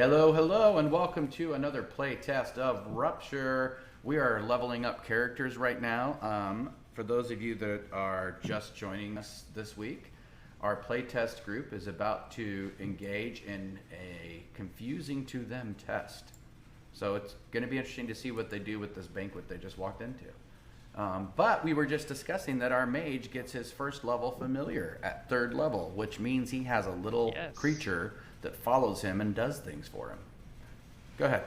Hello, hello, and welcome to another play test of Rupture. We are leveling up characters right now. For those of you that are just joining us this week, our playtest group is about to engage in a confusing to them test. So it's going to be interesting to see what they do with this banquet they just walked into. But we were just discussing that our mage gets his first level familiar at 3rd level, which means he has a little creature that follows him and does things for him. Go ahead.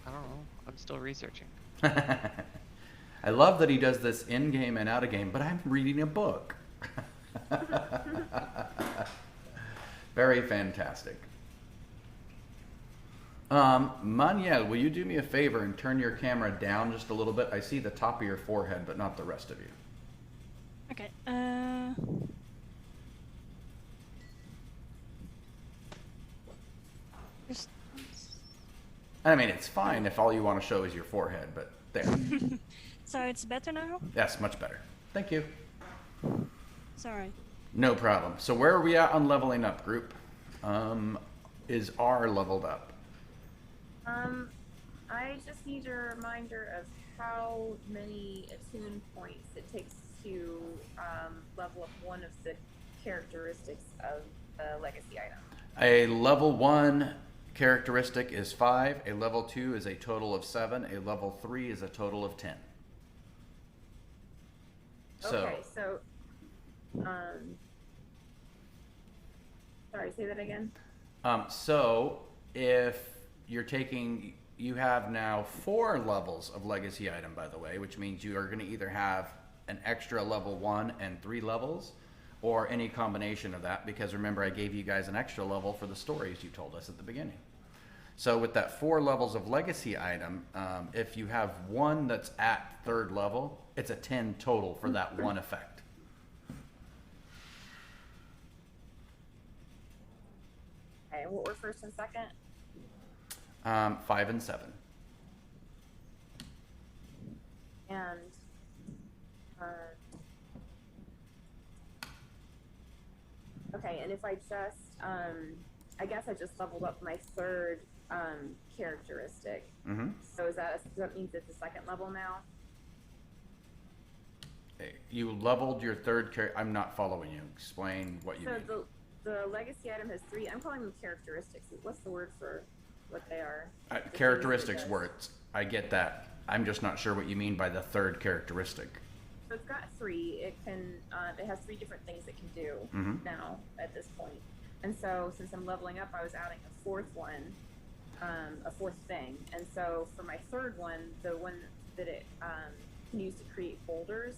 I don't know. I'm still researching. I love that he does this in-game and out-of-game, but I'm reading a book. Very fantastic. Maniel, will you do me a favor and turn your camera down just a little bit? I see the top of your forehead, but not the rest of you. Okay, just... I mean, it's fine if all you want to show is your forehead, but there. So it's better now? Yes, much better. Thank you. Sorry. No problem. So where are we at on leveling up, group? Is R leveled up? I just need a reminder of how many attune points it takes to level up one of the characteristics of the legacy item. A level 1 characteristic is 5, a level 2 is a total of 7, a level 3 is a total of 10. Okay, so sorry, say that again. So if you're taking, you have now 4 levels of legacy item, by the way, which means you are going to either have an extra level 1 and 3 levels, or any combination of that, because remember I gave you guys an extra level for the stories you told us at the beginning. So with that 4 levels of legacy item, if you have one that's at 3rd level, it's a 10 total for that one effect. Okay, what were first and second? 5 and 7. And okay, and if I just I guess I just leveled up my 3rd characteristic. Mm-hmm. So that means it's a 2nd level now? You leveled your 3rd character. I'm not following you. Explain what you mean. So the legacy item has 3. I'm calling them characteristics. What's the word for what they are? Characteristics words. I get that. I'm just not sure what you mean by the 3rd characteristic. So it's got 3. It can it has 3 different things it can do now at this point. And so since I'm leveling up, I was adding a 4th one, a 4th thing. And so for my 3rd one, the one that it can use to create boulders,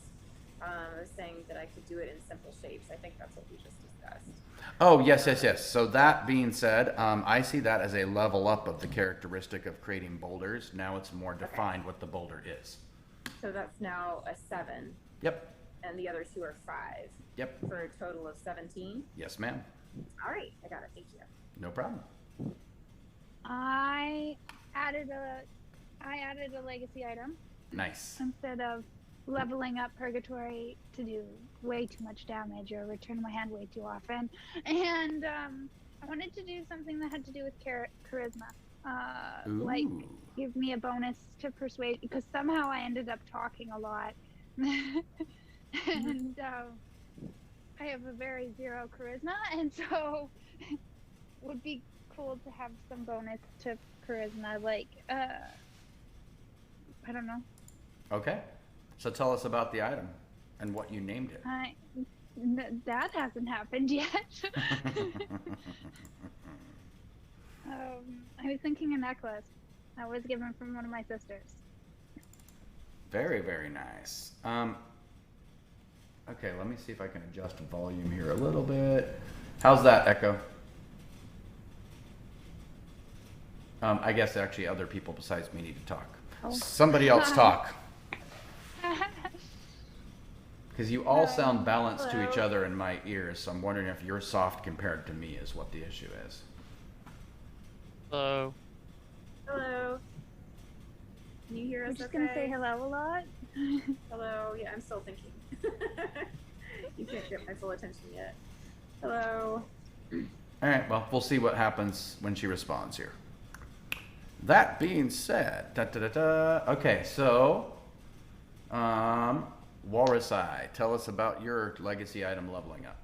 I was saying that I could do it in simple shapes. I think that's what we just discussed. Oh, yes, yes, yes. So that being said, I see that as a level up of the characteristic of creating boulders. Now it's more defined what the boulder is. So that's now a 7. Yep. And the other 2 are 5. Yep. For a total of 17. Yes, ma'am. All right, I got it. Thank you. No problem. I added a legacy item Nice. instead of leveling up Purgatory to do way too much damage or return my hand way too often. And I wanted to do something that had to do with charisma. Like give me a bonus to persuade, because somehow I ended up talking a lot. And I have a very 0 charisma, and so it would be cool to have some bonus to charisma, like I don't know. Okay. So tell us about the item and what you named it. That hasn't happened yet. I was thinking a necklace that was given from one of my sisters. Very, very nice. Okay, let me see if I can adjust volume here a little bit. How's that, Echo? I guess actually other people besides me need to talk. Oh. Somebody else talk. Because you all sound balanced to each other in my ears, so I'm wondering if you're soft compared to me is what the issue is. Hello. Hello. Can you hear us? I'm just gonna say hello a lot. Hello. Yeah, I'm still thinking. You can't get my full attention yet. Hello. All right, well, we'll see what happens when she responds here. That being said, okay, so, Walrus Eye, tell us about your legacy item leveling up.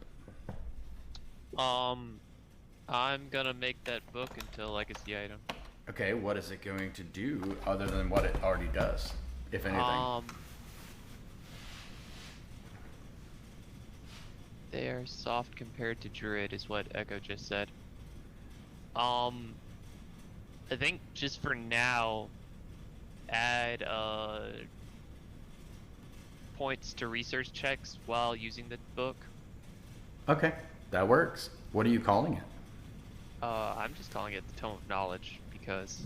I'm gonna make that book into a legacy item. Okay, what is it going to do other than what it already does, if anything? They are soft compared to Druid, is what Echo just said. I think just for now, add points to research checks while using the book. Okay, that works. What are you calling it? I'm just calling it the Tome of Knowledge because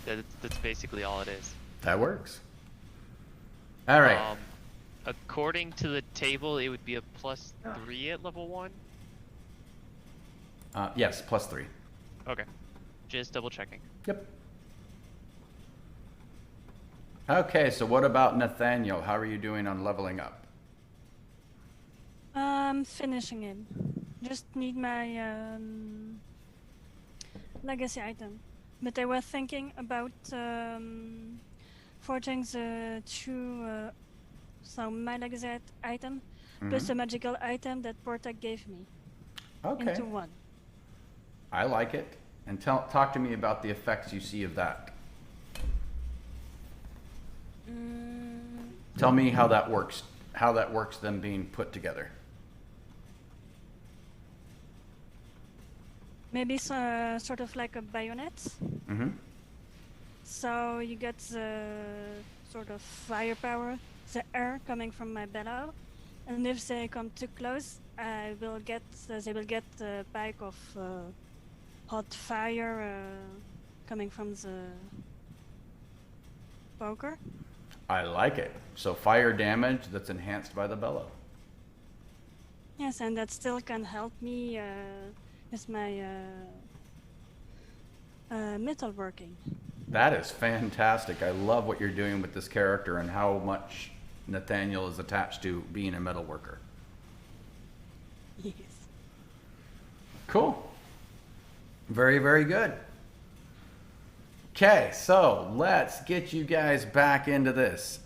that's basically all it is. That works. All right. According to the table, it would be a +3 at level 1. Yes, +3. Okay, just double checking. Yep. Okay, so what about Nathaniel? How are you doing on leveling up? Finishing it. Just need my legacy item. But I was thinking about forging the two. So my legacy item plus a magical item that Porta gave me into one. I like it. And talk to me about the effects you see of that. Tell me how that works. How that works them being put together. Maybe sort of like a bayonet. So you get the sort of firepower, the air coming from my bellow, and if they come too close, they will get a bite of hot fire coming from the poker. I like it. So fire damage that's enhanced by the bellow. Yes, and that still can help me with my metalworking. That is fantastic. I love what you're doing with this character and how much Nathaniel is attached to being a metalworker. Yes. Cool. Very, very good. Okay, so let's get you guys back into this.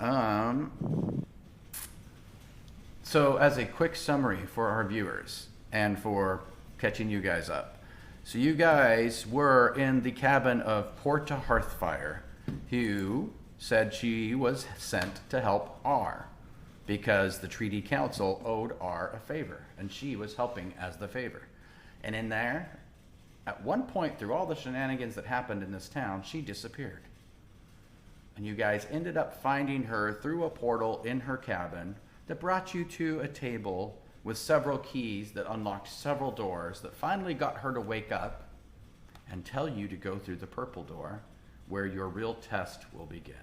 So as a quick summary for our viewers and for catching you guys up. So you guys were in the cabin of Porta Hearthfire, who said she was sent to help R because the Treaty Council owed R a favor, and she was helping as the favor. And in there, at one point through all the shenanigans that happened in this town, she disappeared. And you guys ended up finding her through a portal in her cabin that brought you to a table with several keys that unlocked several doors that finally got her to wake up and tell you to go through the purple door where your real test will begin.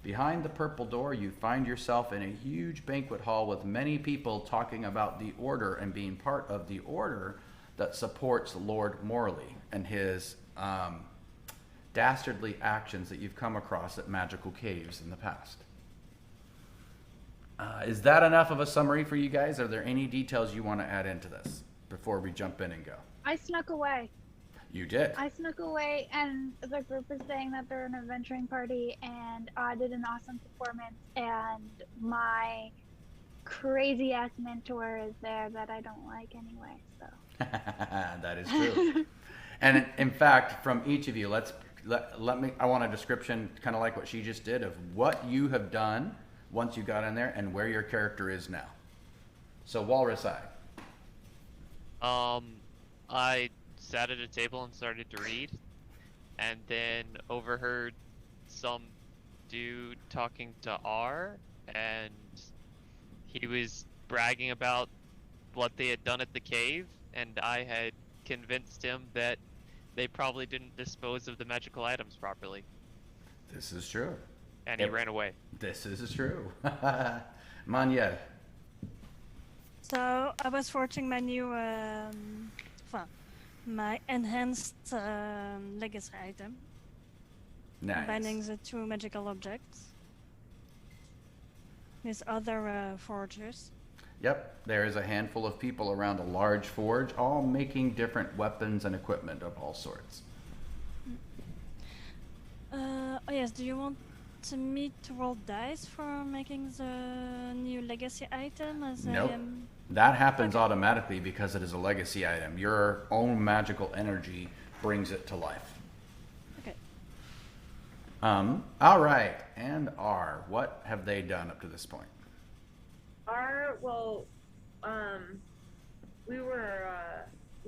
Behind the purple door, you find yourself in a huge banquet hall with many people talking about the order and being part of the order that supports Lord Morley and his dastardly actions that you've come across at magical caves in the past. Is that enough of a summary for you guys? Are there any details you want to add into this before we jump in and go? I snuck away. You did. I snuck away, and the group is saying that they're an adventuring party, and I did an awesome performance, and my crazy ass mentor is there that I don't like anyway. So that is true. And in fact, from each of you, let me. I want a description, kind of like what she just did, of what you have done once you got in there and where your character is now. So Walrus Eye. I sat at a table and started to read, and then overheard some dude talking to R, and he was bragging about what they had done at the cave, and I had convinced him that they probably didn't dispose of the magical items properly. This is true. And he ran away. This is true. Manya. So I was forging my new, my enhanced legacy item. Nice. Combining the two magical objects with other forgers. Yep, there is a handful of people around a large forge, all making different weapons and equipment of all sorts. Oh yes, do you want me to roll dice for making the new legacy item as Nope. I am... That happens Okay. automatically because it is a legacy item. Your own magical energy brings it to life. Okay. All right, and R, what have they done up to this point? We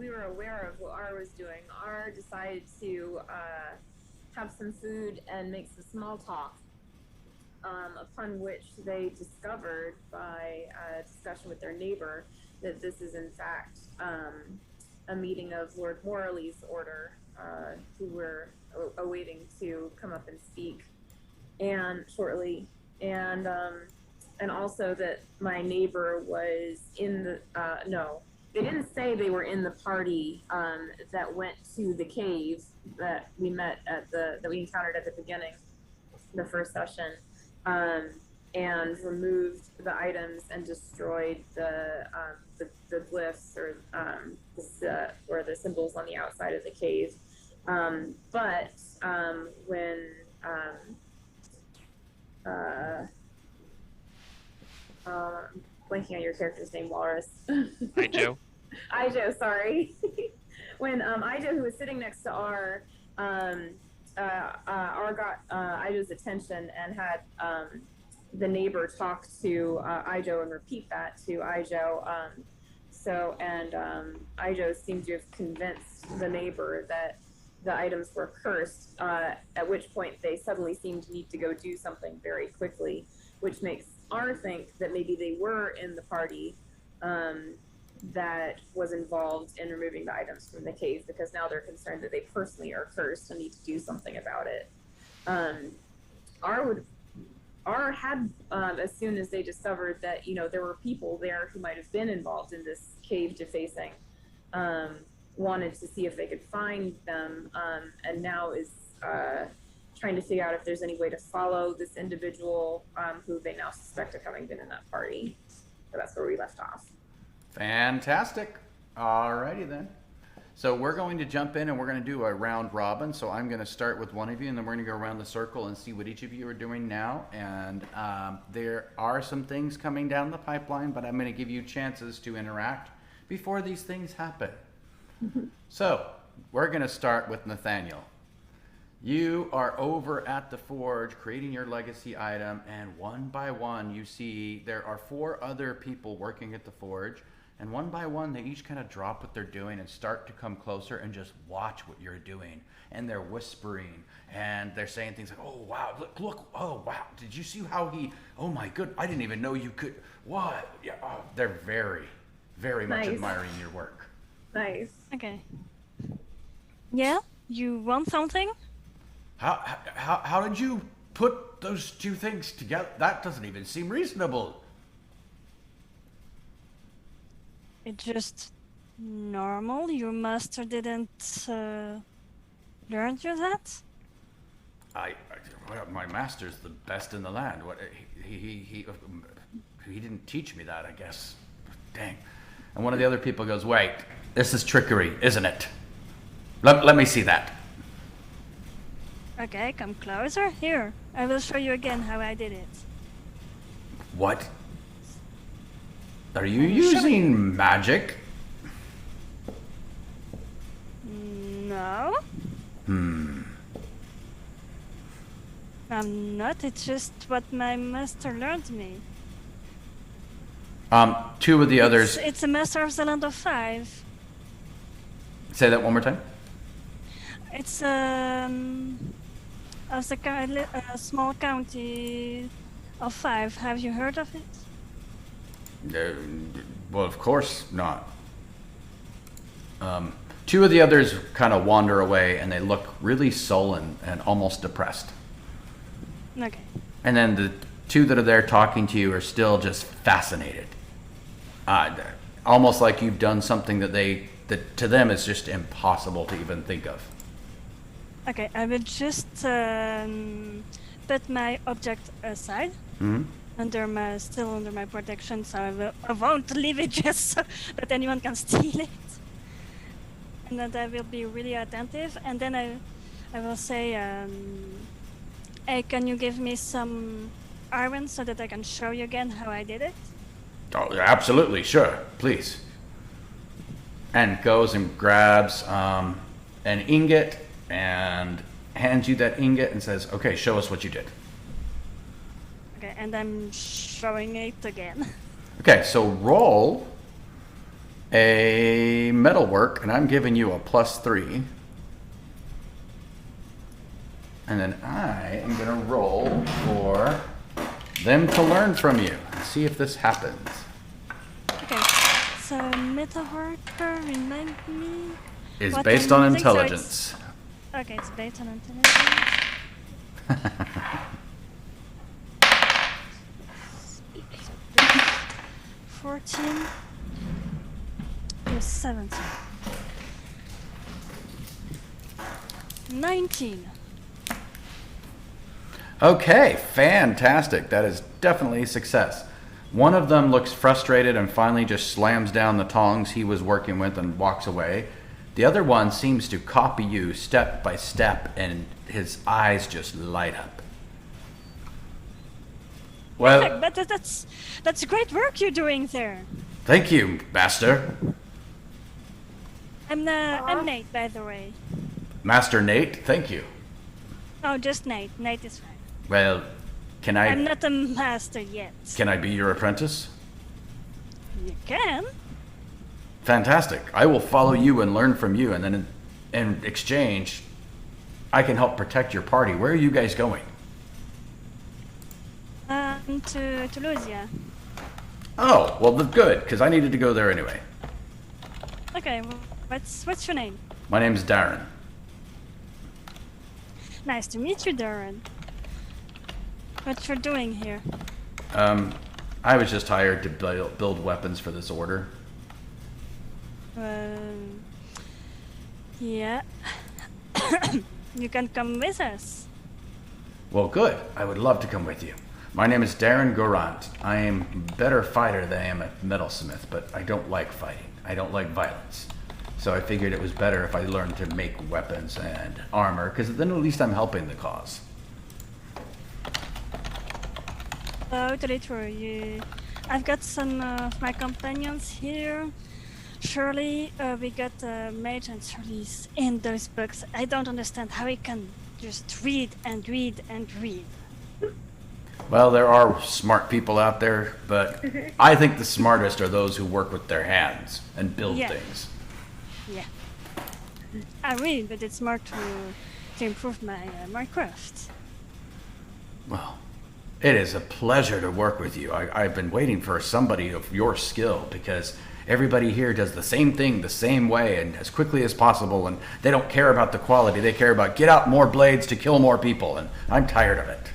were aware of what R was doing. R decided to have some food and make some small talk. Upon which they discovered by a discussion with their neighbor that this is in fact a meeting of Lord Morley's order, who we're awaiting to come up and speak and shortly, and also that my neighbor was in the no, they didn't say they were in the party that went to the cave that we met at that we encountered at the beginning, the first session, and removed the items and destroyed the glyphs or the symbols on the outside of the cave. But when blanking on your character's name, Walrus. Ijo. Ijo, sorry. When Ijo, who was sitting next to R, R got Ijo's attention and had the neighbor talk to Ijo and repeat that to Ijo. Ijo seemed to have convinced the neighbor that the items were cursed, at which point they suddenly seemed to need to go do something very quickly, which makes R think that maybe they were in the party that was involved in removing the items from the cave, because now they're concerned that they personally are cursed and need to do something about it. R had, as soon as they discovered that, there were people there who might have been involved in this cave defacing, wanted to see if they could find them, and now is trying to figure out if there's any way to follow this individual who they now suspect of having been in that party. So that's where we left off. Fantastic. Alrighty then. So we're going to jump in and we're going to do a round robin. So I'm going to start with one of you and then we're going to go around the circle and see what each of you are doing now. And there are some things coming down the pipeline, but I'm going to give you chances to interact before these things happen. So we're going to start with Nathaniel. You are over at the forge creating your legacy item, and one by one you see there are 4 other people working at the forge, and one by one they each kind of drop what they're doing and start to come closer and just watch what you're doing. And they're whispering and they're saying things like, oh wow, look, oh wow, did you see how he, oh my good, I didn't even know you could, what? Yeah, oh, they're very, very much Nice. admiring your work. Nice. Okay. Yeah? You want something? How did you put those two things together? That doesn't even seem reasonable. It's just normal. Your master didn't learn you that? Well, my master's the best in the land. What he didn't teach me that, I guess. Dang. And one of the other people goes, wait, this is trickery, isn't it? Let me see that. Okay, come closer. Here, I will show you again how I did it. What? Are you using magic? No, I'm not. It's just what my master learned me. 2 of the others. It's a master of the land of 5. Say that one more time. It's of the small county of 5. Have you heard of it? Well, of course not. 2 of the others kind of wander away and they look really sullen and almost depressed. Okay. And then the 2 that are there talking to you are still just fascinated. Almost like you've done something that to them is just impossible to even think of. Okay, I will just put my object aside. Mm-hmm. still under my protection, so I won't leave it just so that anyone can steal it. And then I will be really attentive, and then I will say, hey, can you give me some iron so that I can show you again how I did it? Oh, absolutely, sure, please. And goes and grabs an ingot and hands you that ingot and says, okay, show us what you did. Okay, and I'm showing it again. Okay, so roll a metalwork, and I'm giving you a +3. And then I am going to roll for them to learn from you and see if this happens. Okay, so metalworker, remind me. Is what based I'm on using, so intelligence. Okay, it's based on intelligence. 14 plus 17. 19. Okay, fantastic. That is definitely a success. One of them looks frustrated and finally just slams down the tongs he was working with and walks away. The other one seems to copy you step by step, and his eyes just light up. Well, But that's great work you're doing there. thank you, Master. I'm Nate, by the way. Master Nate, thank you. Oh, just Nate. Nate is fine. Well, I'm can not a master yet. I be your apprentice? You can. Fantastic. I will follow you and learn from you, and then in exchange, I can help protect your party. Where are you guys going? To Toulouse. Oh, well, good, because I needed to go there anyway. Okay, well, what's your name? My name's Darren. Nice to meet you, Darren. What you're doing here? I was just hired to build weapons for this order. Yeah. You can come with us. Well, good. I would love to come with you. My name is Darren Gorant. I am a better fighter than I am a metalsmith, but I don't like fighting. I don't like violence. So I figured it was better if I learned to make weapons and armor, because then at least I'm helping the cause. Totally true. I've got some of my companions here. Surely we got a mage, and Shirley's in those books. I don't understand how he can just read and read and read. Well, there are smart people out there, but I think the smartest are those who work with their hands and build things. Yeah. I read, but it's smart to improve my craft. Well, it is a pleasure to work with you. I've been waiting for somebody of your skill, because everybody here does the same thing the same way and as quickly as possible, and they don't care about the quality. They care about get out more blades to kill more people, and I'm tired of it.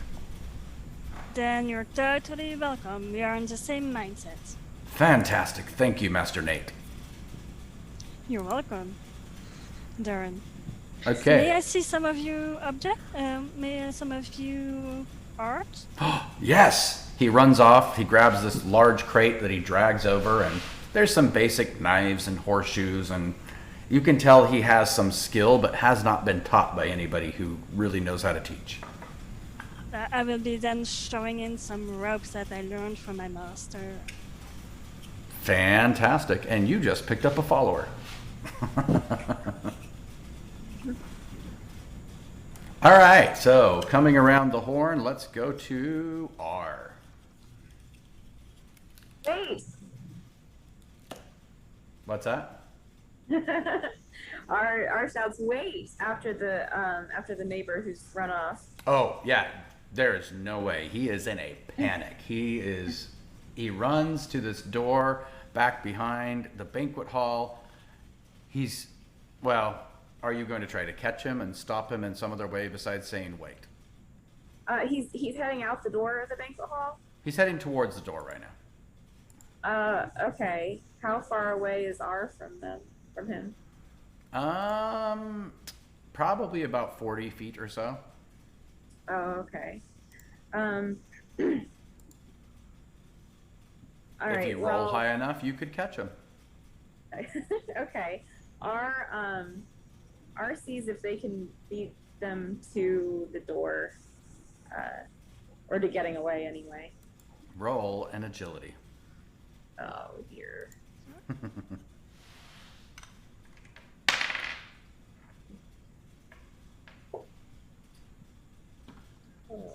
Then you're totally welcome. We are in the same mindset. Fantastic. Thank you, Master Nate. You're welcome, Darren. Okay. May I see some of you some of you art? Yes! He runs off, he grabs this large crate that he drags over, and there's some basic knives and horseshoes, and you can tell he has some skill, but has not been taught by anybody who really knows how to teach. I will be then showing in some ropes that I learned from my master. Fantastic. And you just picked up a follower. All right, so coming around the horn, let's go to R. Wait. What's that? Our shouts wait after the neighbor who's run off. Oh, yeah. There is no way. He is in a panic. He runs to this door back behind the banquet hall. Well, are you going to try to catch him and stop him in some other way besides saying wait? He's heading out the door of the banquet hall. He's heading towards the door right now. Okay. How far away is R from him? Probably about 40 feet or so. Oh, okay. All if right. you roll high enough, you could catch him. Okay. R sees if they can beat them to the door, or to getting away anyway. Roll an agility. Oh dear. Oh,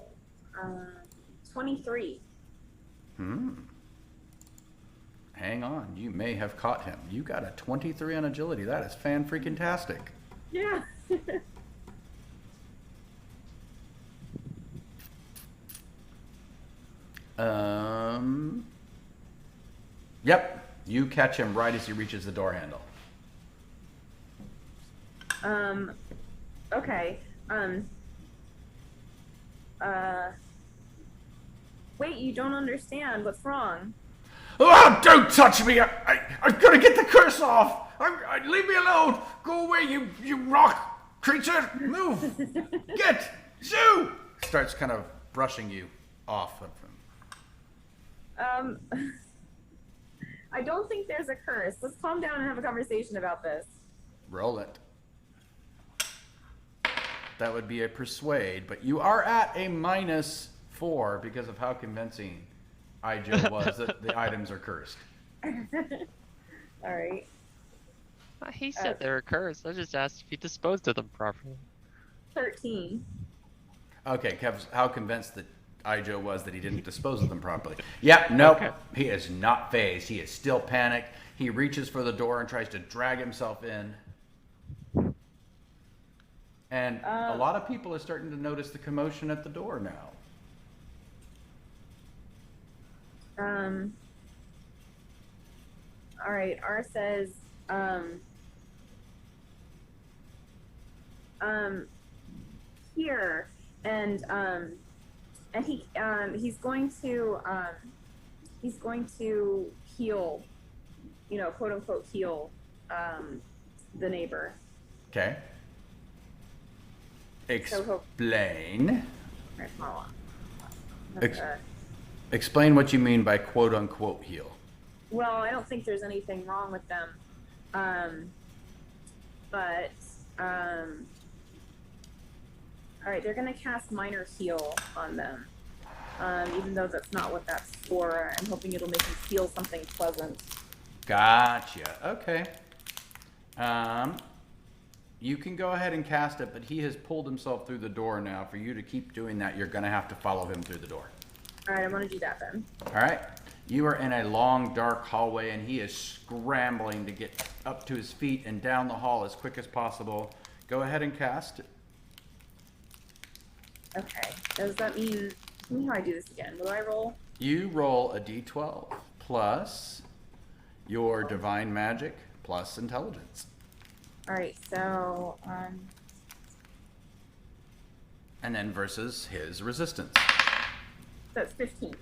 23. Hang on, you may have caught him. You got a 23 on agility. That is fan-freaking-tastic. Yeah. Yep, you catch him right as he reaches the door handle. Okay. Wait, you don't understand. What's wrong? Oh, don't touch me! I've got to get the curse off! Leave me alone! Go away, you rock creature! Move! Get! Shoo! Starts kind of brushing you off of him. I don't think there's a curse. Let's calm down and have a conversation about this. Roll it. That would be a persuade, but you are at a -4 because of how convincing Ijo was that the items are cursed. All right. He said they were cursed. I just asked if he disposed of them properly. 13. Okay, Kev's how convinced that Ijo was that he didn't dispose of them properly. Yep, nope. Okay. He is not phased. He is still panicked. He reaches for the door and tries to drag himself in. And a lot of people are starting to notice the commotion at the door now. All right. R says, here, and he's going to heal, quote unquote heal, the neighbor. Okay. Explain. Right, hold on. Explain what you mean by quote unquote heal. Well, I don't think there's anything wrong with them. But all right, they're gonna cast minor heal on them. Even though that's not what that's for. I'm hoping it'll make them feel something pleasant. Gotcha. Okay. You can go ahead and cast it, but he has pulled himself through the door now. For you to keep doing that, you're gonna have to follow him through the door. All right, I'm gonna do that then. All right. You are in a long, dark hallway, and he is scrambling to get up to his feet and down the hall as quick as possible. Go ahead and cast. Okay. Does that mean? Tell me how I do this again. What do I roll? You roll a d12 plus your divine magic plus intelligence. All right. So and then versus his resistance. that's 15.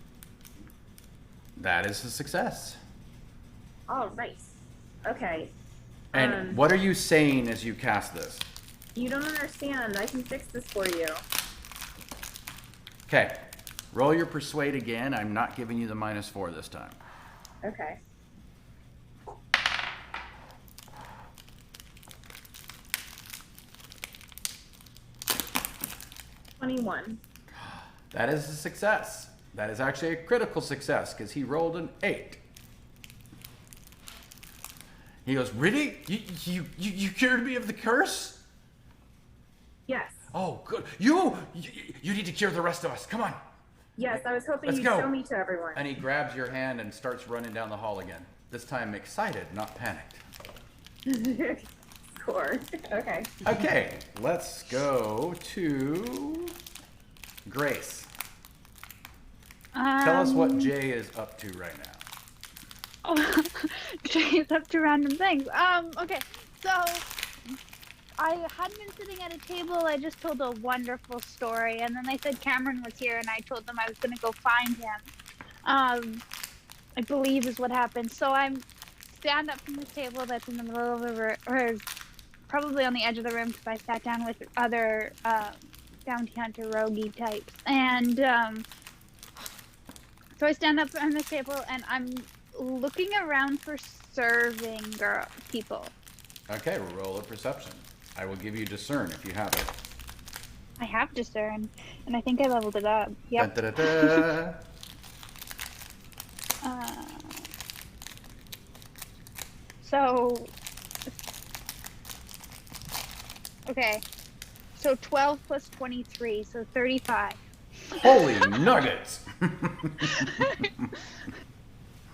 That is a success. All right. Okay. And what are you saying as you cast this? You don't understand. I can fix this for you. Okay. Roll your persuade again. I'm not giving you the -4 this time. Okay. $21. That is a success. That is actually a critical success because he rolled an 8. He goes, really? You cured me of the curse? Yes. Oh, good. You need to cure the rest of us. Come on. Yes, I was hoping Let's you'd go. show me to everyone. And he grabs your hand and starts running down the hall again. This time excited, not panicked. Score. Okay. Okay, let's go to Grace. Tell us what Jay is up to right now. Oh, Jay's up to random things. Okay, so I hadn't been sitting at a table. I just told a wonderful story, and then they said Cameron was here, and I told them I was going to go find him. I believe is what happened. So I'm stand up from this table that's in the middle of the room, or probably on the edge of the room, because I sat down with other bounty hunter roguey types, and so I stand up on this table, and I'm looking around for serving people. Okay, roll a perception. I will give you discern if you have it. I have discern, and I think I leveled it up. Yep. Da, da, da, da. So, okay. So 12 plus 23, so 35. Holy nuggets!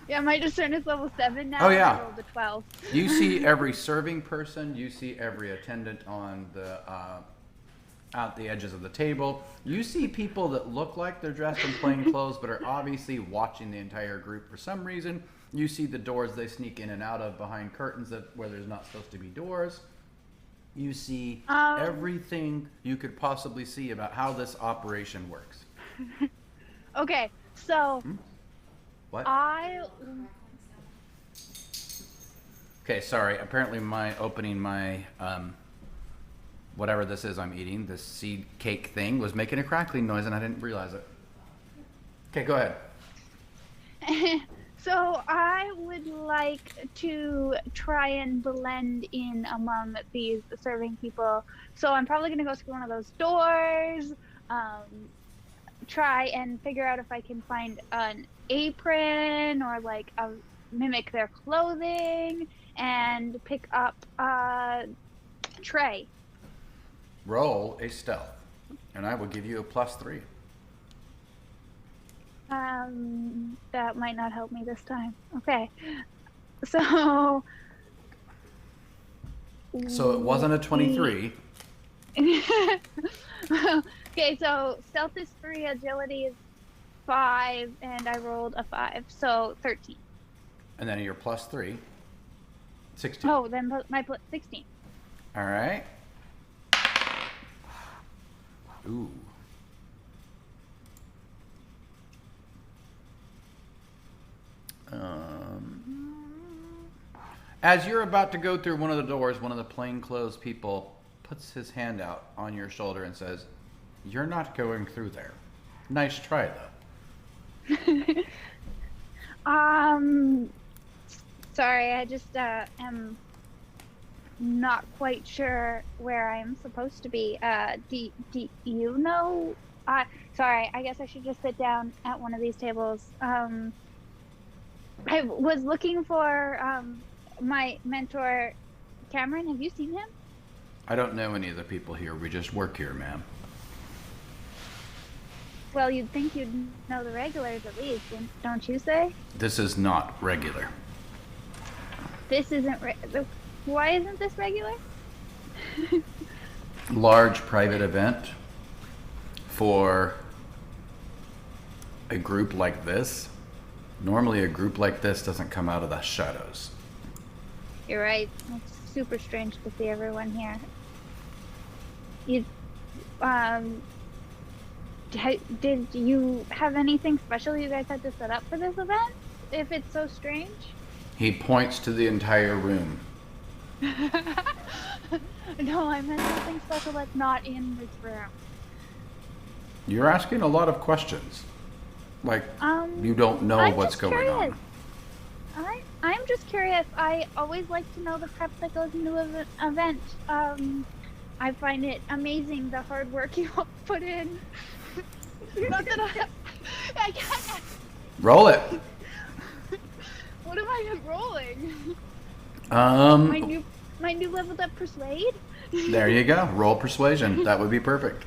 Yeah, my discern is level 7 now. Oh, yeah. I rolled a 12. You see every serving person. You see every attendant on the out the edges of the table. You see people that look like they're dressed in plain clothes, but are obviously watching the entire group for some reason. You see the doors they sneak in and out of behind curtains where there's not supposed to be doors. You see everything you could possibly see about how this operation works. Okay, so What? Okay, sorry. Apparently my whatever this is I'm eating, this seed cake thing, was making a crackling noise and I didn't realize it. Okay, go ahead. So I would like to try and blend in among these serving people. So I'm probably going to go through one of those doors, try and figure out if I can find an apron or like mimic their clothing and pick up a tray. Roll a stealth, and I will give you a +3. That might not help me this time. Okay. So it wasn't a 23. Okay, so stealth is 3, agility is 5, and I rolled a 5, so 13. And then your +3, 16. Oh, then my 16. All right. Ooh. As you're about to go through one of the doors, one of the plainclothes people puts his hand out on your shoulder and says, "You're not going through there. Nice try, though." Sorry, I just am not quite sure where I'm supposed to be. Do you know? Sorry, I guess I should just sit down at one of these tables. I was looking for my mentor, Cameron. Have you seen him? I don't know any of the people here. We just work here, ma'am. Well, you'd think you'd know the regulars at least, don't you say? This is not regular. This isn't why isn't this regular? Large private event for a group like this. Normally a group like this doesn't come out of the shadows. You're right. It's super strange to see everyone here. Did you have anything special you guys had to set up for this event? If it's so strange? He points to the entire room. No, I meant something special that's not in this room. You're asking a lot of questions. Like, you don't know what's going on. I'm just curious. I always like to know the prep that goes into an event. I find it amazing the hard work you all put in. Not that I can't. Roll it. What am I rolling? My new leveled up persuade. There you go. Roll persuasion. That would be perfect.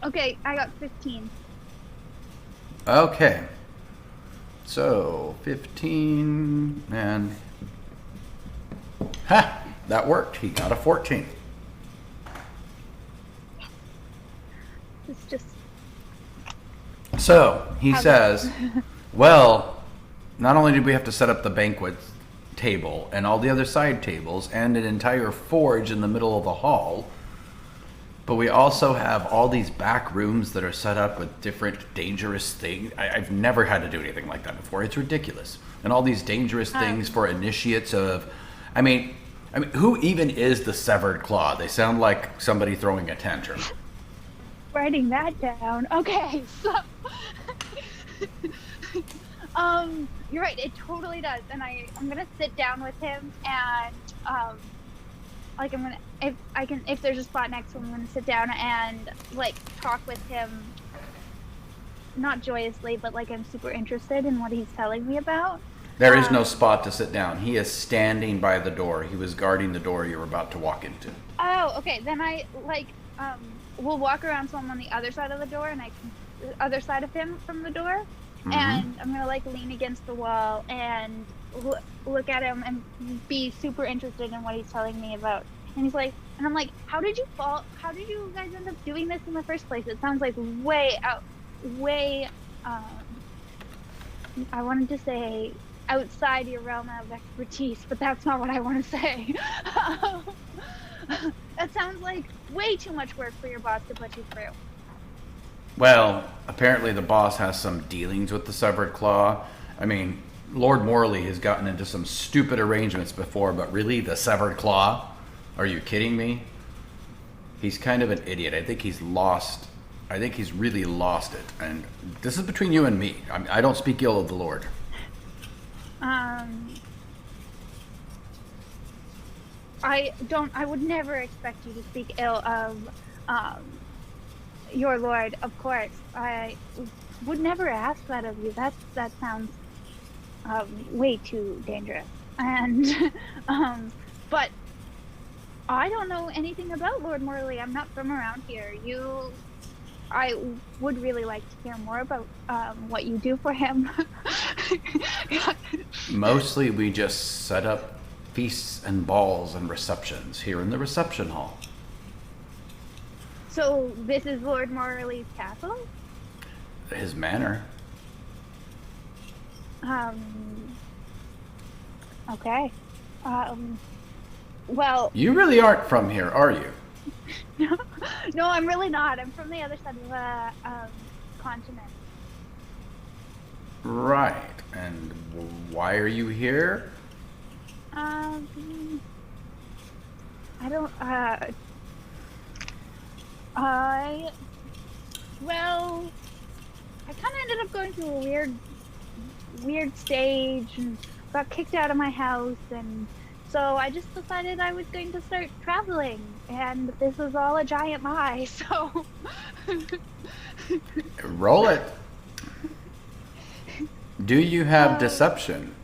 Okay, I got 15. Okay. So 15 and that worked. He got a 14. It's just So he says, well, not only did we have to set up the banquet table and all the other side tables and an entire forge in the middle of the hall, but we also have all these back rooms that are set up with different dangerous things. I've never had to do anything like that before. It's ridiculous. And all these dangerous things for initiates of, I mean, who even is the severed claw? They sound like somebody throwing a tantrum. Writing that down. Okay, so you're right, it totally does. And I'm gonna sit down with him and like I'm gonna if there's a spot next to him, I'm gonna sit down and like talk with him, not joyously, but like I'm super interested in what he's telling me about. There is no spot to sit down. He is standing by the door. He was guarding the door you were about to walk into. Oh, okay. Then I like we'll walk around so I'm on the other side of the door and other side of him from the door. Mhm. And I'm gonna like lean against the wall and look at him and be super interested in what he's telling me about. And he's like, and I'm like, how did you guys end up doing this in the first place? It sounds like way I wanted to say outside your realm of expertise, but that's not what I want to say. That sounds like way too much work for your boss to put you through. Well, apparently the boss has some dealings with the Severed Claw. I mean, Lord Morley has gotten into some stupid arrangements before, but really, the Severed Claw? Are you kidding me? He's kind of an idiot. I think he's lost. I think he's really lost it. And this is between you and me. I don't speak ill of the Lord. I would never expect you to speak ill of your lord, of course. I would never ask that of you. That sounds way too dangerous. And but I don't know anything about Lord Morley. I'm not from around here. I would really like to hear more about what you do for him. Mostly we just set up feasts and balls and receptions here in the reception hall. So this is Lord Morley's castle? His manor. Okay. Well... You really aren't from here, are you? No, I'm really not. I'm from the other side of the continent. Right. And why are you here? I don't, well, I kind of ended up going through a weird stage and got kicked out of my house, and so I just decided I was going to start traveling, and this was all a giant lie, so... Roll it. Do you have deception?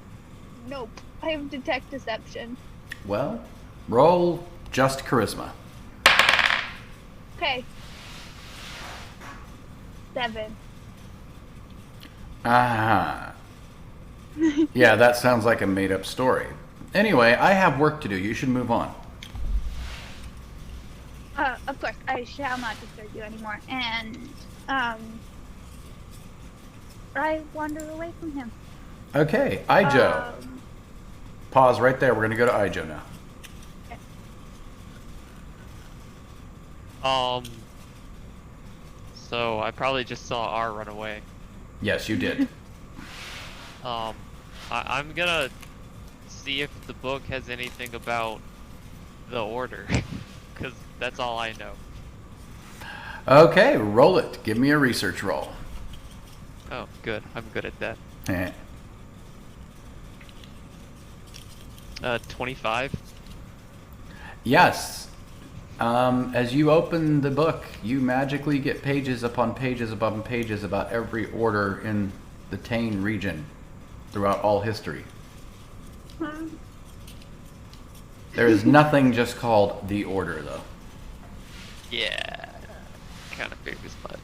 Nope. I have detect deception. Well, roll just charisma. Okay. 7. Ah. Yeah, that sounds like a made-up story. Anyway, I have work to do. You should move on. Of course, I shall not disturb you anymore. And, I wander away from him. Okay, Ijo. Pause right there. We're going to go to Ijo now. Okay. So I probably just saw R run away. Yes, you did. I'm gonna see if the book has anything about the order, because that's all I know. Okay, roll it. Give me a research roll. Oh, good. I'm good at that. 25. Yes. As you open the book, you magically get pages upon pages upon pages about every order in the Tane region throughout all history. There is nothing just called the Order, though. Yeah, kind of figures much.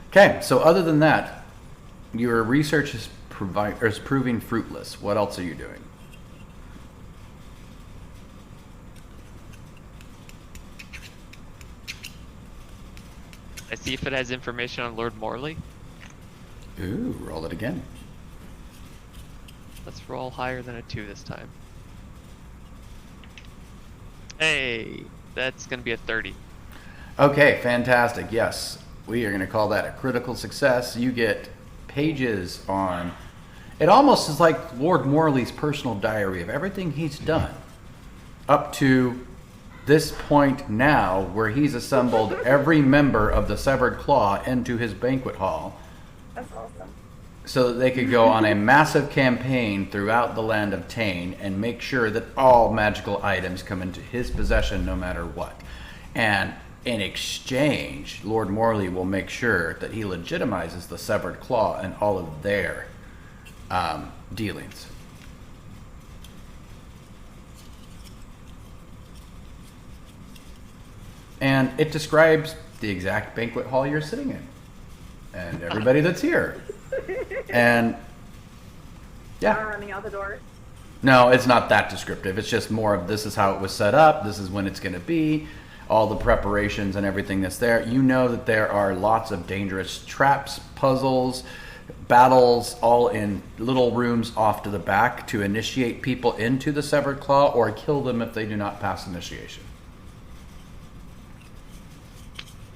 Okay, so other than that, your research is proving fruitless. What else are you doing? I see if it has information on Lord Morley. Ooh, roll it again. Let's roll higher than a 2 this time. Hey, that's gonna be a 30. Okay, fantastic. Yes, we are going to call that a critical success. You get pages on... It almost is like Lord Morley's personal diary of everything he's done up to this point now where he's assembled every member of the Severed Claw into his banquet hall. That's awesome. So that they could go on a massive campaign throughout the land of Tane and make sure that all magical items come into his possession no matter what. And in exchange, Lord Morley will make sure that he legitimizes the Severed Claw and all of their dealings. And it describes the exact banquet hall you're sitting in and everybody that's here. And yeah. Are running out the door. No, it's not that descriptive. It's just more of this is how it was set up, this is when it's going to be, all the preparations and everything that's there. You know that there are lots of dangerous traps, puzzles, battles, all in little rooms off to the back to initiate people into the Severed Claw or kill them if they do not pass initiation.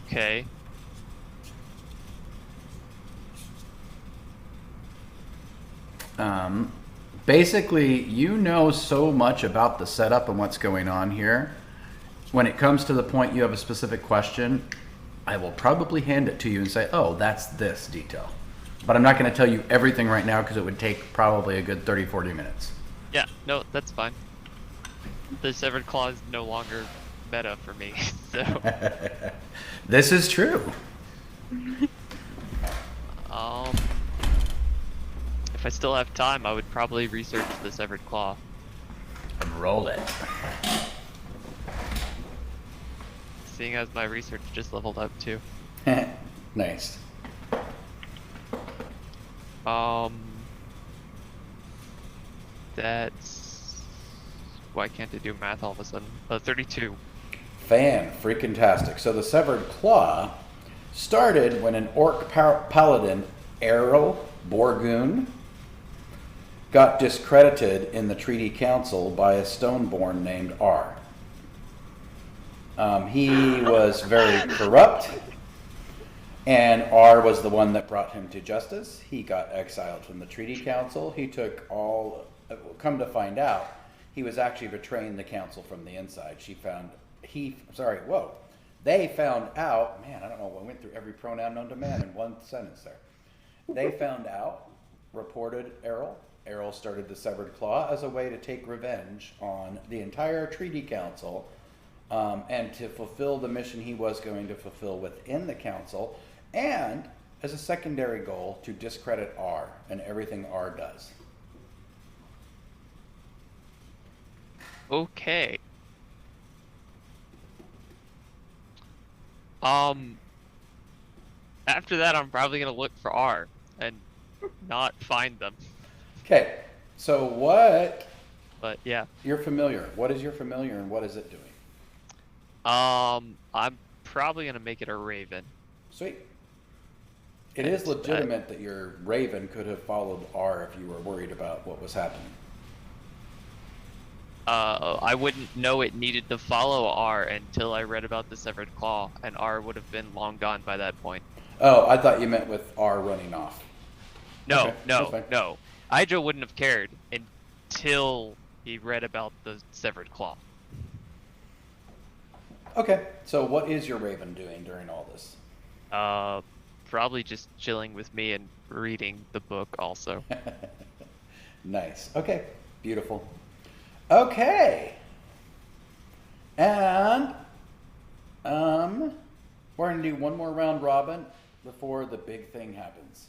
Okay. Basically, you know so much about the setup and what's going on here. When it comes to the point you have a specific question, I will probably hand it to you and say, oh, that's this detail. But I'm not going to tell you everything right now because it would take probably a good 30, 40 minutes. Yeah, no, that's fine. The Severed Claw is no longer meta for me, so... This is true. If I still have time, I would probably research the Severed Claw. And roll it. Seeing as my research just leveled up too. Nice. That's... Why can't I do math all of a sudden? 32. Fan-freaking-tastic. So the Severed Claw started when an orc paladin, Errol Borgoon, got discredited in the Treaty Council by a Stoneborn named R. He was very corrupt, and R was the one that brought him to justice. He got exiled from the Treaty Council. He took all... Come to find out, he was actually betraying the council from the inside. They found out, man, I don't know, I went through every pronoun known to man in one sentence there. They found out, reported Errol. Errol started the Severed Claw as a way to take revenge on the entire Treaty Council and to fulfill the mission he was going to fulfill within the council, and as a secondary goal to discredit R and everything R does. Okay. After that, I'm probably gonna look for R and not find them. Okay, so what? But yeah. You're familiar. What is your familiar and what is it doing? I'm probably gonna make it a raven. Sweet. It is legitimate that your raven could have followed R if you were worried about what was happening. I wouldn't know it needed to follow R until I read about the Severed Claw, and R would have been long gone by that point. Oh, I thought you meant with R running off. No, Okay, no, no. Ijo wouldn't have cared until he read about the Severed Claw. Okay, so what is your raven doing during all this? Probably just chilling with me and reading the book also. Nice. Okay, beautiful. Okay. And we're gonna do one more round robin before the big thing happens.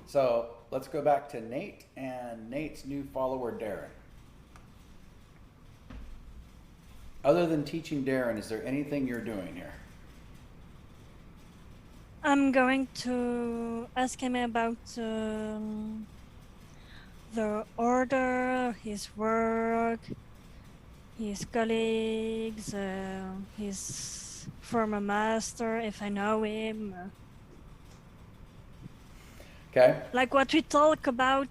So let's go back to Nate and Nate's new follower, Darren. Other than teaching Darren, is there anything you're doing here? I'm going to ask him about the order, his work, his colleagues, his former master, if I know him. Okay. Like what we talk about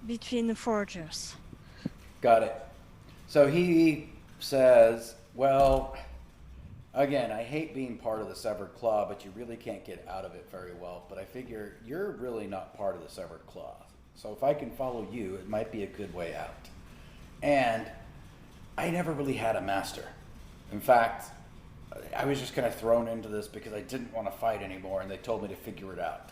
between the forgers. Got it. So he says, well, again, I hate being part of the Severed Claw, but you really can't get out of it very well. But I figure you're really not part of the Severed Claw. So if I can follow you, it might be a good way out. And I never really had a master. In fact, I was just kind of thrown into this because I didn't want to fight anymore, and they told me to figure it out.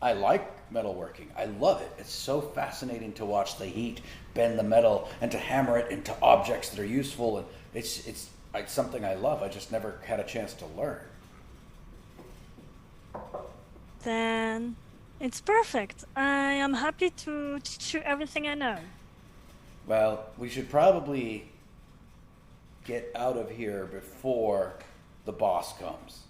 I like metalworking. I love it. It's so fascinating to watch the heat bend the metal and to hammer it into objects that are useful, and it's something I love. I just never had a chance to learn. Then it's perfect. I am happy to teach you everything I know. Well, we should probably get out of here before the boss comes,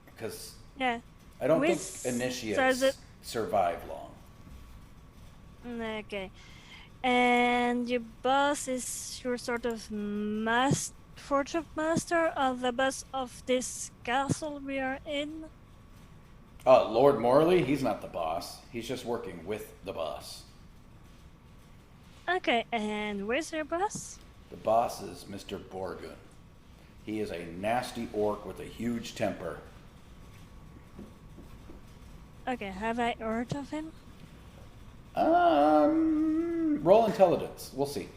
because Yeah. I don't With- think initiates does it- survive long. Okay. And your boss is your sort of forge of master of the boss of this castle we are in? Lord Morley, he's not the boss. He's just working with the boss. Okay, and where's your boss? The boss is Mr. Borgun. He is a nasty orc with a huge temper. Okay, have I heard of him? Roll intelligence. We'll see.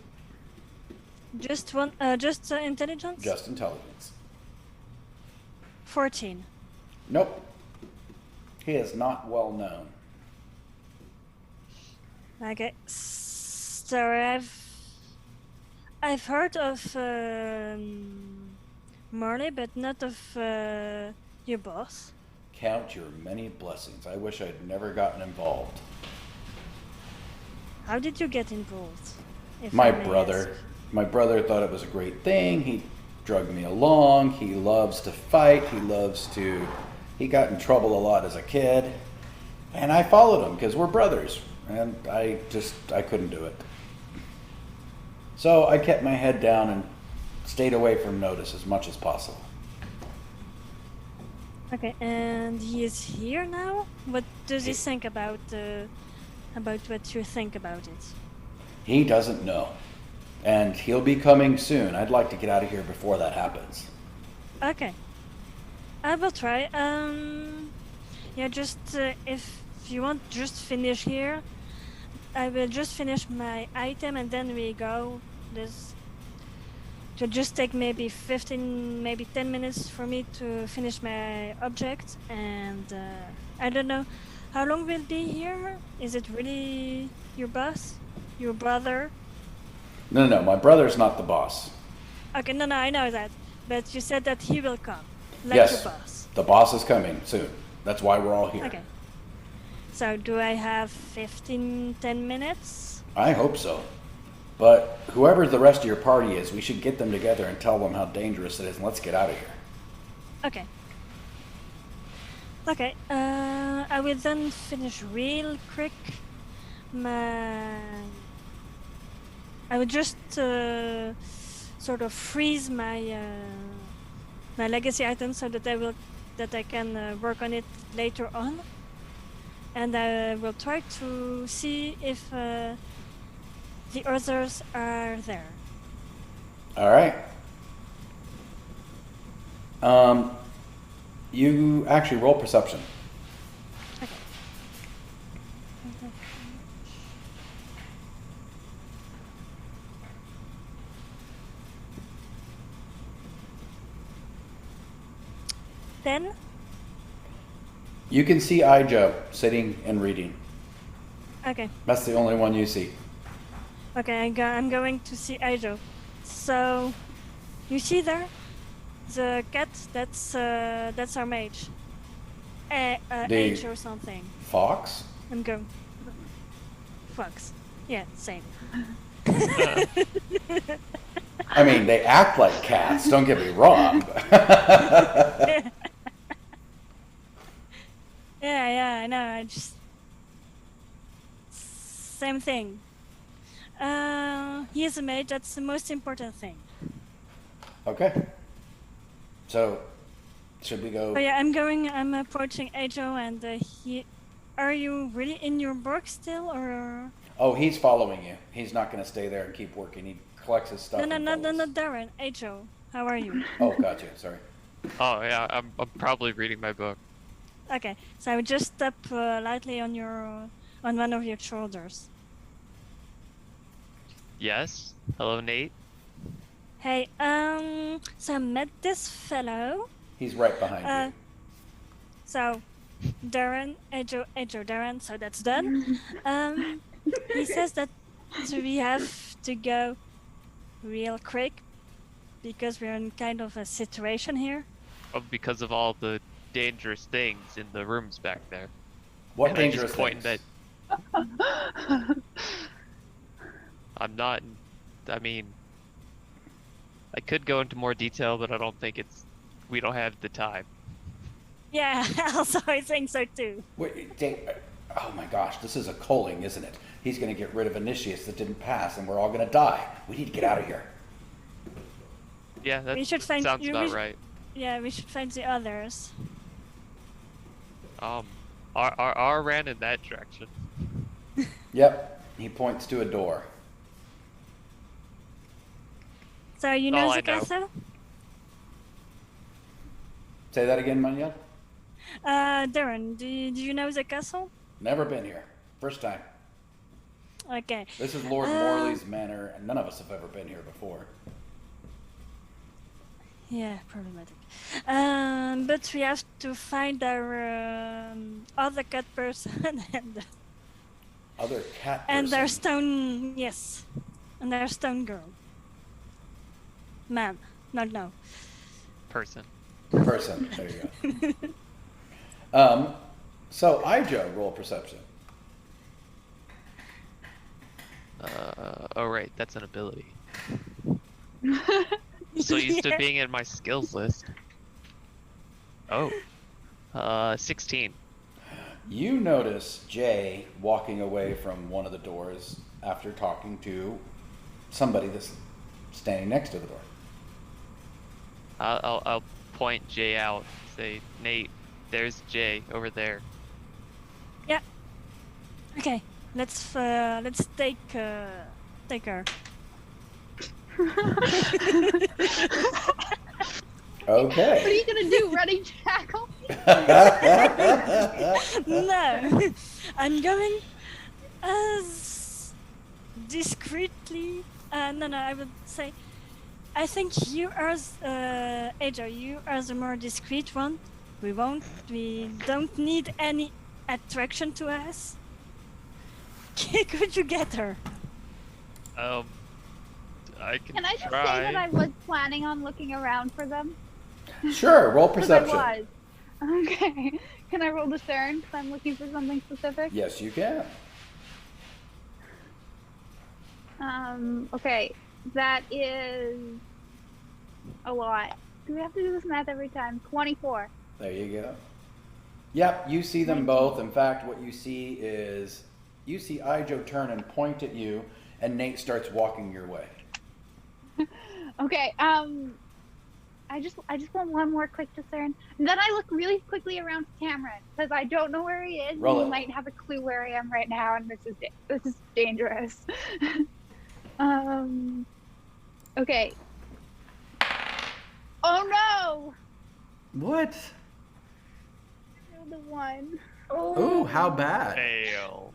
Just intelligence? Just intelligence. 14. Nope. He is not well known. Okay, so I've heard of Marley, but not of your boss. Count your many blessings. I wish I'd never gotten involved. How did you get involved? If My I may brother. ask? My brother thought it was a great thing. He drugged me along. He loves to fight. He got in trouble a lot as a kid. And I followed him because we're brothers. And I couldn't do it. So I kept my head down and stayed away from notice as much as possible. Okay, and he is here now? What does he think about what you think about it? He doesn't know. And he'll be coming soon. I'd like to get out of here before that happens. Okay. I will try. Yeah, just if you want, just finish here. I will just finish my item and then we go. This to just take maybe 15, maybe 10 minutes for me to finish my object. And I don't know how long we'll be here. Is it really your boss, your brother? No, my brother's not the boss. Okay, no, I know that. But you said that he will come, like Yes. your boss. The boss is coming soon. That's why we're all here. Okay. So do I have 10 minutes? I hope so. But whoever the rest of your party is, we should get them together and tell them how dangerous it is, and let's get out of here. Okay. Okay, I will then finish real quick. I will just sort of freeze my my legacy items so that I can work on it later on, and I will try to see if the others are there. All right. You actually roll perception. Okay. Then, You can see Ijo sitting and reading. okay, That's the only one you see. okay, I'm going to see Ijo. So, you see there, the cat. That's our mage. Age or something. Fox? I'm going. Fox. Yeah, same. I mean, they act like cats, don't get me wrong. Yeah, I know. I just same thing. He is a mage. That's the most important thing. Okay. So, should we go? Oh yeah, I'm approaching Ajo, and he. Are you really in your book still, or? Oh, he's following you. He's not going to stay there and keep working. He collects his stuff. No, and not follows. Darren. Ajo, how are you? Oh, gotcha. Sorry. Oh yeah, I'm probably reading my book. Okay, so I would just step lightly on one of your shoulders. Yes. Hello, Nate. Hey, so I met this fellow. He's right behind you. So, Darren, Ejo, Darren, so that's done. He says that we have to go real quick because we're in kind of a situation here. Oh, because of all the dangerous things in the rooms back there. What And dangerous I just things? I'm not. I mean, I could go into more detail, but I don't think we don't have the time. Yeah, also I think so too. Wait, oh my gosh, this is a culling, isn't it? He's going to get rid of initiates that didn't pass, and we're all going to die. We need to get out of here. Yeah, that We should find- sounds we about should- right. Yeah, we should find the others. R ran in that direction. Yep, he points to a door. So you All know I the know. castle? Say that again, Manuel? Darren, do you know the castle? Never been here. First time. Okay. This is Lord Morley's manor, and none of us have ever been here before. Yeah, problematic. But we have to find our other cat person and Other cat and person. our stone, yes, and our stone girl. Man, no. Person. Person. There you go. So Ijo, roll perception. Oh right, that's an ability. So used to Yeah. being in my skills list. Oh. 16. You notice Jay walking away from one of the doors after talking to somebody that's standing next to the door. I'll point Jay out. Say, Nate, there's Jay over there. Yeah. Okay, let's take her. Okay. What are you gonna do? Running tackle? No, I'm going as discreetly. No, I would say. I think you are, Aja, you are the more discreet one. We don't need any attraction to us. Could you get her? I can Can I just try. say that I was planning on looking around for them? Sure, roll 'Cause I perception. was. Okay. Can I roll discern? Because I'm looking for something specific. Yes, you can. Okay. That is a lot. Do we have to do this math every time? 24. There you go. Yep, you see them both. In fact, what you see is you see Ijo turn and point at you, and Nate starts walking your way. Okay, I just want one more quick discern. And then I look really quickly around Cameron because I don't know where he is. Roll and it. he might have a clue where I am right now, and this is dangerous. Okay. Oh no! What? I rolled a 1. Ooh, how bad? Fail.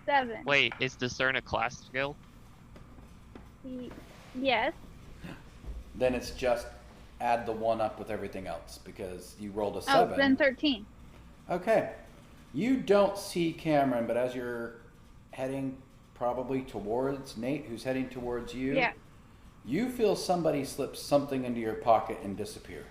7. Wait, is discern a class skill? Yes. Then it's just add the 1 up with everything else because you rolled a Oh, 7. then 13. Okay. You don't see Cameron, but as you're heading probably towards Nate, who's heading towards you, Yeah. you feel somebody slip something into your pocket and disappear.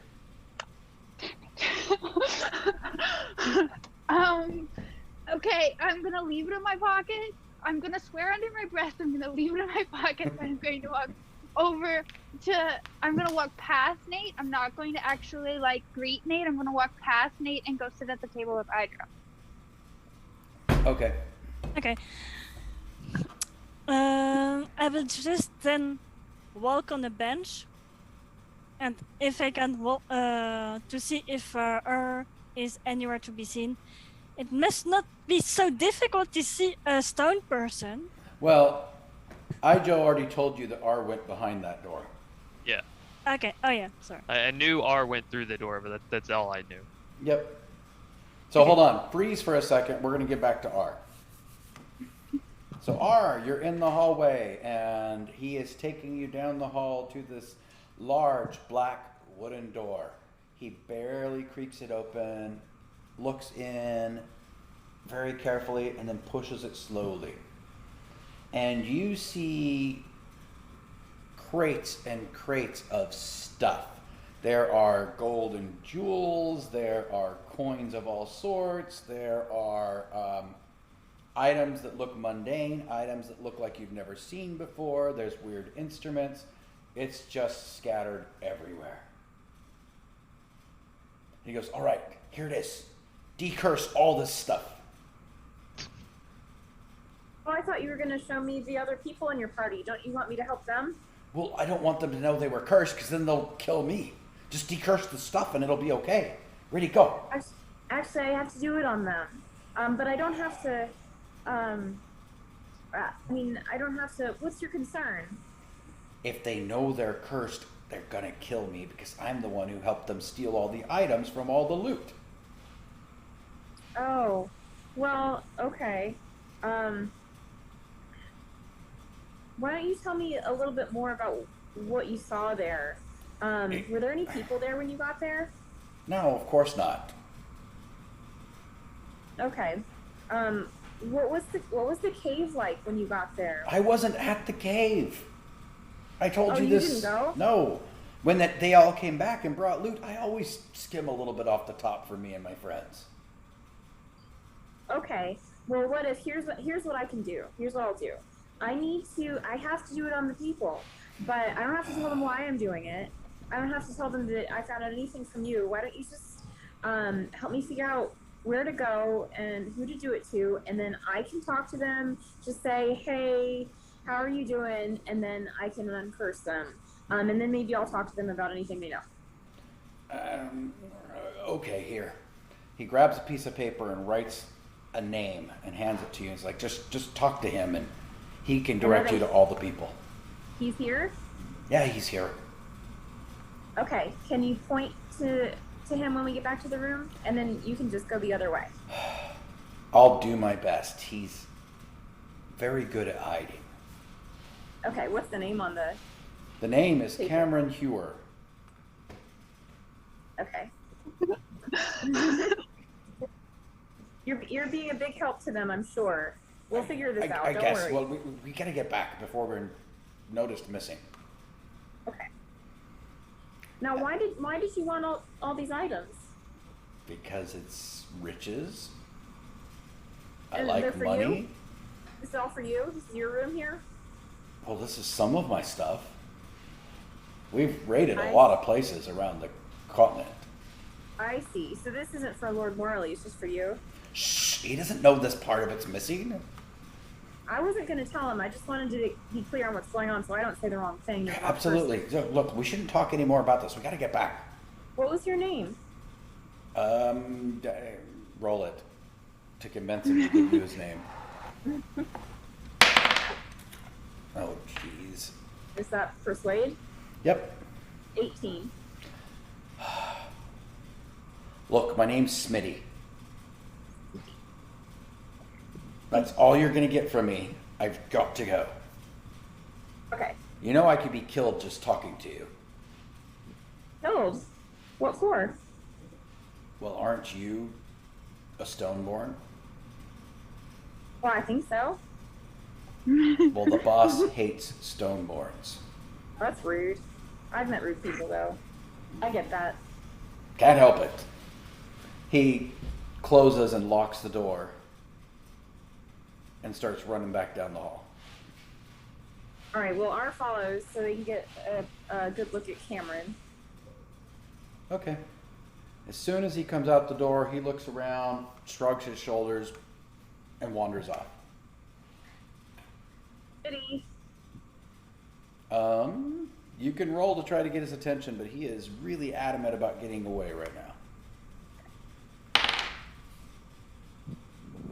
Okay, I'm gonna leave it in my pocket. I'm gonna swear under my breath I'm gonna leave it in my pocket. I'm going to walk I'm gonna walk past Nate. I'm not going to actually greet Nate. I'm gonna walk past Nate and go sit at the table with Idra. Okay. Okay. I will just then walk on the bench, and if I can walk to see if her is anywhere to be seen. It must not be so difficult to see a stone person. Well, Ijo already told you that R went behind that door. Yeah. Okay. Oh yeah. Sorry. I knew R went through the door, but that's all I knew. Yep. So hold on. Freeze for a second. We're going to get back to R. So R, you're in the hallway, and he is taking you down the hall to this large black wooden door. He barely creaks it open, looks in very carefully, and then pushes it slowly. And you see crates and crates of stuff. There are gold and jewels, there are coins of all sorts, there are items that look mundane, items that look like you've never seen before, there's weird instruments. It's just scattered everywhere. He goes, all right, here it is. Decurse all this stuff. Well, I thought you were going to show me the other people in your party. Don't you want me to help them? Well, I don't want them to know they were cursed, because then they'll kill me. Just decurse the stuff and it'll be okay. Ready, go. Actually, I have to do it on them. But I don't have to, I don't have to, what's your concern? If they know they're cursed, they're gonna kill me, because I'm the one who helped them steal all the items from all the loot. Oh, well, okay. Why don't you tell me a little bit more about what you saw there? Were there any people there when you got there? No, of course not. Okay. What was the cave like when you got there? I wasn't at the cave. I told you this. You didn't go? No. When they all came back and brought loot, I always skim a little bit off the top for me and my friends. Okay. Well, what if here's what I can do. Here's what I'll do. I have to do it on the people, but I don't have to tell them why I'm doing it. I don't have to tell them that I found out anything from you. Why don't you just help me figure out where to go and who to do it to, and then I can talk to them, just say, hey, how are you doing? And then I can uncurse them. And then maybe I'll talk to them about anything they know. Okay, here. He grabs a piece of paper and writes a name and hands it to you. He's like, just talk to him and he can direct you to all the people. He's here? Yeah, he's here. Okay, can you point to him when we get back to the room? And then you can just go the other way. I'll do my best. He's very good at hiding. Okay, what's the name on the... The name is paper? Cameron Hewer. Okay. You're being a big help to them, I'm sure. We'll figure this out. Don't guess. worry. Well, we gotta get back before we're noticed missing. Okay. Now, why did you want all these items? Because it's riches. I And like they're for money. you? This is all for you? This is your room here? Well, this is some of my stuff. We've raided a lot of places around the continent. I see. So this isn't for Lord Morley, it's just for you? Shh, he doesn't know this part of it's missing. I wasn't going to tell him. I just wanted to be clear on what's going on so I don't say the wrong thing. Absolutely. So, look, we shouldn't talk anymore about this. We gotta get back. What was your name? Roll it to convince him to give you his name. Oh, jeez. Is that Persuade? Yep. 18. Look, my name's Smitty. That's all you're gonna get from me. I've got to go. Okay. You know I could be killed just talking to you. Killed? What for? Well, aren't you a Stoneborn? Well, I think so. Well, the boss hates Stoneborns. That's rude. I've met rude people, though. I get that. Can't help it. He closes and locks the door and starts running back down the hall. All right, well, R follows so they can get a good look at Cameron. Okay. As soon as he comes out the door, he looks around, shrugs his shoulders, and wanders off. Kitty. You can roll to try to get his attention, but he is really adamant about getting away right now.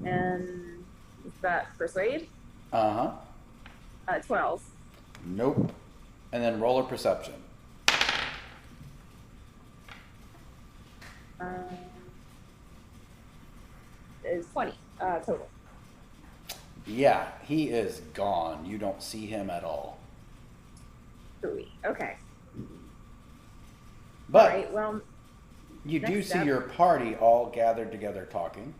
And is that Persuade? 12. Nope. And then roll a perception. Is 20 total. Yeah, he is gone. You don't see him at all. Ooh, okay. But All right, well, you do next see up. your party all gathered together talking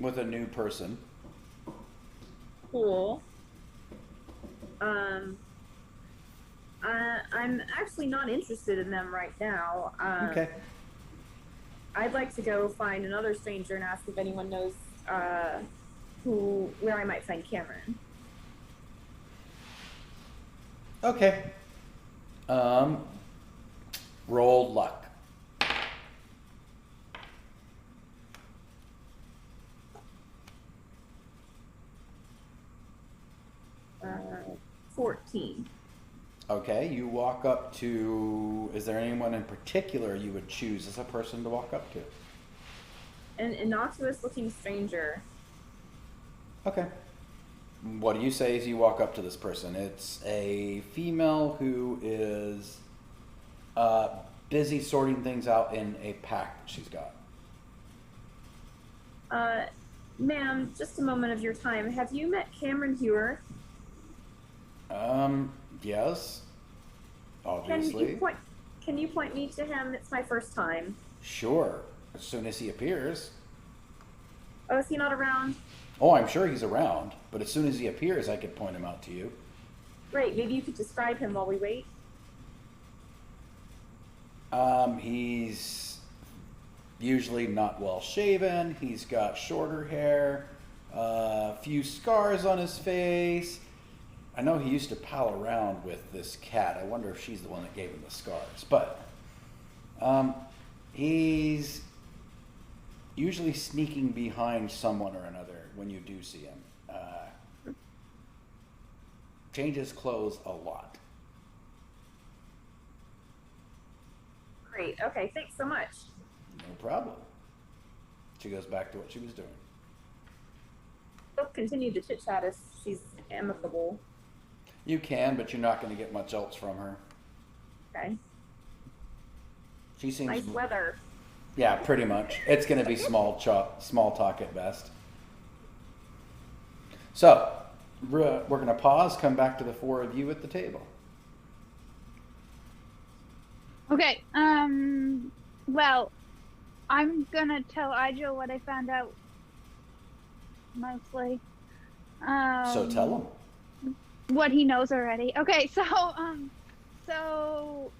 with a new person. Cool. I'm actually not interested in them right now. Okay. I'd like to go find another stranger and ask if anyone knows where I might find Cameron. Okay. Roll luck. 14. Okay, you walk up to, is there anyone in particular you would choose as a person to walk up to? An innocuous looking stranger. Okay. What do you say as you walk up to this person? It's a female who is busy sorting things out in a pack that she's got. Ma'am, just a moment of your time. Have you met Cameron Hewer? Yes. Obviously. Can you point me to him? It's my first time. Sure. As soon as he appears. Oh, is he not around? Oh, I'm sure he's around, but as soon as he appears, I could point him out to you. Great. Maybe you could describe him while we wait. He's usually not well shaven. He's got shorter hair, a few scars on his face. I know he used to pal around with this cat. I wonder if she's the one that gave him the scars. But he's usually sneaking behind someone or another when you do see him. Changes clothes a lot. Great. Okay. Thanks so much. No problem. She goes back to what she was doing. We'll continue to chit chat if she's amicable. You can, but you're not going to get much else from her. Okay. She seems Nice weather. Yeah, pretty much. It's going to be small talk at best. So, we're going to pause, come back to the four of you at the table. Okay, well, I'm gonna tell Ijo what I found out, mostly. So tell him. What he knows already. Okay, so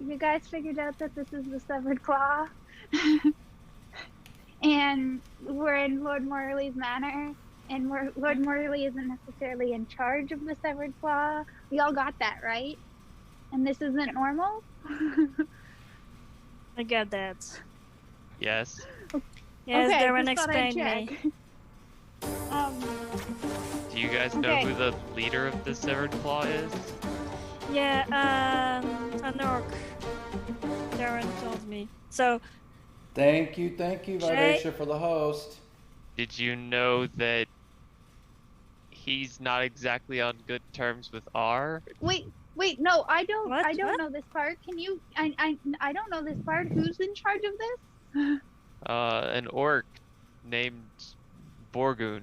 you guys figured out that this is the severed claw? And we're in Lord Morley's manor, and Lord Morley isn't necessarily in charge of the severed claw. We all got that, right? And this isn't normal? I get that. Yes. Yes, Okay, Darren just thought I'd explained me. Do you guys know Okay. who the leader of the Severed Claw is? Yeah, an orc. Darren told me. So, Thank you, Vidacia, for the host. Did you know that he's not exactly on good terms with R? Wait, no, I don't What? don't know this part. Can you I don't know this part. Who's in charge of this? An orc named Borgoon.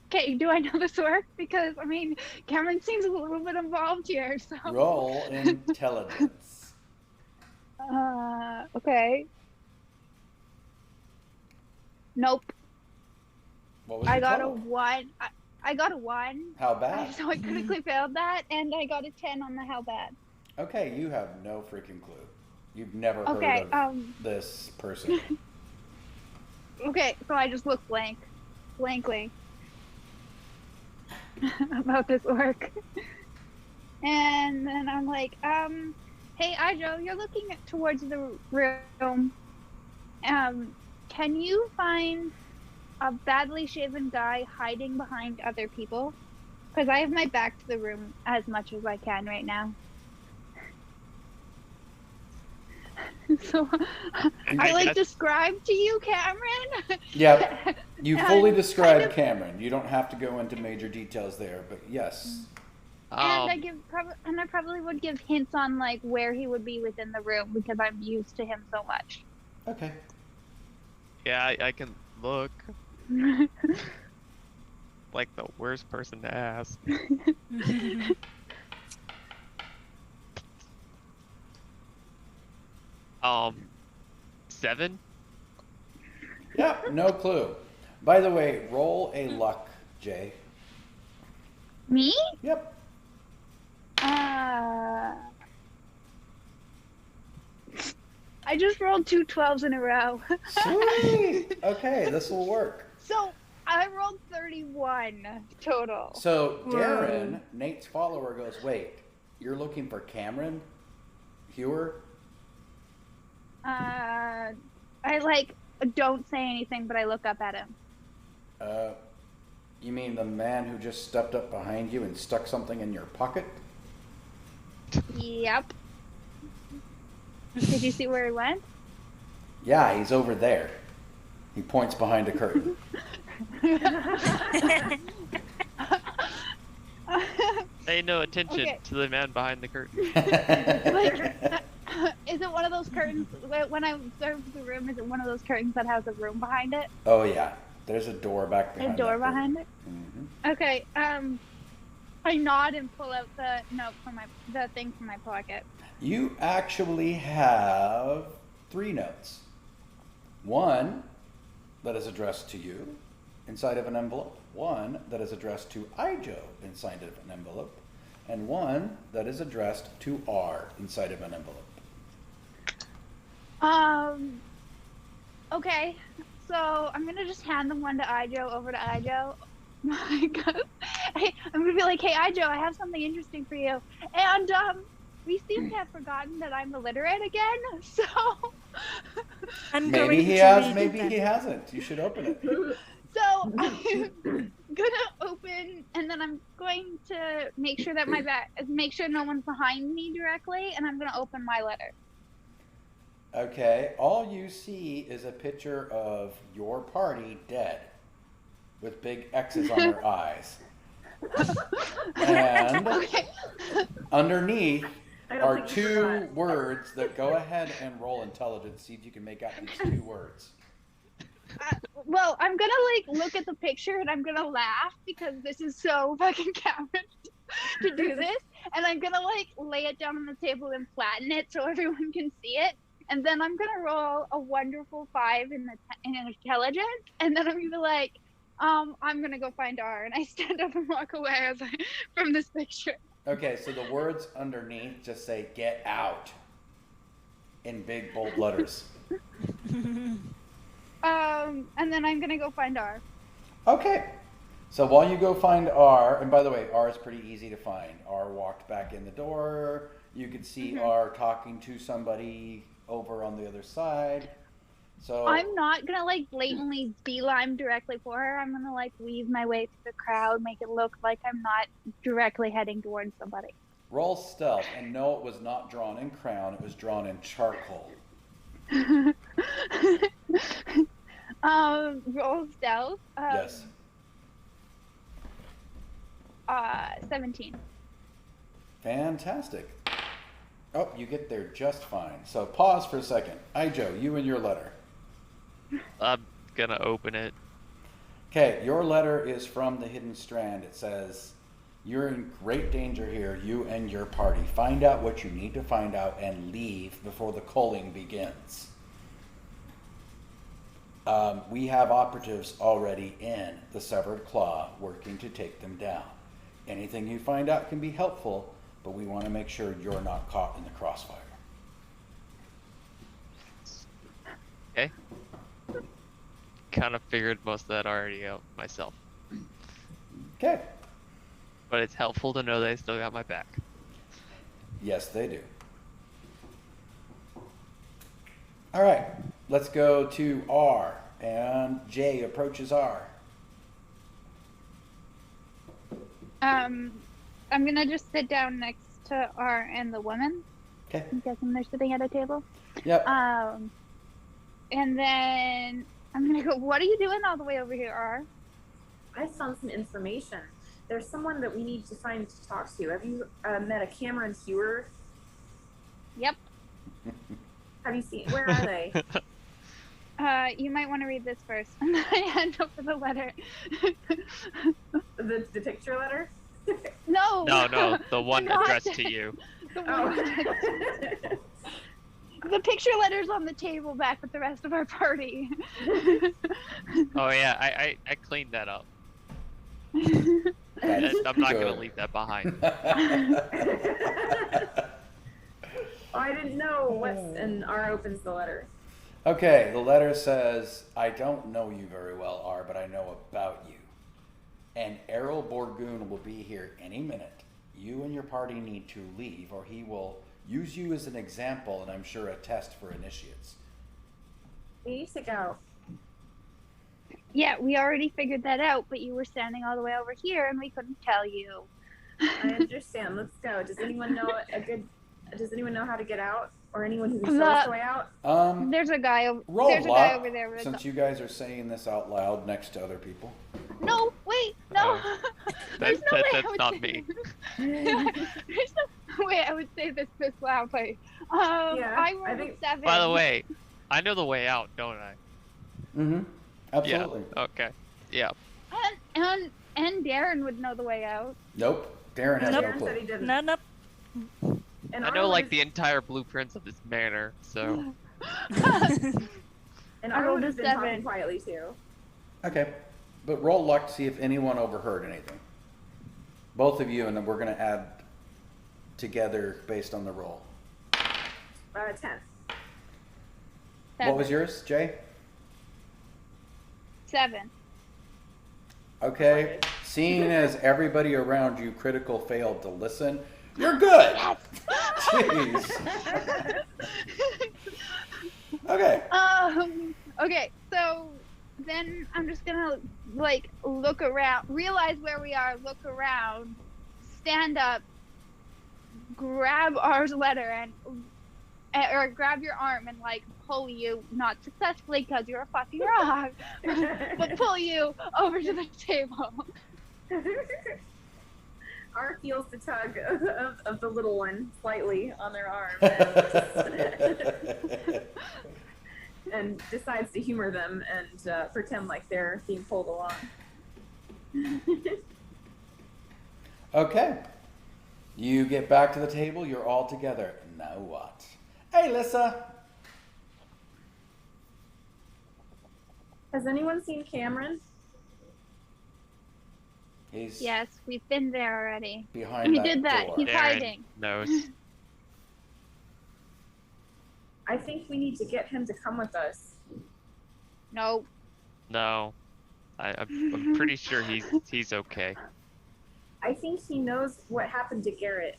Okay, do I know this orc? Because I mean, Cameron seems a little bit involved here, so Roll intelligence. okay. Nope. What was I your got total? a 1. I got a 1. How bad? So I critically failed that, and I got a 10 on the how bad. Okay, you have no freaking clue. You've never Okay, heard of this person. Okay, so I just look blankly about this orc. And then I'm like, hey Ijo, you're looking towards the room. Can you find a badly shaven guy hiding behind other people? Because I have my back to the room as much as I can right now. So I like guess- describe to you, Cameron. Yep. You fully I'm described kind of- Cameron. You don't have to go into major details there, but yes. And I probably would give hints on like where he would be within the room because I'm used to him so much. Okay. Yeah, I can look. Like the worst person to ask. 7? Yep, no clue. By the way, roll a luck, Jay. Me? Yep. I just rolled 2 12s in a row. Sweet. Okay, this will work. So I rolled 31 total. So Darren, Nate's follower, goes, wait, you're looking for Cameron Hewer? I don't say anything, but I look up at him. You mean the man who just stepped up behind you and stuck something in your pocket? Yep. Did you see where he went? Yeah, he's over there. He points behind a curtain. Pay no attention to the man behind the curtain. Is it one of those curtains, when I observe the room, is it one of those curtains that has a room behind it? Oh yeah, there's a door back behind. A door behind it? Mm-hmm. Okay, I nod and pull out the thing from my pocket. You actually have 3 notes. One that is addressed to you inside of an envelope. One that is addressed to Ijo inside of an envelope. And one that is addressed to R inside of an envelope. Okay, so I'm gonna just hand the one to Ijo over to Ijo. Hey, I'm gonna be like, hey Ijo, I have something interesting for you. And we seem to have forgotten that I'm illiterate again, so maybe he has, maybe he hasn't. You should open it. So I'm gonna open, and then I'm going to make sure that make sure no one's behind me directly, and I'm gonna open my letter. Okay, all you see is a picture of your party dead with big X's on their eyes. And underneath are 2 words that go ahead and roll intelligence, see if you can make out these 2 words. Well, I'm gonna look at the picture and I'm gonna laugh because this is so fucking Cameron to do this, and I'm gonna lay it down on the table and flatten it so everyone can see it, and then I'm gonna roll a wonderful 5 in intelligence, and then I'm gonna be like, I'm gonna go find R, and I stand up and walk away from this picture. Okay, so the words underneath just say "get out" in big bold letters. And then I'm gonna go find R. Okay. So while you go find R, and by the way, R is pretty easy to find. R walked back in the door. You could see R talking to somebody over on the other side. So I'm not gonna blatantly beeline directly for her. I'm gonna weave my way through the crowd, make it look like I'm not directly heading towards somebody. Roll stealth, and no, it was not drawn in crayon. It was drawn in charcoal. Roll stealth. Yes. 17. Fantastic. Oh, you get there just fine. So pause for a second. Ijo, you and your letter. I'm gonna open it. Okay, your letter is from the Hidden Strand. It says, you're in great danger here, you and your party. Find out what you need to find out and leave before the culling begins. We have operatives already in the Severed Claw working to take them down. Anything you find out can be helpful, but we want to make sure you're not caught in the crossfire. Okay. Kind of figured most of that already out myself. Okay. But it's helpful to know they still got my back. Yes, they do. All right, let's go to R, and J approaches R. I'm gonna just sit down next to R and the woman. Okay. I'm guessing they're sitting at a table. Yep. And then I'm gonna go, what are you doing all the way over here, R? I found some information. There's someone that we need to find to talk to. Have you met a Cameron Hewer? Yep. Have you seen? Where are they? You might want to read this first. And I hand over the letter. The picture letter? No. No, the one Not addressed that. to you. The one Oh. The picture letter's on the table back with the rest of our party. Oh yeah, I cleaned that up. That's I'm not gonna good. leave that behind. Oh, I didn't know what's, and R opens the letter. Okay, the letter says, I don't know you very well, R, but I know about you. And Errol Borgoon will be here any minute. You and your party need to leave, or he will use you as an example, and I'm sure a test for initiates. We need to go. Yeah, we already figured that out, but you were standing all the way over here and we couldn't tell you. I understand. Let's go. Does anyone know how to get out? Or anyone who can show us the way out? There's a guy over Roll there's a luck, guy over there with since you guys are saying this out loud next to other people. No, wait, no. There's no way I That's would not say- me. There's no way I would say this loudly. Yeah, I rolled I a think- 7. By the way, I know the way out, don't I? Mm-hmm. Absolutely. Yeah. Okay. Yeah. And Darren would know the way out. Nope. Darren has Nope. no Darren clue. said he didn't. Nope. And I R know like would've- the entire blueprints of this manor, so And I R rolled would a have been 7. talking quietly too. Okay. But roll luck to see if anyone overheard anything. Both of you, and then we're going to add together based on the roll. 10. What was yours, Jay? 7. Okay. Seeing as everybody around you critical failed to listen, you're good. Jeez. Okay. Okay, so then I'm just gonna like look around, realize where we are, look around, stand up, grab R's letter and or grab your arm and like pull you, not successfully because you're a fucking rock, but pull you over to the table. R feels the tug of the little one slightly on their arm and decides to humor them and pretend like they're being pulled along. Okay. You get back to the table. You're all together. Now what? Hey, Lissa. Has anyone seen Cameron? He's Yes, we've been there already. behind He that did that. door. He's Darren hiding. knows. I think we need to get him to come with us. No. No, I'm pretty sure he's okay. I think he knows what happened to Garrett.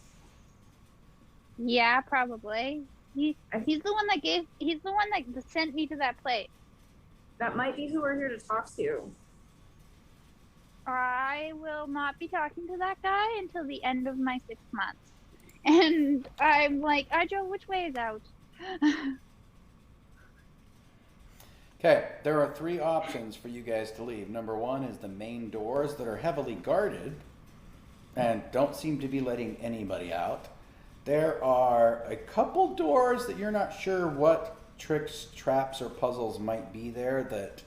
Yeah, probably. He's the one that sent me to that place. That might be who we're here to talk to. I will not be talking to that guy until the end of my 6 months. And I'm like, Ajo, which way is out? Okay, there are 3 options for you guys to leave. Number 1 is the main doors that are heavily guarded and don't seem to be letting anybody out. There are a couple doors that you're not sure what tricks, traps, or puzzles might be there that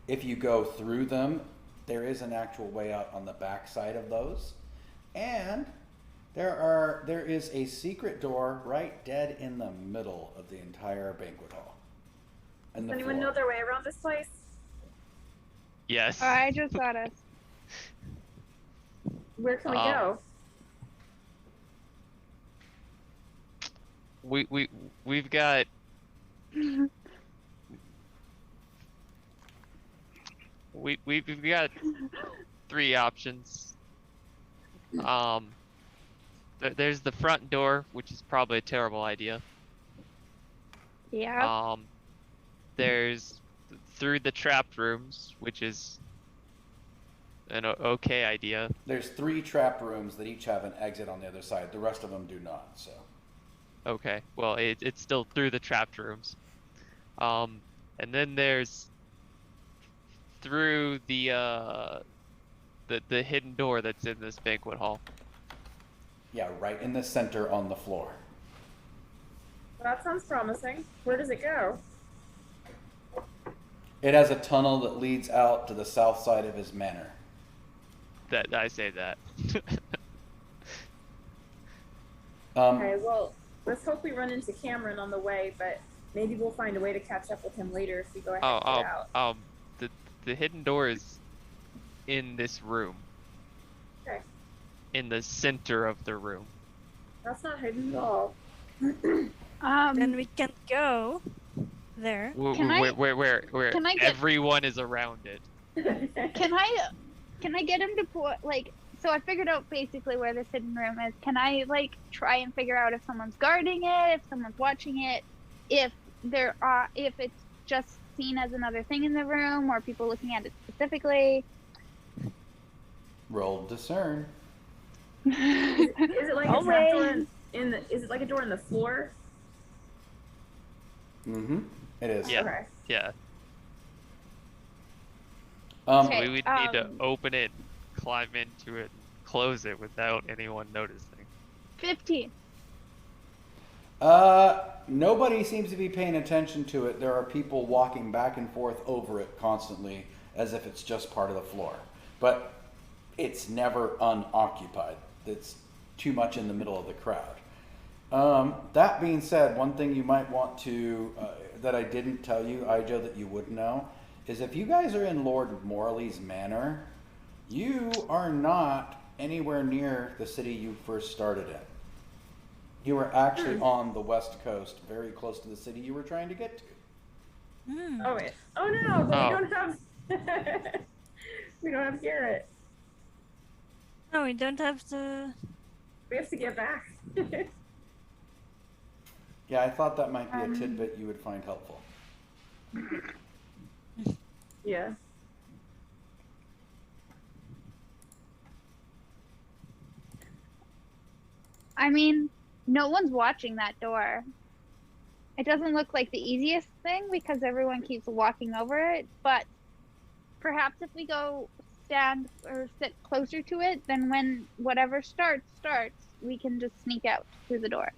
if you go through them, there is an actual way out on the back side of those. And there is a secret door right dead in the middle of the entire banquet hall. Does anyone know their way around this place? Yes. I just got us. Where can we go? We've got we've got 3 options. There's the front door, which is probably a terrible idea. Yeah. There's through the trapped rooms, which is an okay idea. There's 3 trap rooms that each have an exit on the other side. The rest of them do not, so. Okay, well, it's still through the trapped rooms. And then there's through the hidden door that's in this banquet hall. Yeah, right in the center on the floor. That sounds promising. Where does it go? It has a tunnel that leads out to the south side of his manor. That I say that. Okay, well, let's hope we run into Cameron on the way, but maybe we'll find a way to catch up with him later if we go ahead and get out. The hidden door is in this room. Okay. In the center of the room. That's not hidden at all. Then we can go there. Where Can I get- everyone is around it. Can I get him to put like? So I figured out basically where this hidden room is. Can I like try and figure out if someone's guarding it, if someone's watching it, if it's just seen as another thing in the room, or people looking at it specifically? Roll discern. Is it like a trap door in the? Is it like a door in the floor? Mm-hmm. It is. Yeah. Okay. Yeah. Okay. We would need to open it, climb into it, close it without anyone noticing. 15. Nobody seems to be paying attention to it. There are people walking back and forth over it constantly as if it's just part of the floor. But it's never unoccupied. It's too much in the middle of the crowd. That being said, one thing you might want to, that I didn't tell you, Ijo, that you would know, is if you guys are in Lord Morley's manor, you are not anywhere near the city you first started in. You were actually on the west coast, very close to the city you were trying to get to. Oh wait. Oh no, but we don't have. We don't have Garrett. No, we don't have the. We have to get back. Yeah, I thought that might be a tidbit you would find helpful. Yeah. I mean, no one's watching that door. It doesn't look like the easiest thing because everyone keeps walking over it, but perhaps if we go stand or sit closer to it, then when whatever starts, we can just sneak out through the door.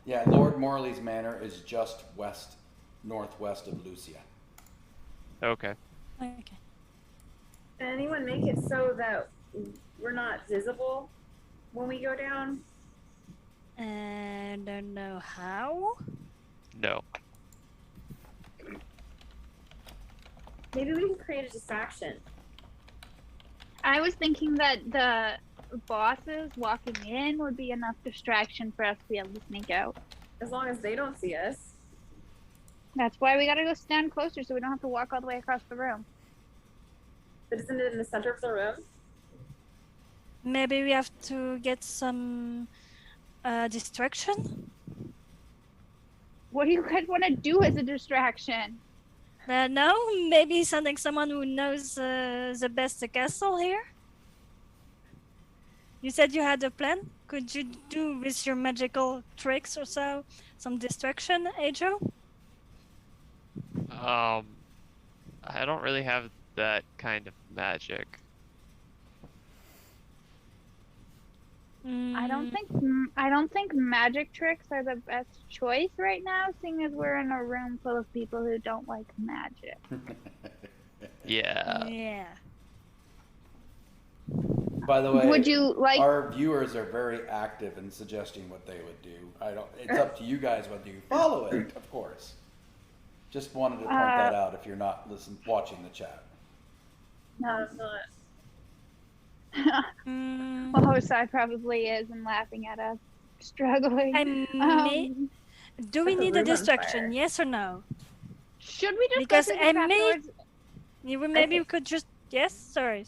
Yeah, Lord Morley's manor is just northwest of Lucia. Okay. Okay. Can anyone make it so that we're not visible when we go down? I don't know how. No. Maybe we can create a distraction. I was thinking that the bosses walking in would be enough distraction for us to be able to sneak out. As long as they don't see us. That's why we gotta go stand closer so we don't have to walk all the way across the room. But isn't it in the center of the room? Maybe we have to get some distraction. What do you guys want to do as a distraction? No, maybe sending someone who knows the best castle here. You said you had a plan. Could you do with your magical tricks or so some distraction, Ajo? I don't really have that kind of magic. I don't think magic tricks are the best choice right now, seeing as we're in a room full of people who don't like magic. Yeah. Yeah. By the way, Would you like? our viewers are very active in suggesting what they would do. It's up to you guys whether you follow it, of course. Just wanted to point that out if you're not watching the chat. No, it's not. Well, Hosai probably is and laughing at us, struggling. Do we Set the need a room on distraction? fire. Yes or no? Should we just Because go to I the may- afterwards? Maybe we could just. Yes. Sorry.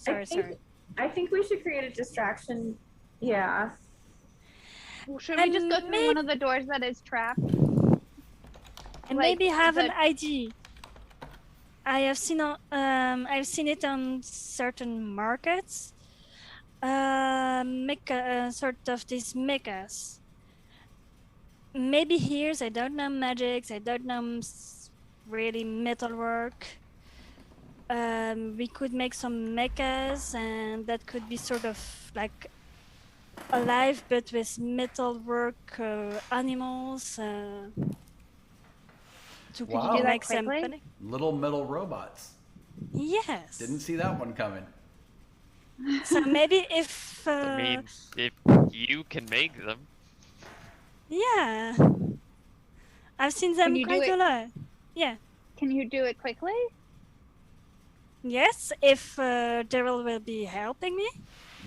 I think we should create a distraction. Yeah. Should we just go through may- one of the doors that is trapped? And Like, maybe have an the- ID. I've seen it on certain markets. Mecha, sort of these mechas. Maybe here's, I don't know magics, I don't know really metalwork. We could make some mechas, and that could be sort of like alive, but with metalwork animals. to Wow. Could you do that make some quickly? panic. Little metal robots. Yes. Didn't see that one coming. So maybe if I mean, if you can make them. yeah, I've seen Can them you do quite a it? lot. Yeah. Can you do it quickly? Yes, if Daryl will be helping me.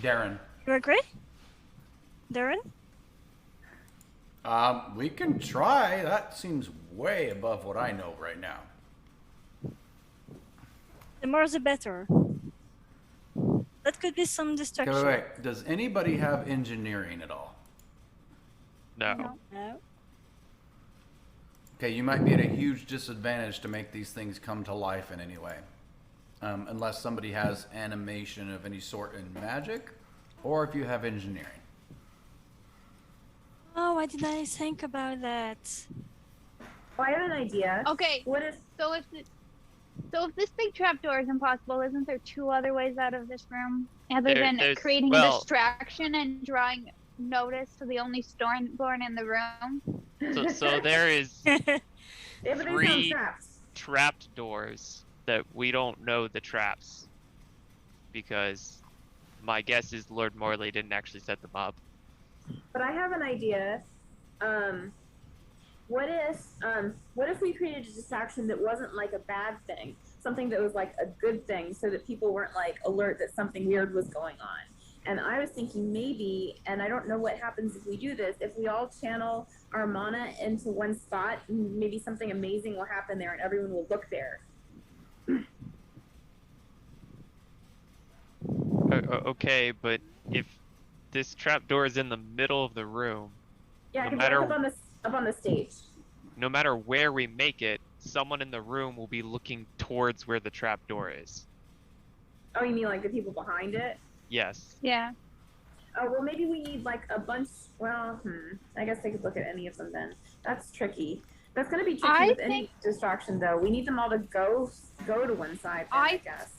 Darren. You agree? Darren? We can try. That seems way above what I know right now. The more the better. That could be some Okay, distraction. wait. Does anybody have engineering at all? No. No. Okay, you might be at a huge disadvantage to make these things come to life in any way. Unless somebody has animation of any sort in magic, or if you have engineering. Oh, why did I think about that? Well, I have an idea. Okay. What if So if this big trapdoor is impossible, isn't there 2 other ways out of this room other than there's- creating a well- distraction and drawing notice to the only born in the room? So there is yeah, but there's no 3 traps? trapped doors that we don't know the traps, because my guess is Lord Morley didn't actually set them up. But I have an idea. What if we created a distraction that wasn't like a bad thing, something that was like a good thing, so that people weren't like alert that something weird was going on? And I was thinking maybe, and I don't know what happens if we do this, if we all channel our mana into one spot, maybe something amazing will happen there and everyone will look there. Okay, but if this trapdoor is in the middle of the room, Yeah, No because matter- up on the stage. no matter where we make it, someone in the room will be looking towards where the trapdoor is. Oh, you mean like the people behind it? Yes. Yeah. Oh, well, maybe we need like a bunch. Well, I guess they could look at any of them then. That's tricky. That's going to be tricky I with any distraction, though. We need them all to go to one side, then, I guess.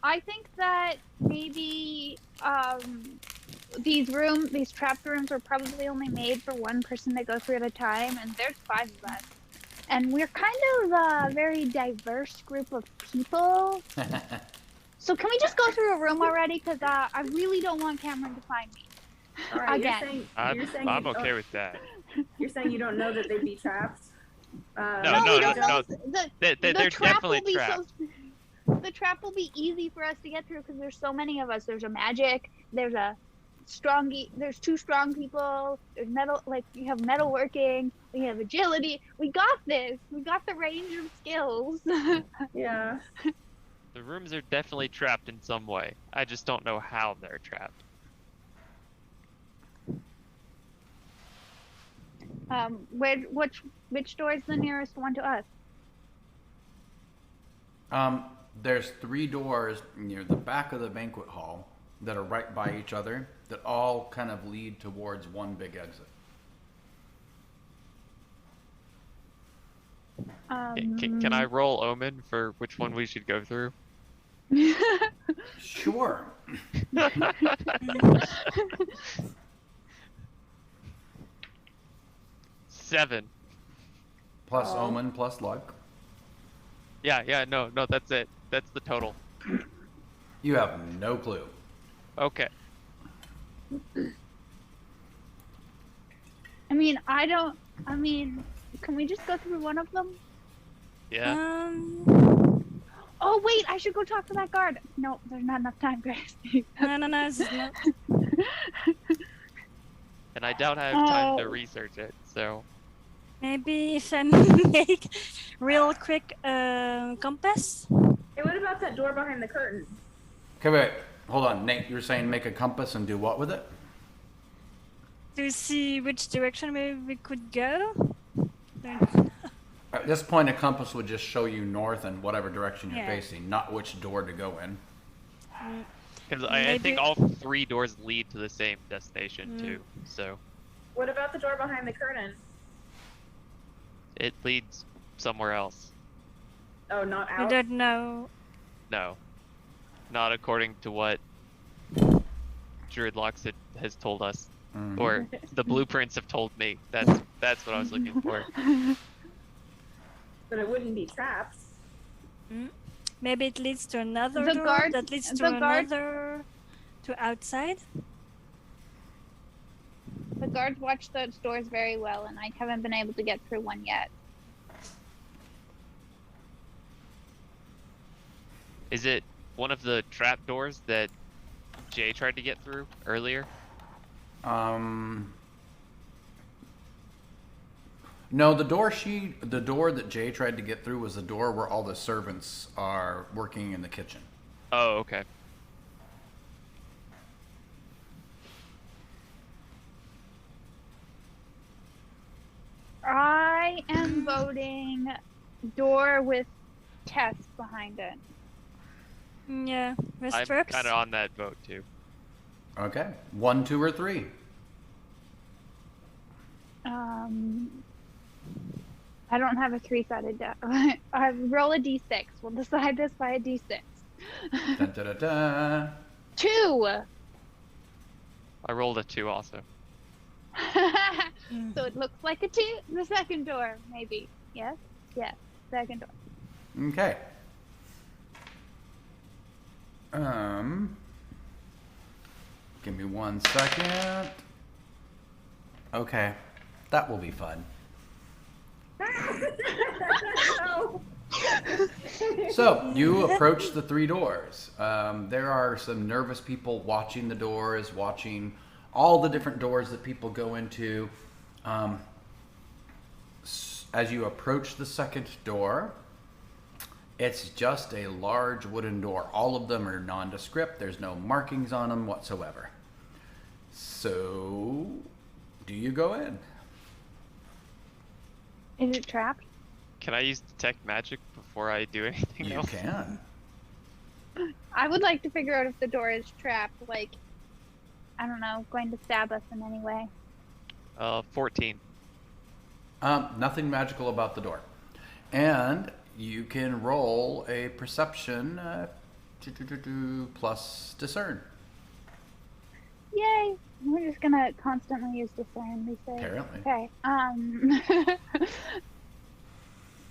I think that maybe these trapped rooms were probably only made for one person to go through at a time, and there's 5 of us. And we're kind of a very diverse group of people. So can we just go through a room already? Because I really don't want Cameron to find me. All right, Again. you're saying I'm you okay don't- with that. You're saying you don't know that they'd be trapped? No, we don't know. They're The trap definitely will be trapped. the trap will be easy for us to get through because there's so many of us. There's a magic. There's there's 2 strong people. There's metal. Like we have metalworking. We have agility. We got this. We got the range of skills. Yeah. The rooms are definitely trapped in some way. I just don't know how they're trapped. Which door is the nearest one to us? There's 3 doors near the back of the banquet hall that are right by each other that all kind of lead towards one big exit. Can I roll Omen for which one we should go through? Sure. 7. Plus Oh. omen, plus luck. Yeah, no, that's it. That's the total. You have no clue. Okay. I mean, can we just go through one of them? Yeah. Oh, wait, I should go talk to that guard. No, there's not enough time, guys. No, this is not. And I doubt I have time to Oh. research it, so. Maybe if I make real quick compass. Hey, what about that door behind the curtain? Okay, wait. Hold on. Nate, you're saying make a compass and do what with it? To see which direction maybe we could go. At this point, a compass would just show you north and whatever direction you're Yeah. facing, not which door to go in. Because I Maybe- think all 3 doors lead to the same destination, too. So What about the door behind the curtain? it leads somewhere else. Oh, not We out? don't know. No. Not according to what DruidLox has told us. Mhm. Or the blueprints have told me. That's what I was looking for. But it wouldn't be trapped. Maybe it leads to another The door guards- that leads to the guards- another to outside. The guards watch those doors very well, and I haven't been able to get through one yet. Is it one of the trap doors that Jay tried to get through earlier? No, the door that Jay tried to get through was the door where all the servants are working in the kitchen. Oh, okay. I am voting door with Tess behind it. Yeah, with I'm traps. kind of on that vote too. Okay. 1, 2, or 3. I don't have a 3-sided deck. I roll a d6. We'll decide this by a d6. Dun, dun, dun, dun. 2. I rolled a 2 also. So it looks like a 2. The second door, maybe. Yes. Yes. Second door. Okay. Give me 1 second. Okay. That will be fun. No. So, you approach the 3 doors. There are some nervous people watching the doors, watching all the different doors that people go into. As you approach the second door, it's just a large wooden door. All of them are nondescript. There's no markings on them whatsoever. So, do you go in? Is it trapped? Can I use detect magic before I do anything You else? can. I would like to figure out if the door is trapped. Like, I don't know, going to stab us in any way. 14. Nothing magical about the door. And you can roll a perception plus discern. Yay! We're just gonna constantly use discern these days. Apparently. Okay.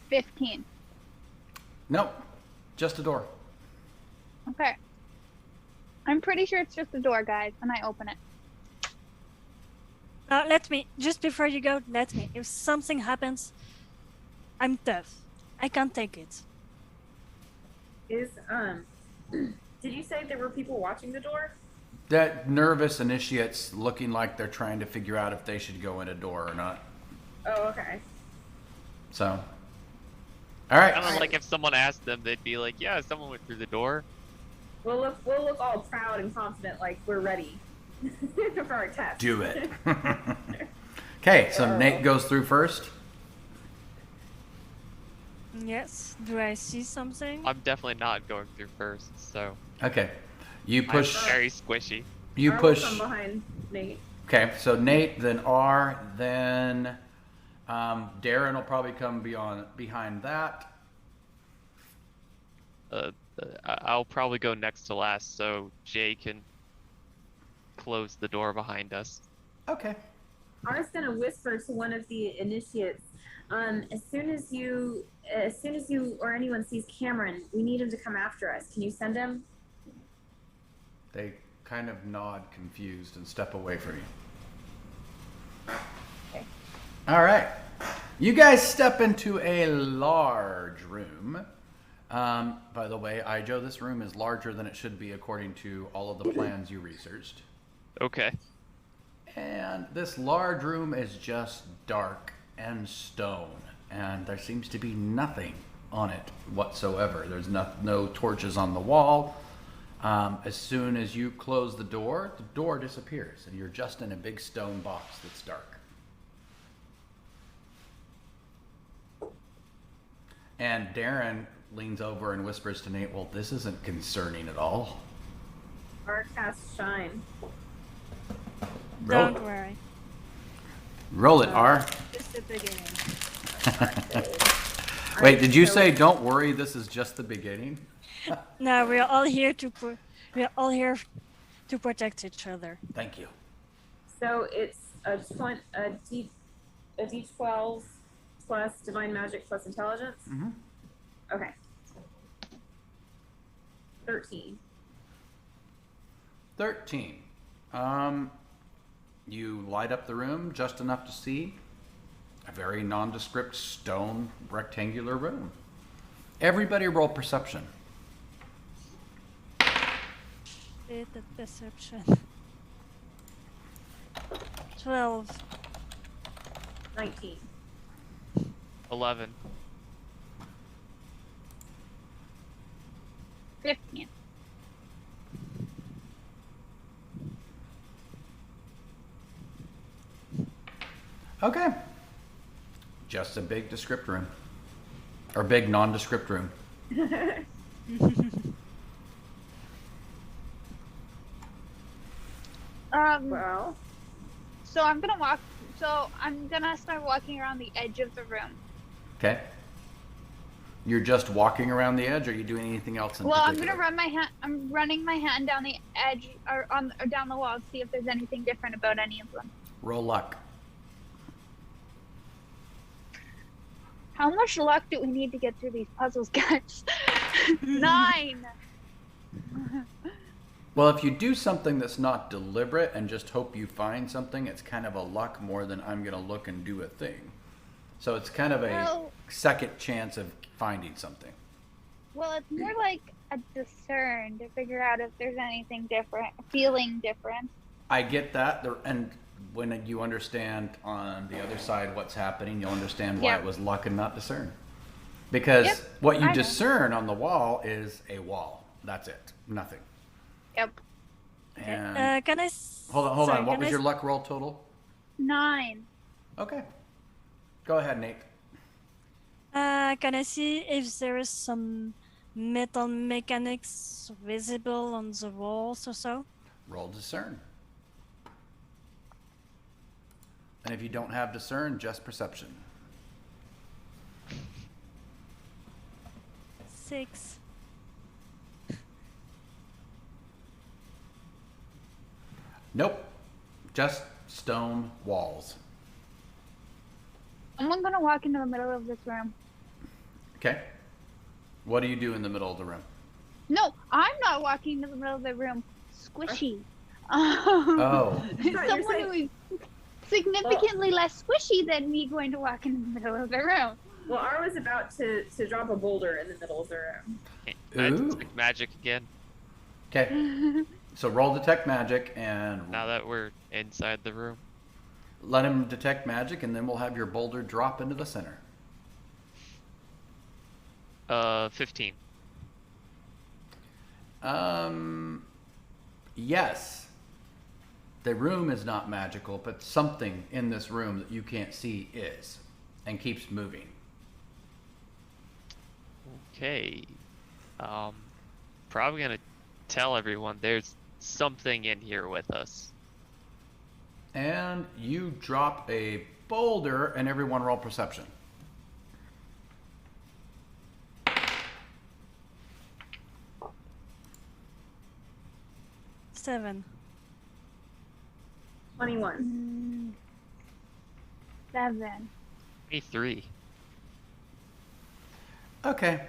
15. Nope. Just a door. Okay. I'm pretty sure it's just a door, guys, and I open it. Let me, just before you go, let me. If something happens, I'm tough. I can't take it. Is did you say there were people watching the door? That nervous initiates looking like they're trying to figure out if they should go in a door or not. Oh, okay. So, all right. Kind of like if someone asked them, they'd be like, "Yeah, someone went through the door." We'll look all proud and confident, like we're ready for our test. Do it. Okay, so Nate goes through first. Yes. Do I see something? I'm definitely not going through first, so Okay, you I'm push. very squishy. You Or push. we'll come behind Nate. Okay, so Nate, then R, then Darren will probably come behind that. I'll probably go next to last, so Jay can close the door behind us. Okay. R's gonna whisper to one of the initiates. As soon as you or anyone sees Cameron, we need him to come after us. Can you send him? They kind of nod confused and step away from you. Okay. All right. You guys step into a large room. By the way, Ijo, this room is larger than it should be according to all of the plans you researched. Okay. And this large room is just dark and stone, and there seems to be nothing on it whatsoever. There's no torches on the wall. As soon as you close the door disappears, and you're just in a big stone box that's dark. And Darren leans over and whispers to Nate, "Well, this isn't concerning at all." R casts shine. Roll Don't it. worry. Roll it, R. Just the beginning. Wait, did you say don't worry, this is just the beginning? No, we're all here to protect each other. Thank you. So it's a D12 plus divine magic plus intelligence. Mm-hmm. Okay. 13. 13. You light up the room just enough to see a very nondescript stone rectangular room. Everybody roll perception. Rated perception. 12. 19. 11. 15. Okay. Just a big descript room. Or big nondescript room. Well, So I'm gonna start walking around the edge of the room. Okay. You're just walking around the edge, or are you doing anything else in Well, I'm particular? gonna run my hand. I'm running my hand down the edge or down the wall to see if there's anything different about any of them. Roll luck. How much luck do we need to get through these puzzles, guys? 9. Well, if you do something that's not deliberate and just hope you find something, it's kind of a luck more than I'm going to look and do a thing. So it's kind of a Well- second chance of finding something. Well, it's more like a discern to figure out if there's anything different, feeling different. I get that. And when you understand on the other side what's happening, you'll understand why Yep. it was luck and not discern. Because Yep, what you I know. discern on the wall is a wall. That's it. Nothing. Yep. And Can I? hold on. Sorry, What can was I your luck roll total? 9. Okay. Go ahead, Nate. Can I see if there is some metal mechanics visible on the walls or so? Roll discern. And if you don't have discern, just perception. 6. Nope. Just stone walls. I'm gonna walk into the middle of this room. Okay. What do you do in the middle of the room? No, I'm not walking into the middle of the room. Squishy. Oh. Someone who is significantly less squishy than me going to walk in the middle of the room. well, R was about to drop a boulder in the middle of the room. I Ooh. detect magic again. Okay. So roll detect magic and Now that we're inside the room. let him detect magic, and then we'll have your boulder drop into the center. 15. Yes. The room is not magical, but something in this room that you can't see is, and keeps moving. Okay. Probably gonna tell everyone there's something in here with us. And you drop a boulder, and everyone roll perception. Seven. 21. 7. 23. Okay.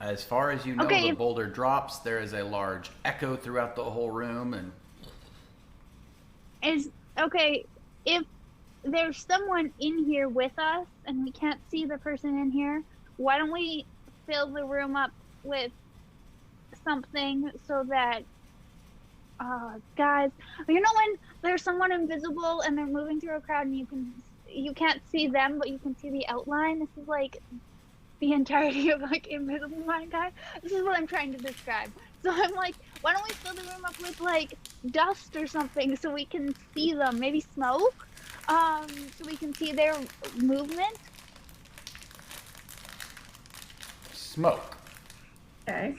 As far as you know, Okay, the if- boulder drops. There is a large echo throughout the whole room, and If there's someone in here with us and we can't see the person in here, why don't we fill the room up with something so that guys, you know when there's someone invisible and they're moving through a crowd and you can't see them but you can see the outline? This is like the entirety of like Invisible Man guy. This is what I'm trying to describe. So I'm like, why don't we fill the room up with like dust or something so we can see them? Maybe smoke, so we can see their movement. smoke. Okay.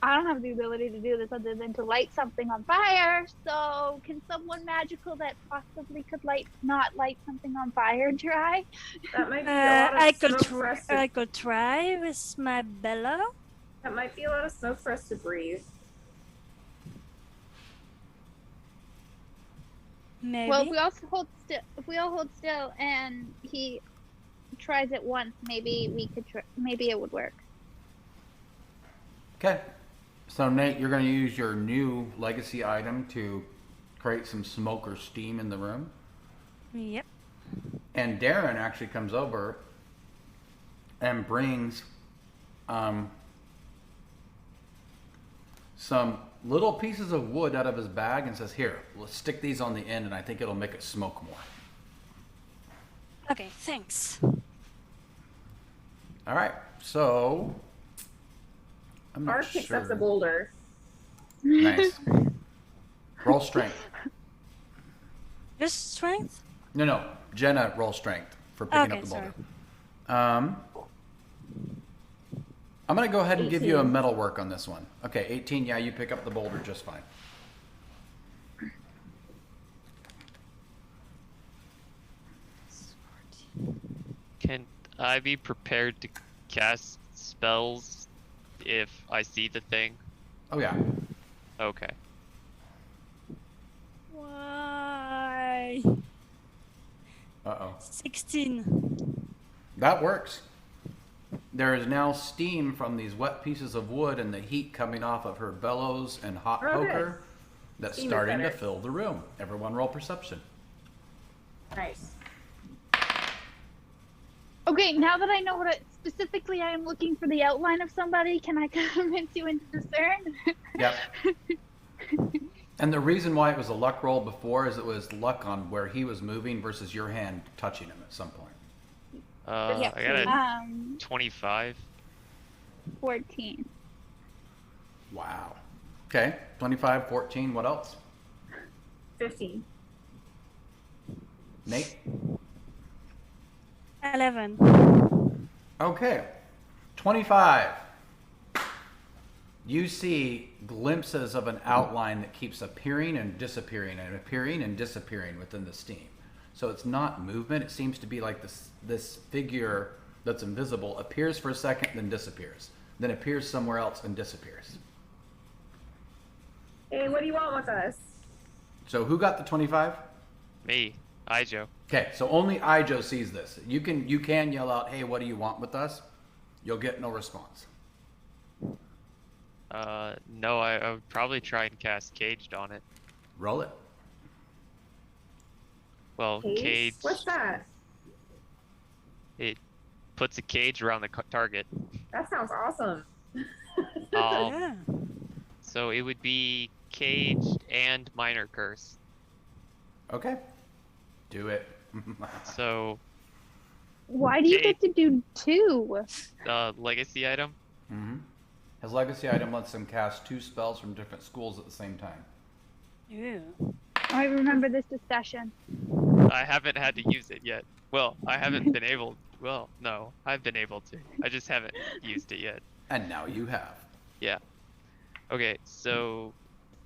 I don't have the ability to do this other than to light something on fire. So can someone magical that possibly could not light something on fire try? That might be a lot of I could smoke for us to, I could try with my bellow. that might be a lot of smoke for us to breathe. Maybe. Well, if we all hold still, and he tries it once, maybe we could. Maybe it would work. Okay. So Nate, you're going to use your new legacy item to create some smoke or steam in the room. Yep. And Darren actually comes over and brings some little pieces of wood out of his bag and says, "Here, let's stick these on the end, and I think it'll make it smoke more." Okay, thanks. All right. So I'm not Art picks sure. up the boulder. Nice. Roll strength. Just strength? No. Jenna, roll strength for picking Okay, up the boulder. sorry. I'm going to go ahead and give you a 18. metal work on this one. Okay, 18. Yeah, you pick up the boulder just fine. Can I be prepared to cast spells if I see the thing? Oh, yeah. Okay. Why? Uh-oh. 16. That works. There is now steam from these wet pieces of wood and the heat coming off of her bellows and hot Oh, good. poker that's Steam is starting to better. fill the room. Everyone roll perception. Nice. Okay, now that I know what specifically I am looking for the outline of somebody, can I convince you into discern? Yep. And the reason why it was a luck roll before is it was luck on where he was moving versus your hand touching him at some point. Yeah. I got a 25. 14. Wow. Okay. 25, 14. What else? 15. Nate? 11. Okay. 25. You see glimpses of an outline that keeps appearing and disappearing and appearing and disappearing within the steam. So it's not movement. It seems to be like this figure that's invisible appears for a second, then disappears. Then appears somewhere else and disappears. Hey, what do you want with us? So who got the 25? Me, Ijo. Okay, so only Ijo sees this. You can yell out, "Hey, what do you want with us?" You'll get no response. No, I would probably try and cast Caged on it. Roll it. Well, Cage? Cage, What's that? it puts a cage around the target. That sounds awesome. Yeah. So it would be Caged and Minor Curse. Okay. Do it. So, Why do you get to do 2? legacy item. Mm-hmm. His legacy item lets him cast 2 spells from different schools at the same time. Ew. I remember this discussion. I haven't had to use it yet. Well, I haven't been able. Well, no, I've been able to. I just haven't used it yet. And now you have. Yeah. Okay, so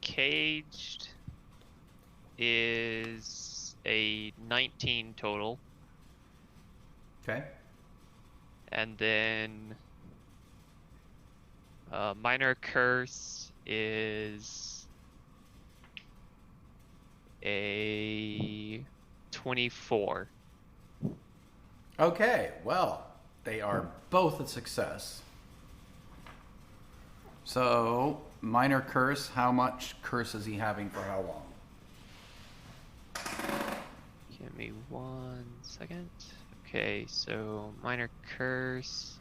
Caged is a 19 total, Okay. and then Minor Curse is a 24. Okay, well, they are both a success. So, Minor Curse, how much curse is he having for how long? Give me 1 second. Okay, so Minor Curse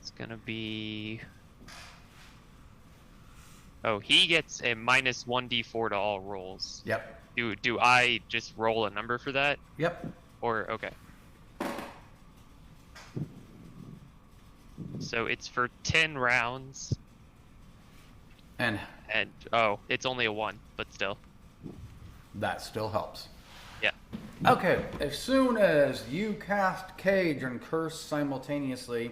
is gonna be. Oh, he gets a minus 1d4 to all rolls. Yep. Do I just roll a number for that? Yep. Or, okay. So it's for 10 rounds, And and, oh, it's only a 1, but still. that still helps. Yeah. Okay, as soon as you cast Cage and Curse simultaneously,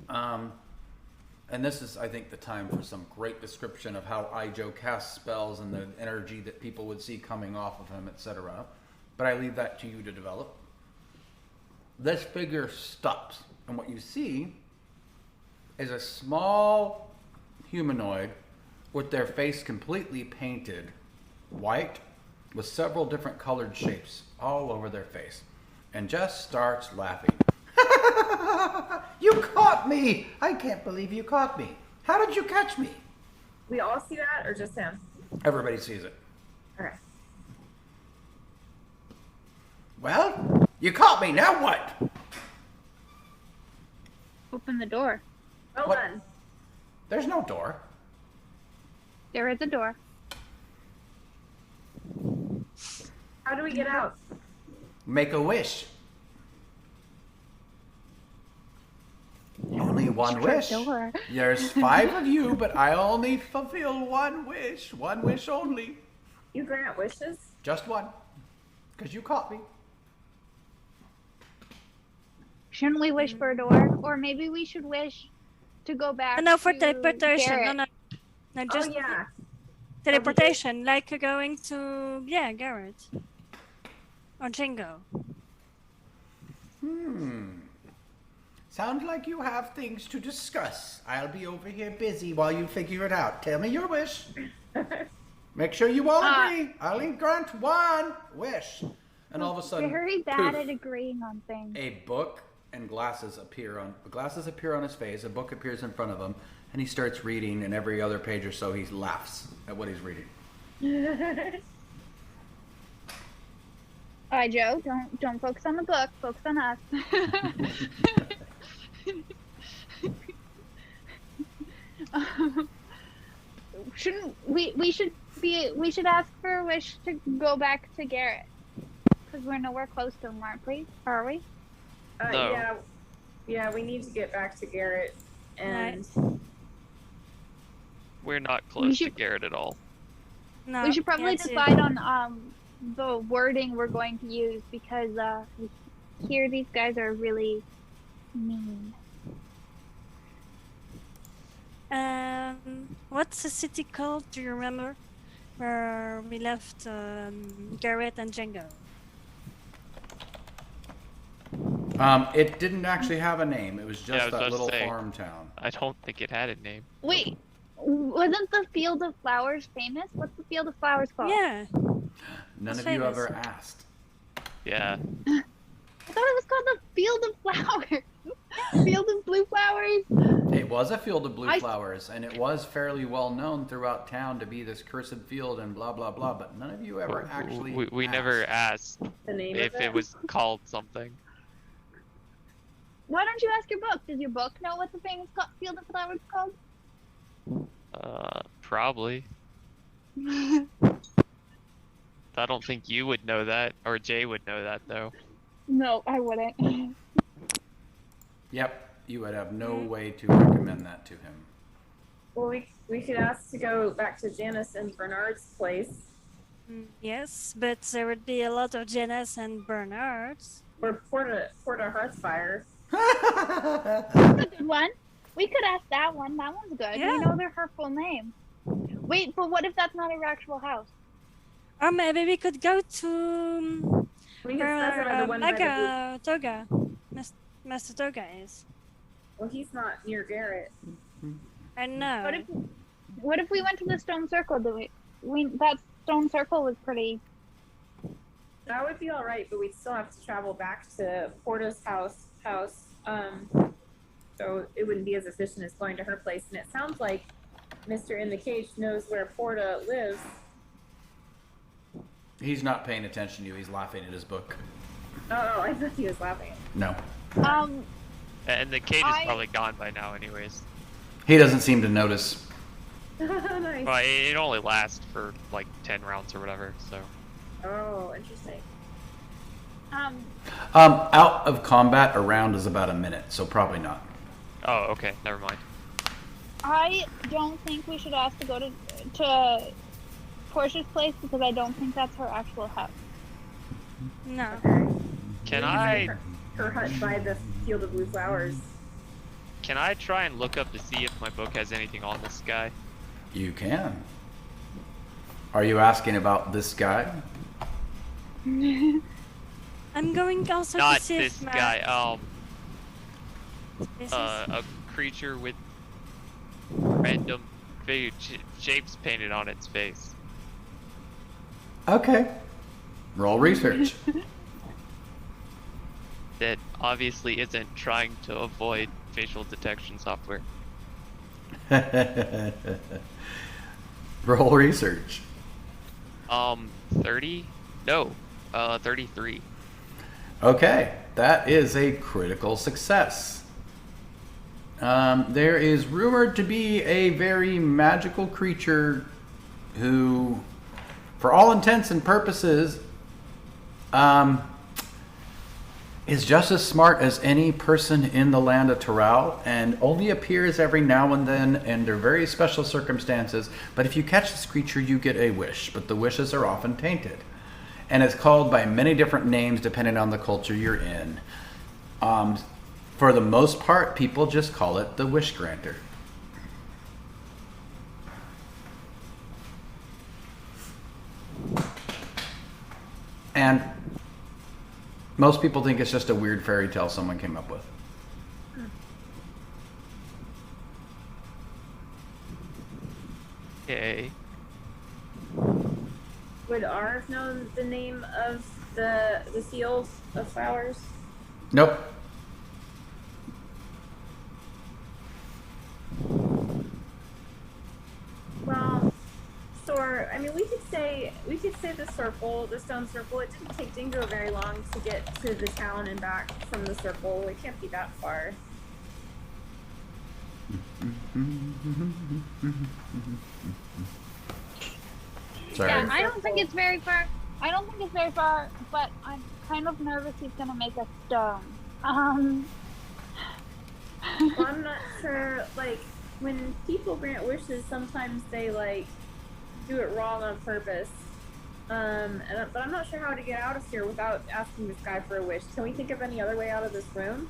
and this is, I think, the time for some great description of how Ijo casts spells and the energy that people would see coming off of him, etc. But I leave that to you to develop. This figure stops, and what you see is a small humanoid with their face completely painted white, with several different colored shapes all over their face and just starts laughing. You caught me! I can't believe you caught me. How did you catch me? We all see that, or just him? Everybody sees it. Okay. Well, you caught me. Now what? Open the door. Well What? done. There's no door. There is a door. How do we get out? Make a wish. Only one wish. Door. There's 5 of you, but I only fulfill one wish. One wish only. You grant wishes? Just one. Because you caught me. Shouldn't we wish for a door? Or maybe we should wish to go back. No, for to teleportation. Garrett. No, just Oh yeah. teleportation, like going to Garrett or Jingo. Sounds like you have things to discuss. I'll be over here busy while you figure it out. Tell me your wish. Make sure you all agree. I'll grant one wish. And all of a sudden, Very bad poof, at agreeing on things. a book and glasses appear on his face. A book appears in front of him, and he starts reading. And every other page or so, he laughs at what he's reading. All right, Joe. Don't focus on the book. Focus on us. Shouldn't we should ask for a wish to go back to Garrett because we're nowhere close to him, aren't we? Are we? No. Yeah, we need to get back to Garrett, and We're not We close to should- Garrett at all. No, We should probably yeah, too. decide on the wording we're going to use because we hear these guys are really mean. What's the city called? Do you remember? Where we left Garrett and Jingo. It didn't actually have a name. It was Yeah, I just was that about to little say. farm town. I don't think it had a name. Wait, wasn't the Field of Flowers famous? What's the Field of Flowers called? Yeah. None It's of you famous. ever asked. Yeah. I thought it was called the Field of Flowers. Field of Blue Flowers. It was a field of blue I- flowers, and it was fairly well known throughout town to be this cursed field and blah blah blah. But none of you ever actually. We never asked the name if of it was called something. Why don't you ask your book? Does your book know what the famous Field of Flowers is called? Probably. I don't think you would know that, or Jay would know that though. No, I wouldn't. Yep, you would have no way to recommend that to him. Well, we could ask to go back to Janice and Bernard's place, Yes, but there would be a lot of Janice and Bernards. or Porta Hearthfire. That's a good one. We could ask that one. That one's good. Yeah. We know they're her full name. Wait, but what if that's not her actual house? Or maybe we could go to We could specify the one by the blue. Mega Toga. Master Toga is. Well, he's not near Garrett. I know. What if we went to the stone circle? That stone circle was pretty. That would be all right, but we'd still have to travel back to Porta's house. So it wouldn't be as efficient as going to her place. And it sounds like Mr. in the Cage knows where Porta lives. He's not paying attention to you. He's laughing at his book. Oh, I thought he was laughing. No, And the cage is I- probably gone by now, anyways. he doesn't seem to notice. Nice. Well, it only lasts for like 10 rounds or whatever, so. Oh, interesting. Out of combat, a round is about a minute, so probably not. Oh, okay, never mind. I don't think we should ask to go to Portia's place because I don't think that's her actual house. No. Can Maybe I her hut by the Field of Blue Flowers. try and look up to see if my book has anything on this guy? You can. Are you asking about this guy? I'm going also Not to see this if my... guy. This is- A creature with random shapes painted on its face. Okay. Roll research. That obviously isn't trying to avoid facial detection software. Roll research. 30? No, 33. Okay, that is a critical success. There is rumored to be a very magical creature who, for all intents and purposes, is just as smart as any person in the land of Taral and only appears every now and then under very special circumstances. But if you catch this creature, you get a wish, but the wishes are often tainted. And it's called by many different names depending on the culture you're in. For the most part, people just call it the Wish Granter. And most people think it's just a weird fairy tale someone came up with. Okay. Would Arv know the name of the field of flowers? Nope. Well, Thor, I mean, we could say the circle, the stone circle. It didn't take Dingo very long to get to the town and back from the circle. It can't be that far. Sorry. Yeah, I don't think it's very far. But I'm kind of nervous he's gonna make a stone. Well, I'm not sure. Like, when people grant wishes, sometimes they do it wrong on purpose. But I'm not sure how to get out of here without asking this guy for a wish. Can we think of any other way out of this room?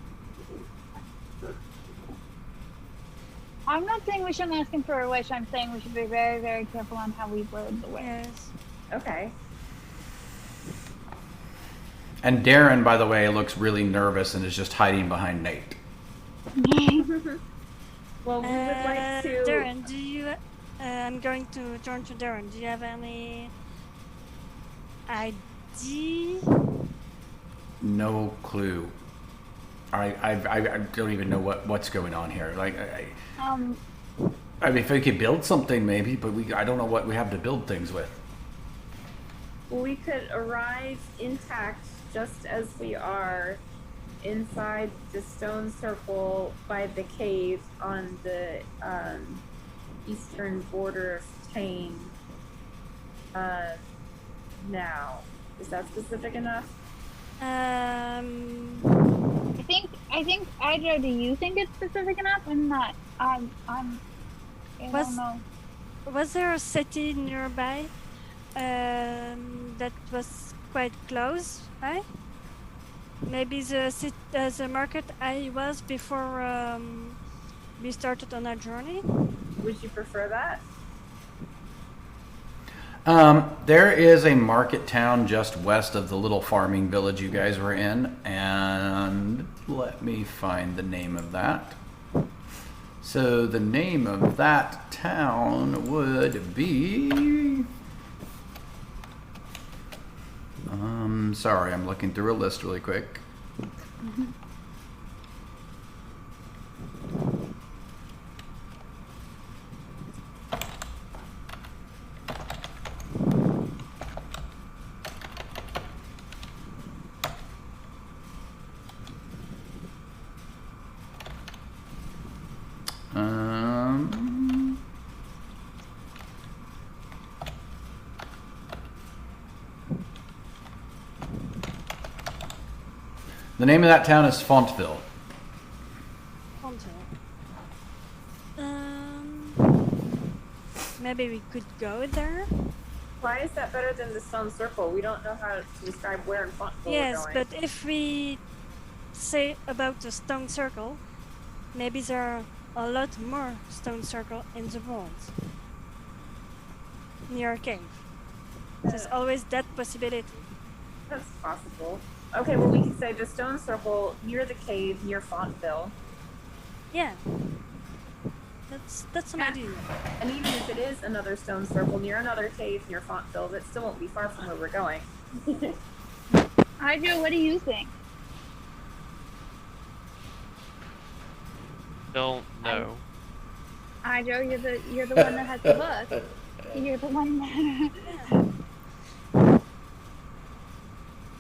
I'm not saying we shouldn't ask him for a wish. I'm saying we should be very, very careful on how we word the wish. Yes. Okay. And Darren, by the way, looks really nervous and is just hiding behind Nate. Well, we would like to. Darren, do you? I'm going to turn to Darren. Do you have any idea? No clue. I don't even know what's going on here. I mean, if we could build something, maybe, but I don't know what we have to build things with. We could arrive intact, just as we are, inside the stone circle by the cave on the eastern border of Tane. Now, is that specific enough? I think Idra, do you think it's specific enough? I'm not. I don't know. Was there a city nearby that was quite close, right? Maybe the market I was before we started on our journey. Would you prefer that? There is a market town just west of the little farming village you guys were in, and let me find the name of that. So the name of that town would be... sorry, I'm looking through a list really quick. The name of that town is Fontville. Maybe we could go there. Why is that better than the stone circle? We don't know how to describe where in Fontville Yes, we're going. but if we say about the stone circle, maybe there are a lot more stone circle in the world near a cave. There's always that possibility. That's possible. Okay, well, we can say the stone circle near the cave near Fontville. Yeah. That's an Yeah. idea. And even if it is another stone circle near another cave near Fontville, it still won't be far from where we're going. Hydra, what do you think? Don't know. Hydra, you're the one that has the book. You're the one that.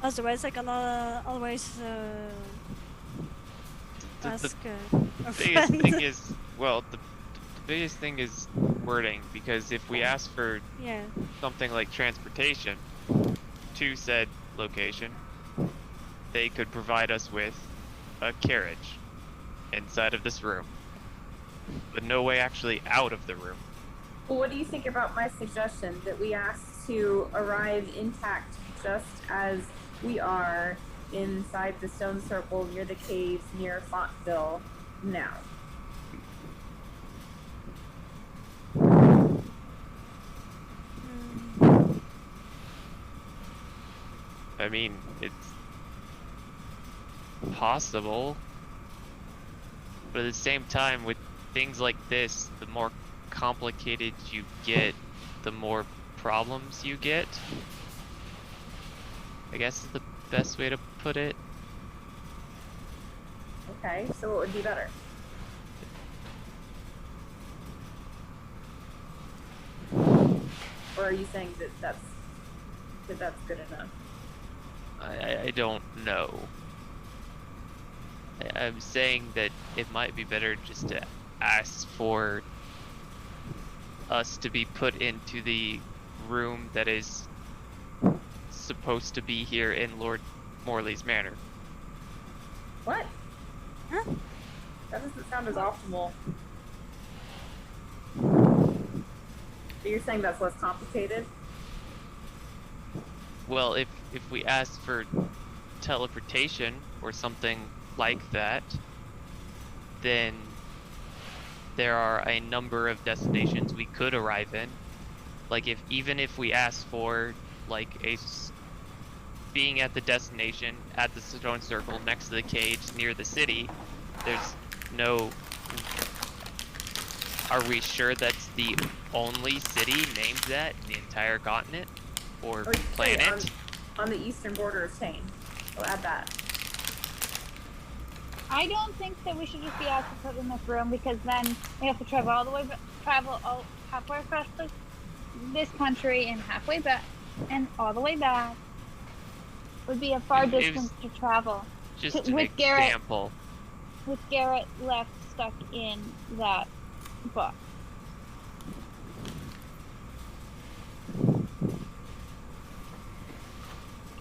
Otherwise, I can always The ask a biggest friend. thing is, well, the biggest thing is wording, because if we ask for Yeah. something like transportation to said location, they could provide us with a carriage inside of this room, but no way actually out of the room. Well, what do you think about my suggestion that we ask to arrive intact just as we are inside the stone circle near the caves near Fontville now? I mean, it's possible, but at the same time, with things like this, the more complicated you get, the more problems you get, I guess is the best way to put it. Okay, so what would be better? Or are you saying that that's good enough? I don't know. I'm saying that it might be better just to ask for us to be put into the room that is supposed to be here in Lord Morley's manor. What? Huh? That doesn't sound as optimal. So you're saying that's less complicated? Well, if we ask for teleportation or something like that, then there are a number of destinations we could arrive in. Like even if we ask for like being at the destination at the stone circle next to the cage near the city, there's no. Are we sure that's the only city named that in the entire continent or Or planet? On the eastern border of Tane. We'll add that. I don't think that we should just be asked to put in this room, because then we have to travel all the way, halfway across this country and halfway back, and all the way back. Would be a far It was distance to travel. Just To- an with Garrett- example. With Garrett left stuck in that book.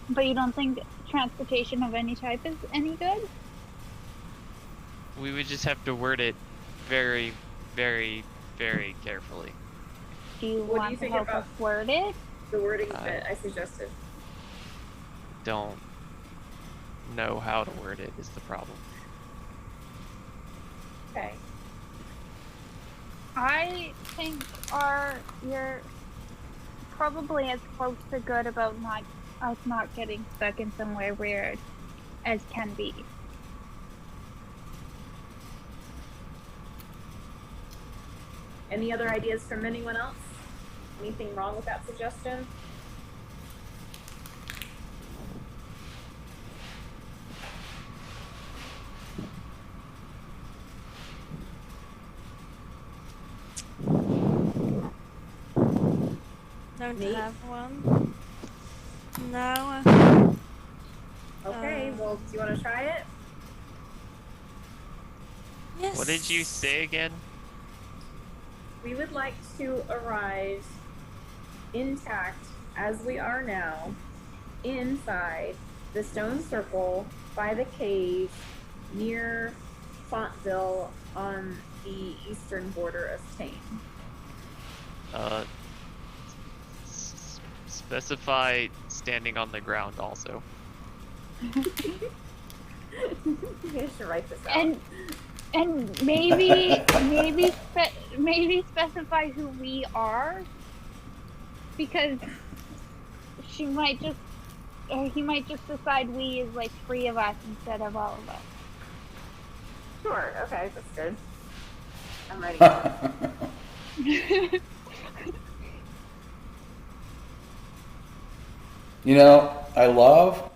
But you don't think transportation of any type is any good? We would just have to word it very, very, very carefully. Do you What do you want to think help about- us word it? The wording that I suggested. Don't know how to word it is the problem. Okay. I think you're probably as close to good about us not getting stuck in somewhere weird as can be. Any other ideas from anyone else? Anything wrong with that suggestion? Don't Nate? have one. No. Okay, well, do you want to try it? Yes. What did you say again? We would like to arrive intact as we are now inside the stone circle by the cave near Fontville on the eastern border of Tane. Specify standing on the ground also. You guys should write this out. And maybe specify who we are, because he might just decide we is like 3 of us instead of all of us. Sure, okay, that's good. I'm ready. You know, I love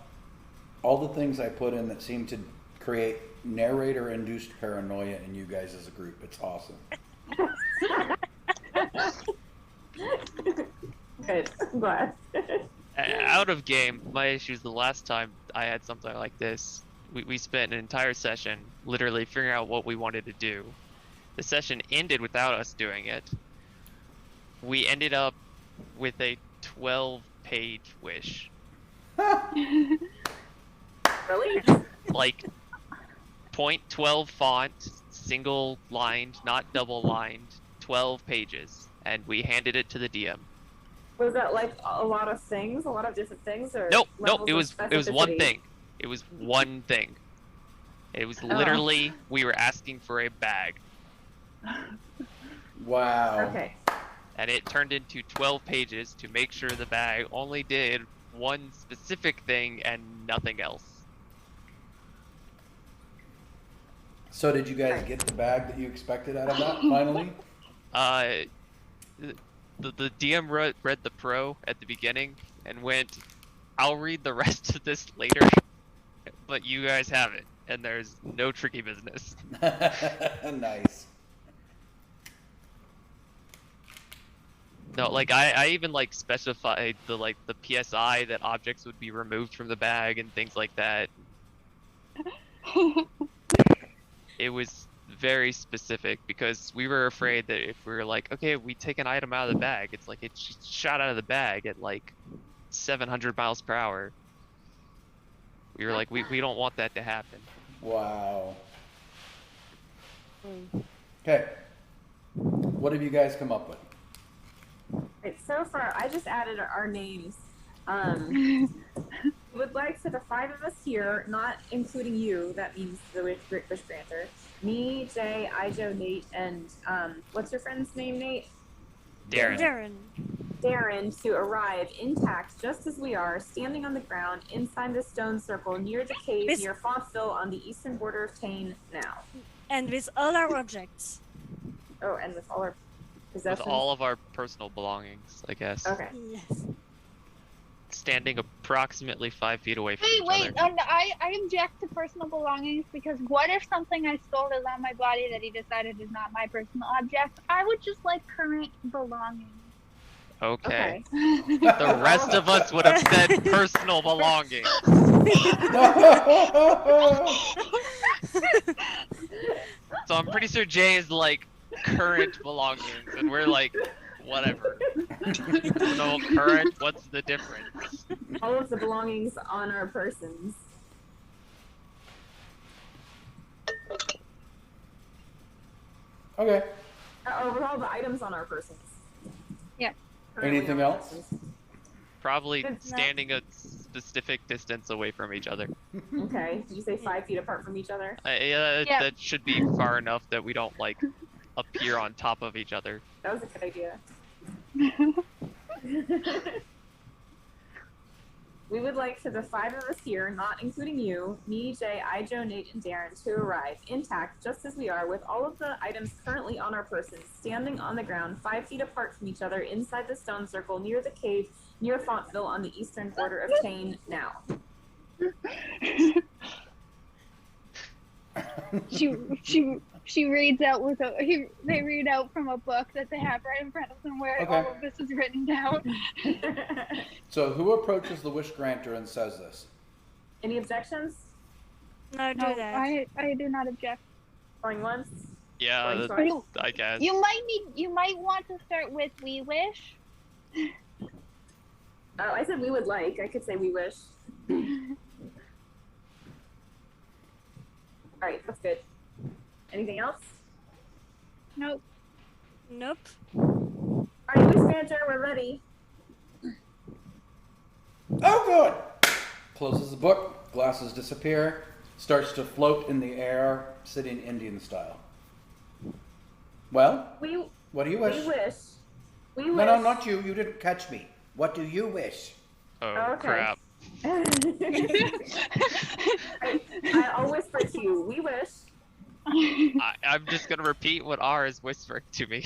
all the things I put in that seem to create narrator-induced paranoia in you guys as a group. It's awesome. Good. I'm glad. Out of game, my issues the last time I had something like this, we spent an entire session literally figuring out what we wanted to do. The session ended without us doing it. We ended up with a 12-page wish. Really? Like, .12 font, single lined, not double lined, 12 pages. And we handed it to the DM. Was that like a lot of things, a lot of different things, or Nope, levels it of was one specificity? thing. It was one thing. It was literally we were asking for a bag, Wow. Okay. and it turned into 12 pages to make sure the bag only did one specific thing and nothing else. So did you guys get the bag that you expected out of that, finally? The DM read the pro at the beginning and went, "I'll read the rest of this later, but you guys have it, and there's no tricky business." Nice. No, like I even like specified the PSI that objects would be removed from the bag and things like that. It was very specific because we were afraid that if we were like, okay, we take an item out of the bag, it's like it's shot out of the bag at like 700 miles per hour. We were like, we don't want that to happen. Wow. Okay. What have you guys come up with? Right, so far, I just added our names. Would like for the 5 of us here, not including you, that means the wish granter, me, Jay, Ijo, Nate, and what's your friend's name, Nate? Darren. Darren, to arrive intact just as we are, standing on the ground inside the stone circle near the cave near Fontville on the eastern border of Tane now. And with all our objects. Oh, and with all our possessions? With all of our personal belongings, I guess. Okay. Yes. Standing approximately 5 feet away from each Wait, other. I object to personal belongings because what if something I stole is on my body that he decided is not my personal object? I would just like current belongings. Okay. The rest of us would have said personal belongings. So I'm pretty sure Jay is like current belongings, and we're like, whatever. So current, what's the difference? All of the belongings on our persons. Okay. Or with all the items on our persons. Yeah. Currently Anything on our else? persons. Probably It's not- standing a specific distance away from each other. Okay. Did you say 5 feet apart from each other? Yeah. That should be far enough that we don't like appear on top of each other. That was a good idea. We would like for the 5 of us here, not including you, me, Jay, Ijo, Nate, and Darren, to arrive intact just as we are, with all of the items currently on our persons, standing on the ground 5 feet apart from each other inside the stone circle near the cave near Fontville on the eastern border of Tane now. She reads out they read out from a book that they have right in front of them where Okay. all of this is written down. So who approaches the wish granter and says this? Any objections? No, do No, that. I do not object. Going once? Yeah, Going that- twice? I guess. You might want to start with "We wish." Oh, I said we would like. I could say we wish. Alright, that's good. Anything else? Nope. Nope. Alright, wish manager, we're ready. Oh, good. Closes the book. Glasses disappear. Starts to float in the air, sitting Indian style. Well, We what do you wish? we wish. We No, wish. no, not you. You didn't catch me. What do you wish? Oh, Okay. crap. I'll whisper to you. We wish I'm just gonna repeat what R is whispering to me.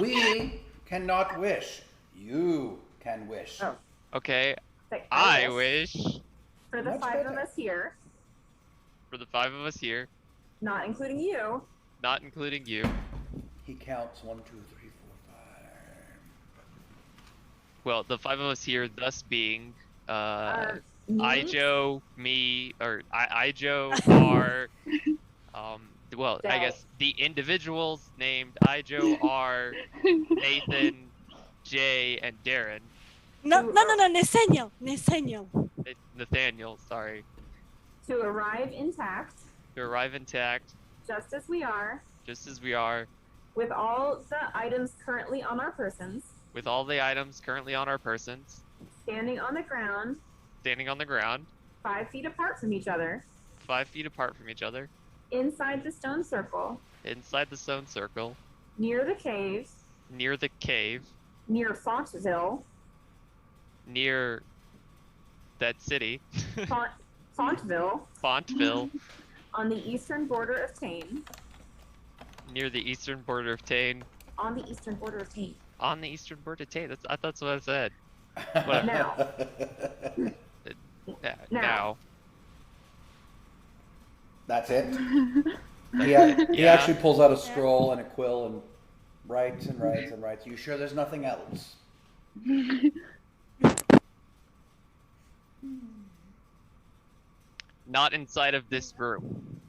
We cannot wish. You can wish. Oh, Okay, like, I wish for the Much 5 of better. us here, for the 5 of us here, not including you, not including you. He counts 1, 2, 3, 4, 5. Well, the 5 of us here, thus being me, Ijo, me, or Ijo, R, well, I Jay. guess the individuals named Ijo, R, Nathan, Jay, and Darren. No, Nathaniel. Nathaniel, sorry. to arrive intact, To arrive intact, just as we are, just as we are, with all the items currently on our persons, with all the items currently on our persons, standing on the ground, standing on the ground, 5 feet apart from each other, 5 feet apart from each other, inside the stone circle, inside the stone circle, near the cave, near the cave, near Fontville, near that city, Fontville, Fontville, on the eastern border of Tane, near the eastern border of Tane, on the eastern border of Tane. on the eastern border of Tane. I thought that's what I said. Now. Now. That's it. He Yeah. actually pulls out a scroll and a quill and writes and writes and writes. You sure there's nothing else? Not inside of this room.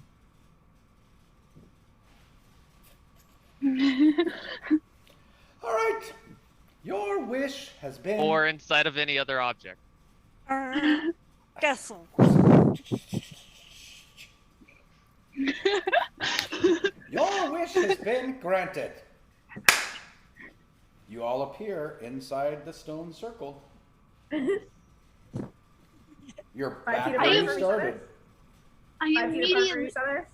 All right. Your wish has been. Or inside of any other object. Castle. Your wish has been granted. You all appear inside the stone circle. You're 5 back feet where apart you from each started. other. I 5 feet apart from immediately, each other.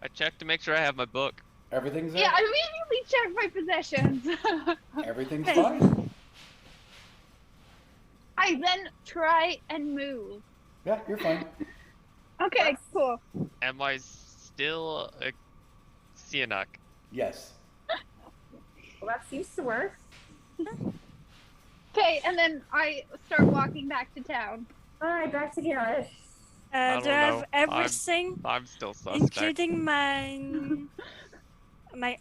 I checked to make sure I have my book. Everything's there. yeah, I immediately checked my possessions. Everything's Hey. fine. I then try and move. Yeah, you're fine. Okay, cool. Am I still a Sihanouk? Yes. Well, that seems to work. Okay, and then I start walking back to town. All right, back to Garrett. I Do I have don't know. everything, I'm still suspect. including my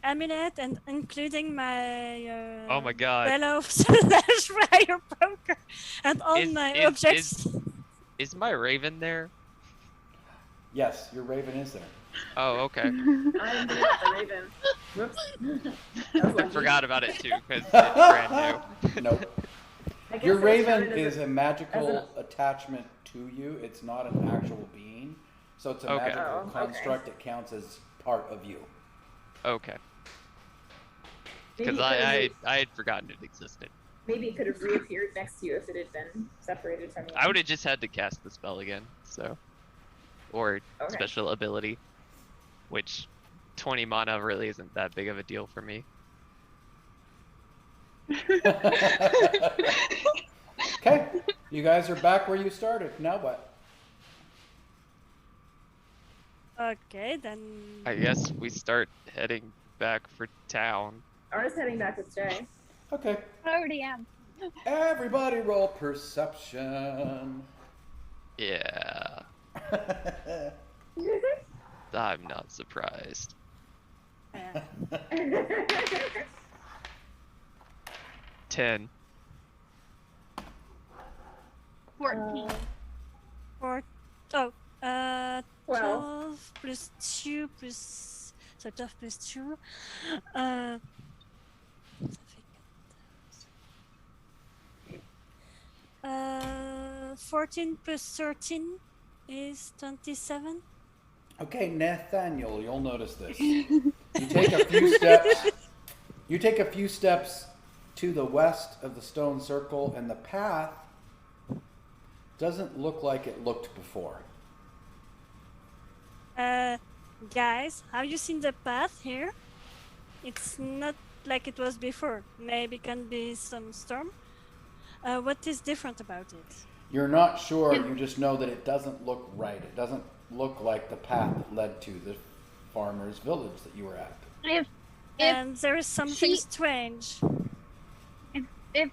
amulet and including my Oh my god. bellow slash fire poker and all my objects. Is my raven there? Yes, your raven is there. Oh, okay. I didn't do that, the Raven. Whoops. That was I lucky. forgot about it too, because it's brand new. Nope. I guess Your it was raven counted as is a magical as attachment to you. It's not an actual being. So it's a Okay. magical Oh, okay. construct. It counts as part of you. Okay. maybe Because it could've I had forgotten it existed. maybe it could have reappeared next to you if it had been separated from you. I would have just had to cast the spell again, so. Or Okay. special ability. Which 20 mana really isn't that big of a deal for me. Okay, you guys are back where you started. Now what? Okay, then. I guess we start heading back for town. Ours heading back with Jay. Okay, I already am. everybody roll perception. Yeah. I'm not surprised. Yeah. 10. 14. Or 12 plus 2 plus. So 12 plus 2. Ça fait 14 plus 13 is 27. Okay, Nathaniel, you'll notice this. You take a few steps. You take a few steps to the west of the stone circle, and the path doesn't look like it looked before. Guys, have you seen the path here? It's not like it was before. Maybe can be some storm. What is different about it? You're not sure. You just know that it doesn't look right. It doesn't look like the path that led to the farmer's village that you were at. If And there is something she- strange. if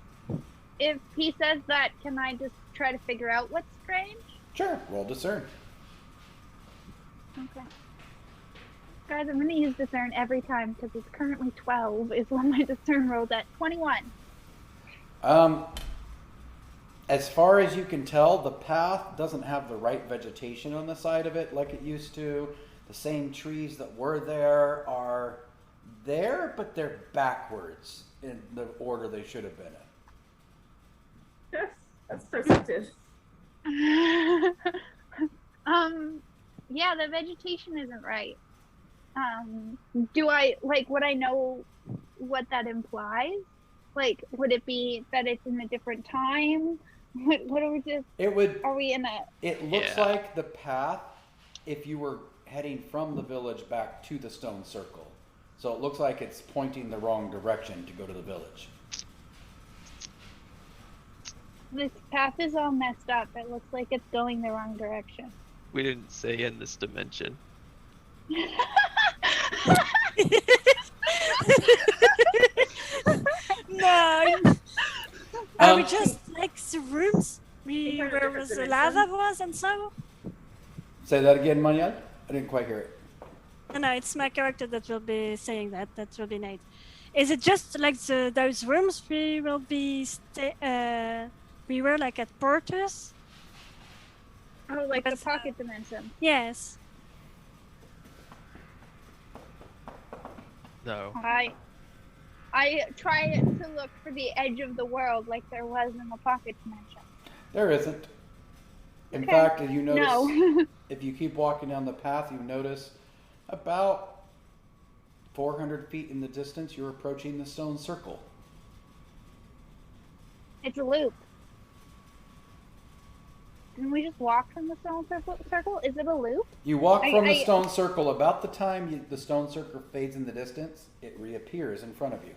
he says that, can I just try to figure out what's strange? Sure, roll discern. Okay. Guys, I'm gonna use discern every time because it's currently 12 is what my discern rolled at. 21. As far as you can tell, the path doesn't have the right vegetation on the side of it like it used to. The same trees that were there are there, but they're backwards in the order they should have been in. That's perceptive. Yeah, the vegetation isn't right. Do I, like, would I know what that implies? Like, would it be that it's in a different time? What are we just, It would. are we in a, It looks Yeah. like the path if you were heading from the village back to the stone circle. So it looks like it's pointing the wrong direction to go to the village. this path is all messed up. It looks like it's going the wrong direction. We didn't say in this dimension. No. Are we Um, just like the rooms Different where the dimensions. lava was and so? Say that again, Manuel? I didn't quite hear it. No, it's my character that will be saying that. That will be Nate. Is it just like those rooms we will be we were like at Portus? Oh, like the That's- pocket dimension. Yes. No. I try to look for the edge of the world like there was in the pocket dimension. There isn't. In Okay. fact, if you notice, No. if you keep walking down the path, you notice about 400 feet in the distance, you're approaching the stone circle. It's a loop. Didn't we just walk from the stone circle? Is it a loop? You walk from the I- stone circle. About the time the stone circle fades in the distance, it reappears in front of you.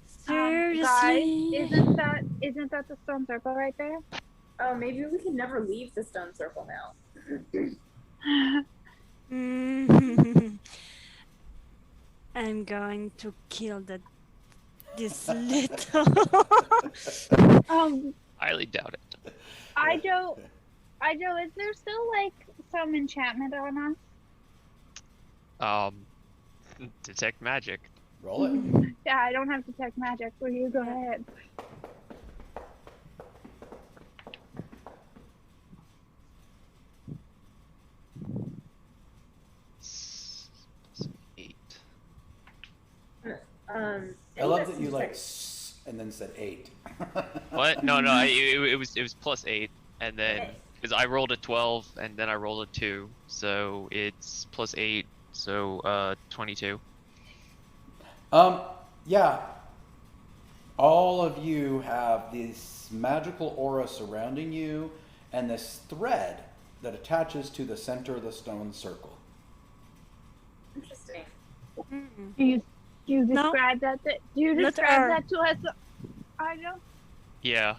Seriously? Guys, isn't that the stone circle right there? Oh, maybe we can never leave the stone circle now. Mm. I'm going to kill this little. Highly doubt it. Ijo, is there still like some enchantment on us? Detect magic. Roll it. Yeah, I don't have detect magic, so you go ahead. Eight. I love that you like and then said 8. What? No, it was plus 8, and then because I rolled a 12 and then I rolled a 2, so it's plus 8, so 22. Yeah. All of you have this magical aura surrounding you and this thread that attaches to the center of the stone circle. Interesting. Mm. Do you No. describe that? Do you Not describe her. that to us, Ijo? Yeah,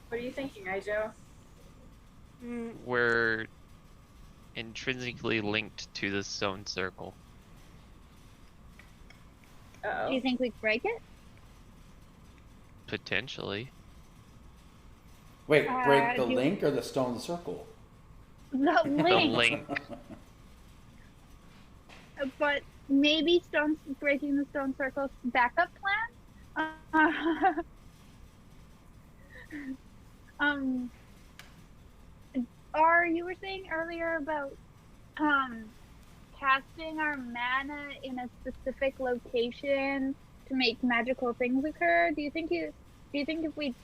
What are you thinking, Ijo? Mm. we're intrinsically linked to the stone circle. Uh-oh. Do you think we could break it? Potentially. Wait, break the do you- link or the stone circle? The The link. link. But maybe breaking the stone circle's backup plan? You were saying earlier about casting our mana in a specific location to make magical things occur. Do you think if we,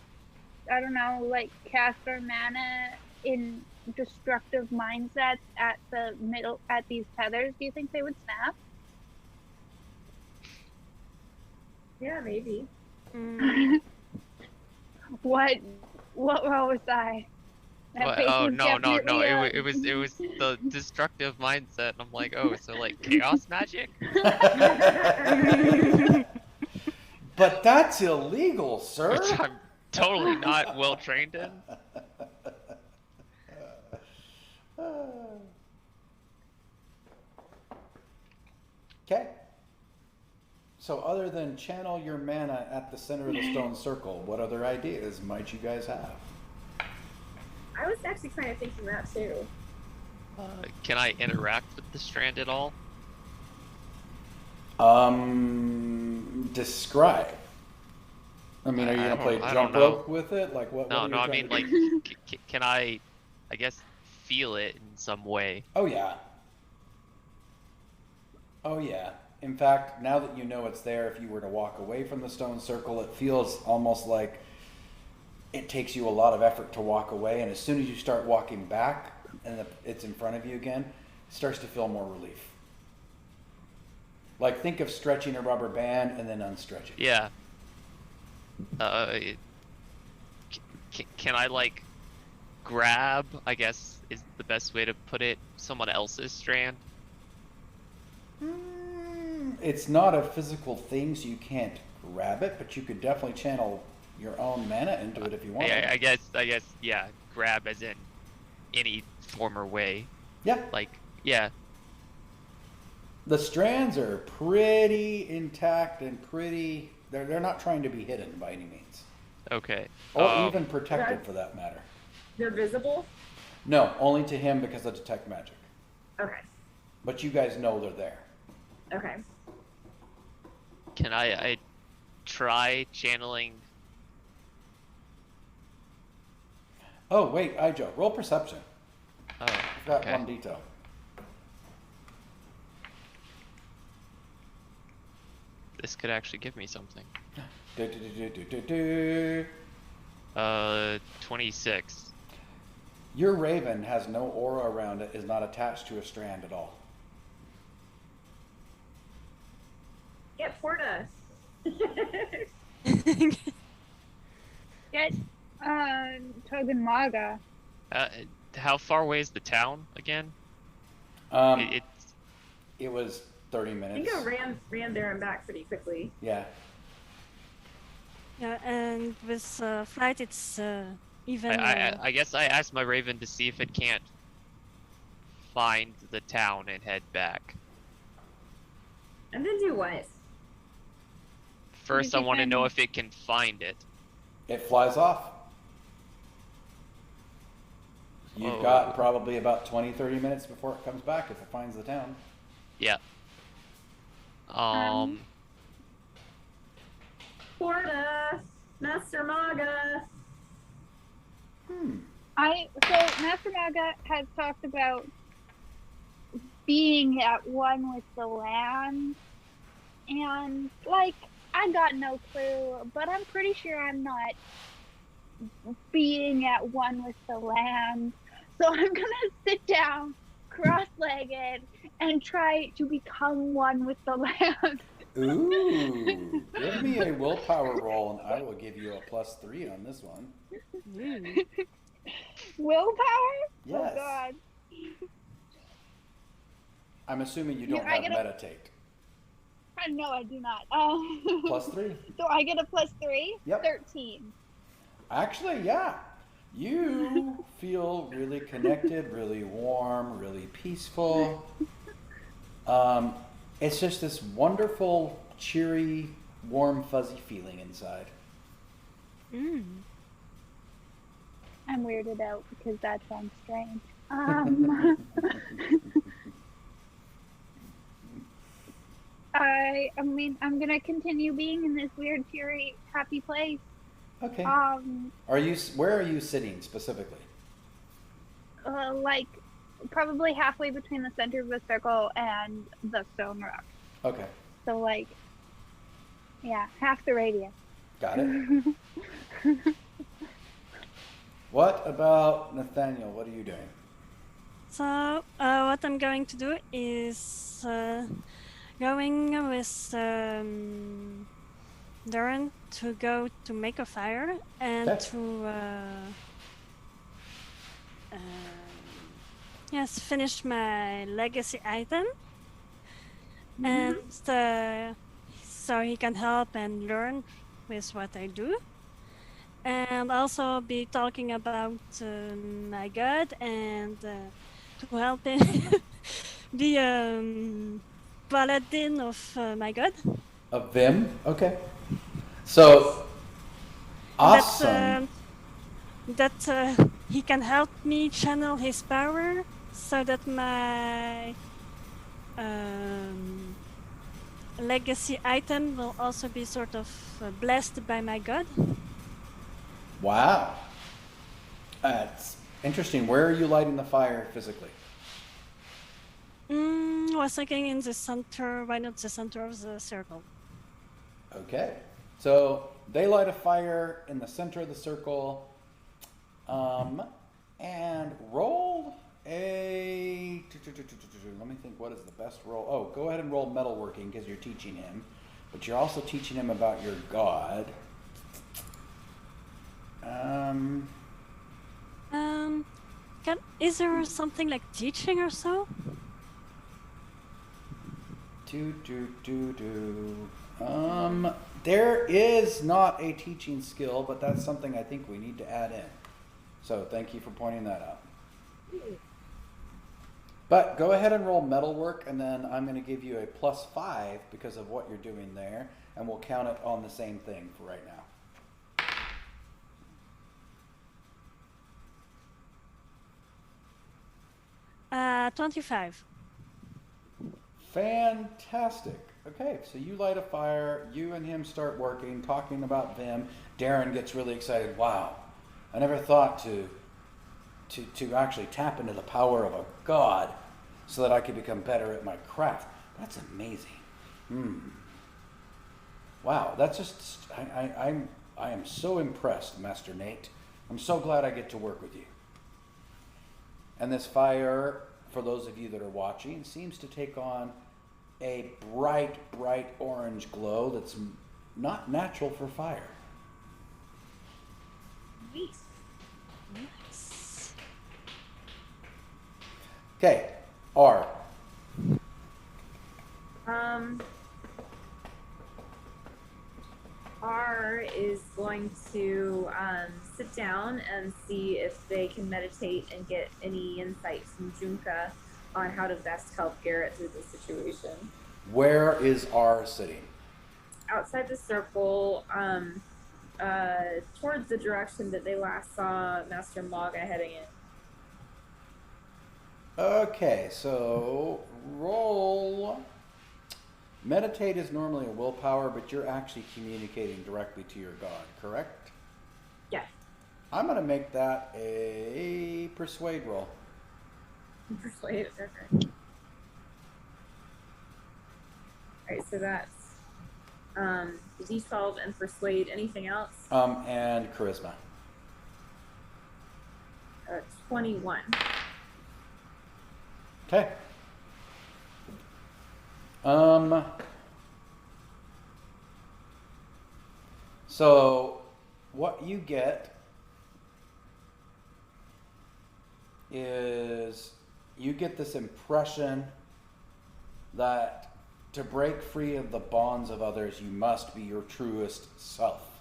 I don't know, like cast our mana in destructive mindsets at the middle at these tethers, do you think they would snap? Yeah, maybe. Mm. What role was I? That What? face Oh was no! definitely, It was the destructive mindset. And I'm like, oh, so like chaos magic? But that's illegal, sir. Which I'm totally not well trained in. Okay. So other than channel your mana at the center of the stone circle, what other ideas might you guys have? I was actually kind of thinking that too. Can I interact with the strand at all? Describe. I mean, are you gonna play I jump don't know. rope with it? Like what? No, what are you no, I trying mean, to do? like, can I guess, feel it in some way? Oh yeah. Oh yeah. In fact, now that you know it's there, if you were to walk away from the stone circle, it feels almost like it takes you a lot of effort to walk away, and as soon as you start walking back and it's in front of you again, it starts to feel more relief. Like think of stretching a rubber band and then unstretching. Yeah. Can I like grab, I guess is the best way to put it, someone else's strand? It's not a physical thing, so you can't grab it, but you could definitely channel your own mana into it if you want. I guess, yeah, grab as in any form or way. Yeah. Like, yeah. The strands are pretty intact and pretty. They're not trying to be hidden by any means, Okay. or even protected for that matter. They're visible? No, only to him because of detect magic. Okay. But you guys know they're there. Okay. Can I try channeling? Oh wait, Ijo, roll perception. Oh, I've got okay. one detail. This could actually give me something. 26. Your raven has no aura around it, is not attached to a strand at all. Get Porta. Get Togen Maga. How far away is the town again? It was 30 I minutes. think I ran there and back pretty quickly. Yeah. Yeah, and with flight, it's even. I guess I asked my raven to see if it can't find the town and head back. And then do what? First, I want to know if it can find it. It flies off. You've got probably about 20-30 minutes before it comes back if it finds the town. Yeah. Porta! Master Maga! So Master Maga has talked about being at one with the land, and like I got no clue, but I'm pretty sure I'm not being at one with the land. So I'm gonna sit down, cross-legged, and try to become one with the land. Ooh, give me a willpower roll and I will give you a +3 on this one. Willpower? Yes. Oh God. I'm assuming you don't have meditate. No, I do not. +3. So I get a +3? Yep. 13. Actually, yeah. You feel really connected, really warm, really peaceful. It's just this wonderful, cheery, warm, fuzzy feeling inside. Mm. I'm weirded out because that sounds strange. I mean, I'm gonna continue being in this weird, cheery, happy place. Okay. Where are you sitting specifically? Like, probably halfway between the center of the circle and the stone rock. Okay. So, like, yeah, half the radius. Got it. What about Nathaniel? What are you doing? So, what I'm going to do is going with Darren to go to make a fire and to finish my legacy item, and so he can help and learn with what I do, and also be talking about my god and to help him be paladin of my god. Of Vim? Okay. So, awesome. That he can help me channel his power so that my legacy item will also be sort of blessed by my god. Wow. That's interesting. Where are you lighting the fire physically? I was thinking in the center, why not the center of the circle? Okay. So they light a fire in the center of the circle. And roll a. Let me think. What is the best roll? Oh, go ahead and roll metalworking because you're teaching him, but you're also teaching him about your god. Is there something like teaching or so? There is not a teaching skill, but that's something I think we need to add in. So thank you for pointing that out. But go ahead and roll metalwork, and then I'm going to give you a +5 because of what you're doing there, and we'll count it on the same thing for right now. Uh, 25. Fantastic. Okay, so you light a fire, you and him start working, talking about Vim. Darren gets really excited. Wow, I never thought to actually tap into the power of a god so that I could become better at my craft. That's amazing. Wow, that's just, I am so impressed, Master Nate. I'm so glad I get to work with you. And this fire, for those of you that are watching, seems to take on a bright, bright orange glow that's not natural for fire. Nice. Okay, R. R is going to sit down and see if they can meditate and get any insight from Junka on how to best help Garrett through the situation. Where is R sitting? Outside the circle, towards the direction that they last saw Master Maga heading in. Okay, so roll. Meditate is normally a willpower, but you're actually communicating directly to your god, correct? Yes. I'm going to make that a persuade roll. Persuade. Okay. Alright, so that's D12 and persuade. Anything else? And charisma. 21. Okay. So what you get is you get this impression that to break free of the bonds of others, you must be your truest self.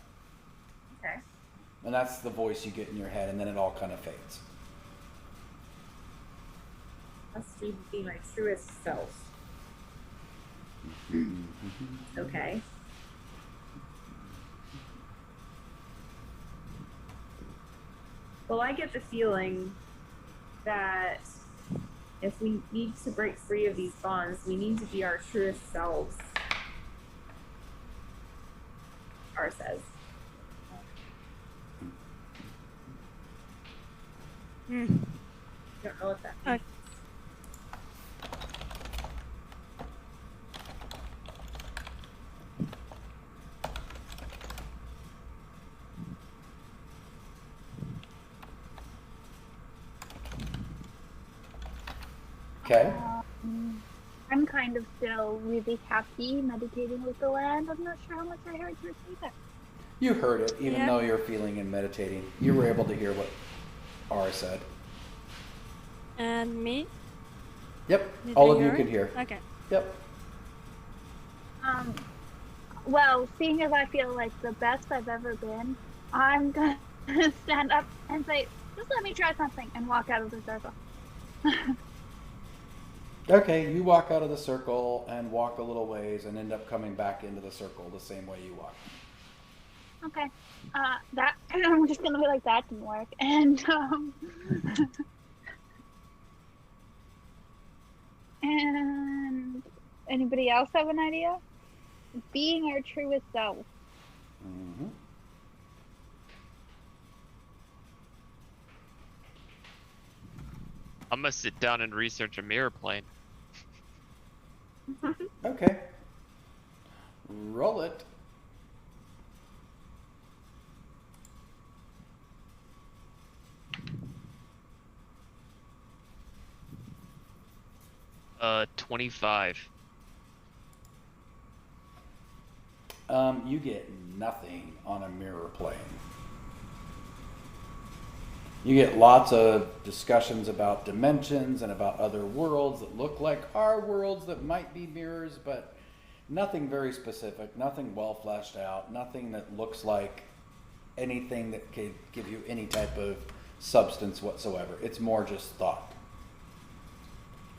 Okay. And that's the voice you get in your head, and then it all kind of fades. Must be my truest self. Okay. Well, I get the feeling that if we need to break free of these bonds, we need to be our truest selves. R says. Don't know what that means. Okay. I'm kind of still really happy meditating with the land. I'm not sure how much I heard her say that. You heard it, even though you're feeling and meditating. You were able to hear what R said. And me? Yep, Did all I of you hear could it? hear. Okay. Yep. Well, seeing as I feel like the best I've ever been, I'm gonna stand up and say, just let me try something, and walk out of the circle. Okay, you walk out of the circle and walk a little ways and end up coming back into the circle the same way you walked. Okay. That I'm just gonna be like, that didn't work. And and anybody else have an idea? Being our truest self. Mm-hmm. I'm gonna sit down and research a mirror plane. Okay. Roll it. Uh, 25. You get nothing on a mirror plane. You get lots of discussions about dimensions and about other worlds that look like our worlds that might be mirrors, but nothing very specific, nothing well fleshed out, nothing that looks like anything that could give you any type of substance whatsoever. It's more just thought.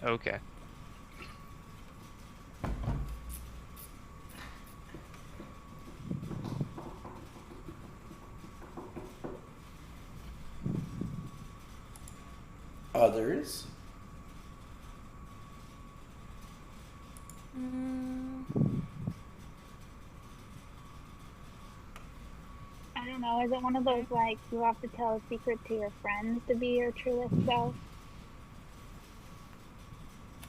Okay. Others? I don't know. Is it one of those like you have to tell a secret to your friends to be your truest self?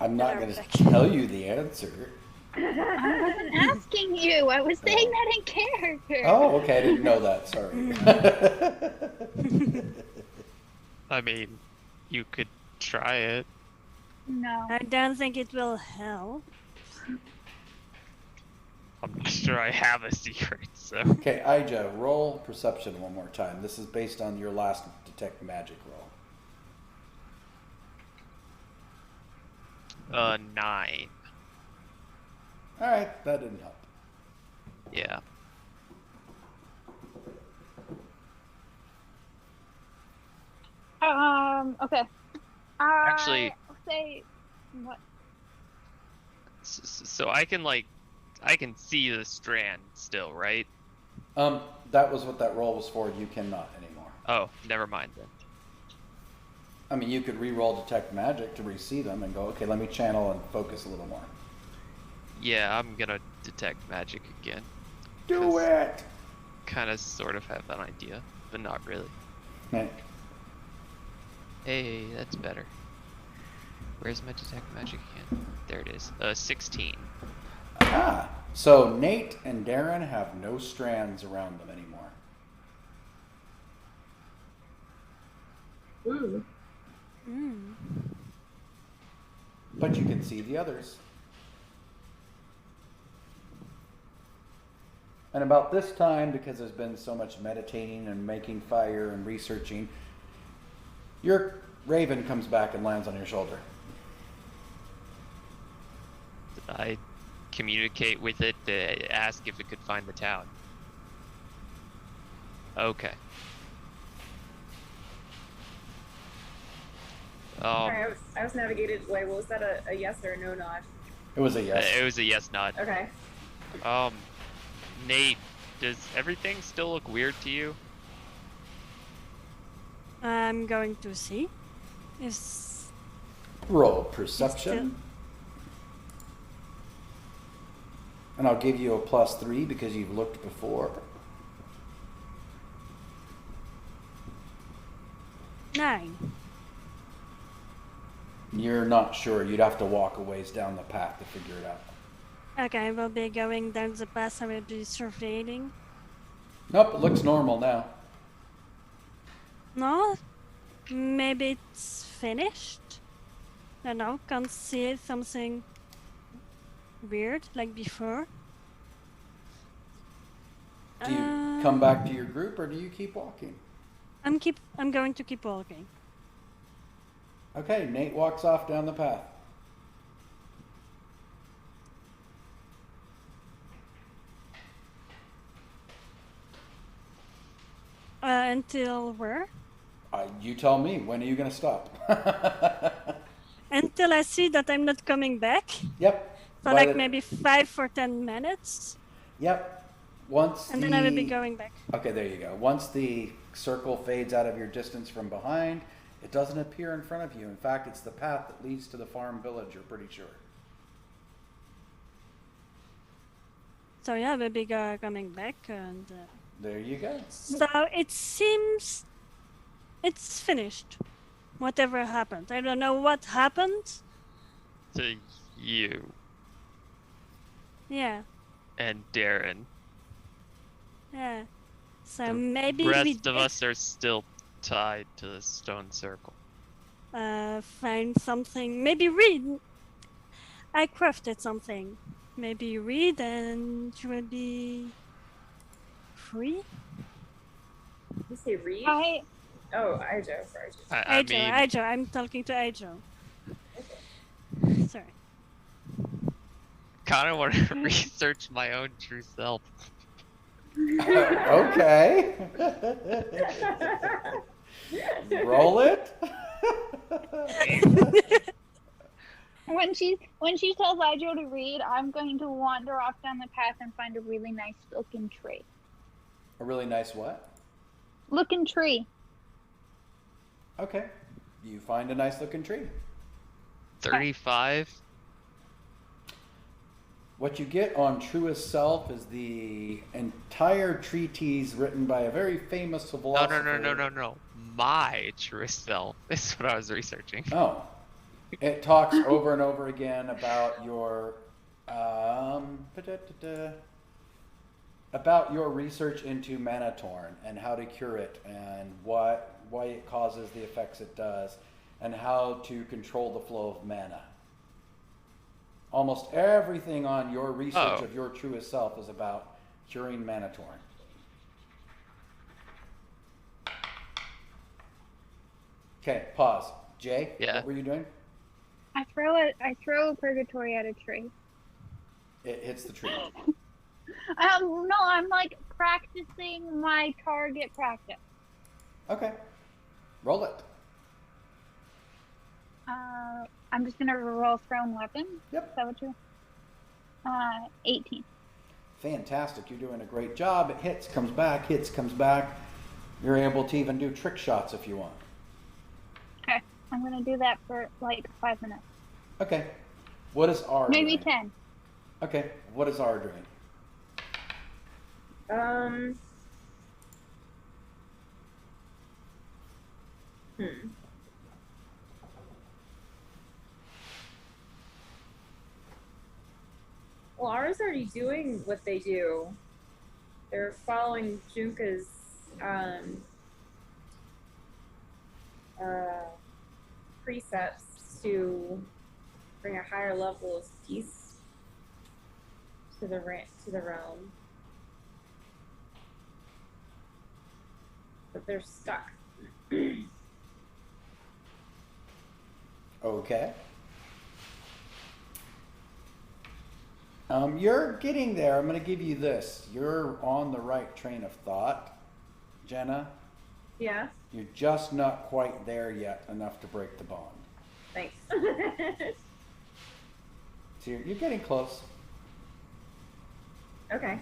I'm not going to tell you the answer. I wasn't asking you. I was saying that in character. Oh, okay. I didn't know that. Sorry. I mean, you could try it. No. I don't think it will help. I'm not sure I have a secret, so. Okay, Ija, roll perception one more time. This is based on your last detect magic roll. 9. All right, that didn't help. Yeah. Okay. Actually- I'll say what? So I can see the strand still, right? That was what that roll was for. You cannot anymore. Oh, never mind then. I mean, you could re-roll detect magic to re-see them and go, okay, let me channel and focus a little more. Yeah, I'm gonna detect magic again. Do it! Kind of sort of have an idea, but not really. Hey. Hey, that's better. Where's my detect magic again? There it is. 16. Ah, so Nate and Darren have no strands around them anymore. Ooh. But you can see the others. And about this time, because there's been so much meditating and making fire and researching, your raven comes back and lands on your shoulder. I communicate with it to ask if it could find the town. Okay. Sorry, I was navigated. Wait, was that a yes or a no nod? It was a yes. It was a yes nod. Okay. Nate, does everything still look weird to you? I'm going to see. Is Roll perception. And I'll give you a +3 because you've looked before. 9. You're not sure. You'd have to walk a ways down the path to figure it out. Okay, I will be going down the path. I will be surveying. Nope, it looks normal now. No, maybe it's finished. I don't know. Can't see something weird like before. Do you come back to your group or do you keep walking? I'm going to keep walking. Okay, Nate walks off down the path. Until where? You tell me. When are you going to stop? Until until I see that I'm not coming back Yep. for like maybe 5 or 10 minutes. Yep. Once and then I will be going back. Okay, there you go. Once the circle fades out of your distance from behind, it doesn't appear in front of you. In fact, it's the path that leads to the farm village, you're pretty sure. So yeah, we'll be coming back, and there you go. So it seems it's finished. Whatever happened, I don't know what happened. To you. Yeah. And Darren. Yeah. So the maybe rest of us are still tied to the stone circle. Find something. Maybe read. I crafted something. Maybe read and you will be free. You say read? Oh, Ijo. Sorry. Ijo. I'm talking to Ijo. Okay. Sorry. Kind of want to research my own true self. Okay. Roll it. When she tells Ijo to read, I'm going to wander off down the path and find a really nice looking tree. A really nice what? Looking tree. Okay. You find a nice looking tree. 35. What you get on Truest Self is the entire treatise written by a very famous philosopher. No. My truest self is what I was researching. Oh. It talks over and over again about your research into mana torn and how to cure it and why it causes the effects it does and how to control the flow of mana. Almost everything on your research of your truest self is about curing mana torn. Okay, pause. Jay, what were you doing? I throw purgatory at a tree. It hits the tree. No, I'm like practicing my target practice. Okay. Roll it. I'm just gonna roll thrown weapon. Yep. Is that what you? 18. Fantastic. You're doing a great job. It hits, comes back, hits, comes back. You're able to even do trick shots if you want. Okay. I'm gonna do that for like 5 minutes. Okay. What is R Maybe doing? 10. Okay. What is R doing? Well, Ara's already doing what they do. They're following Junka's precepts to bring a higher level of peace to the realm. But they're stuck. Okay. You're getting there. I'm going to give you this. You're on the right train of thought, Jenna. Yeah. You're just not quite there yet enough to break the bond. Thanks. So you're getting close. Okay.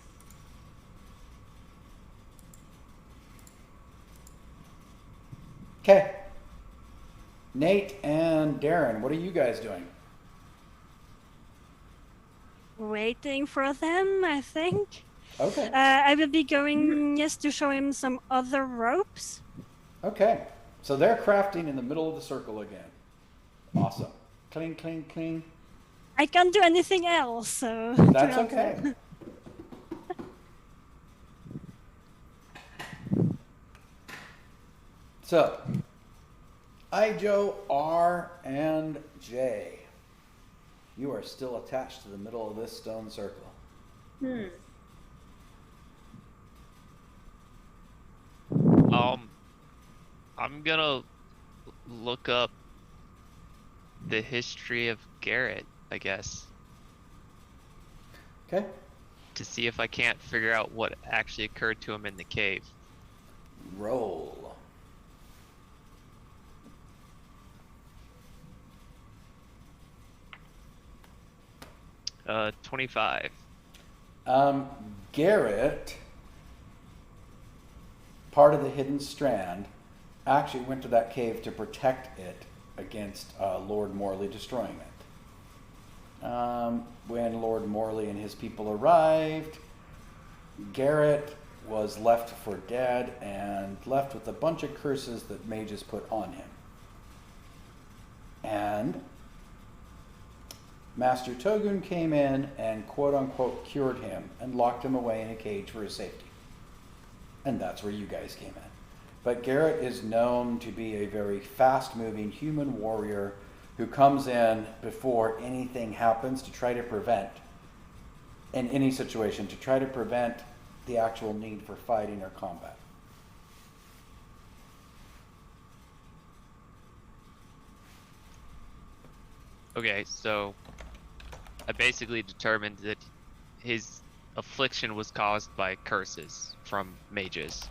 Okay. Nate and Darren, what are you guys doing? Waiting for them, I think. Okay. I will be going, to show him some other ropes. Okay. So they're crafting in the middle of the circle again. Awesome. Cling, cling, cling. I can't do anything else, so... That's okay. So, Ijo, R, and J. You are still attached to the middle of this stone circle. I'm gonna look up the history of Garrett, I guess. Okay. To see if I can't figure out what actually occurred to him in the cave. Roll. 25. Garrett, part of the hidden strand, actually went to that cave to protect it against Lord Morley destroying it. When Lord Morley and his people arrived, Garrett was left for dead and left with a bunch of curses that mages put on him. And Master Togun came in and quote-unquote cured him and locked him away in a cage for his safety. And that's where you guys came in. But Garrett is known to be a very fast-moving human warrior who comes in before anything happens to try to prevent, in any situation, to try to prevent the actual need for fighting or combat. Okay, so I basically determined that his affliction was caused by curses from mages.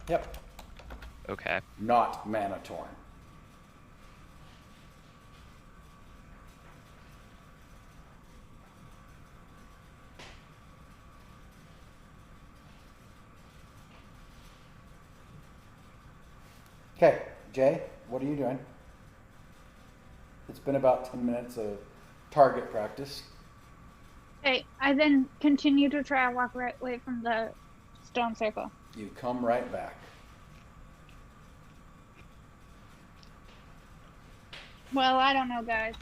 Yep. Okay. Not Manatorn. Okay, Jay, what are you doing? It's been about 10 minutes of target practice. Okay, I then continue to try and walk right away from the stone circle. You come right back. Well, I don't know, guys.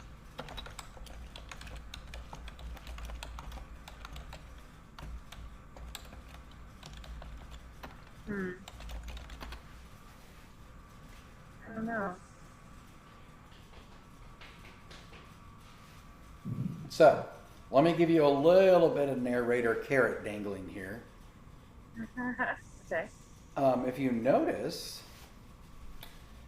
I don't know. So, let me give you a little bit of narrator carrot dangling here. Okay. If you notice,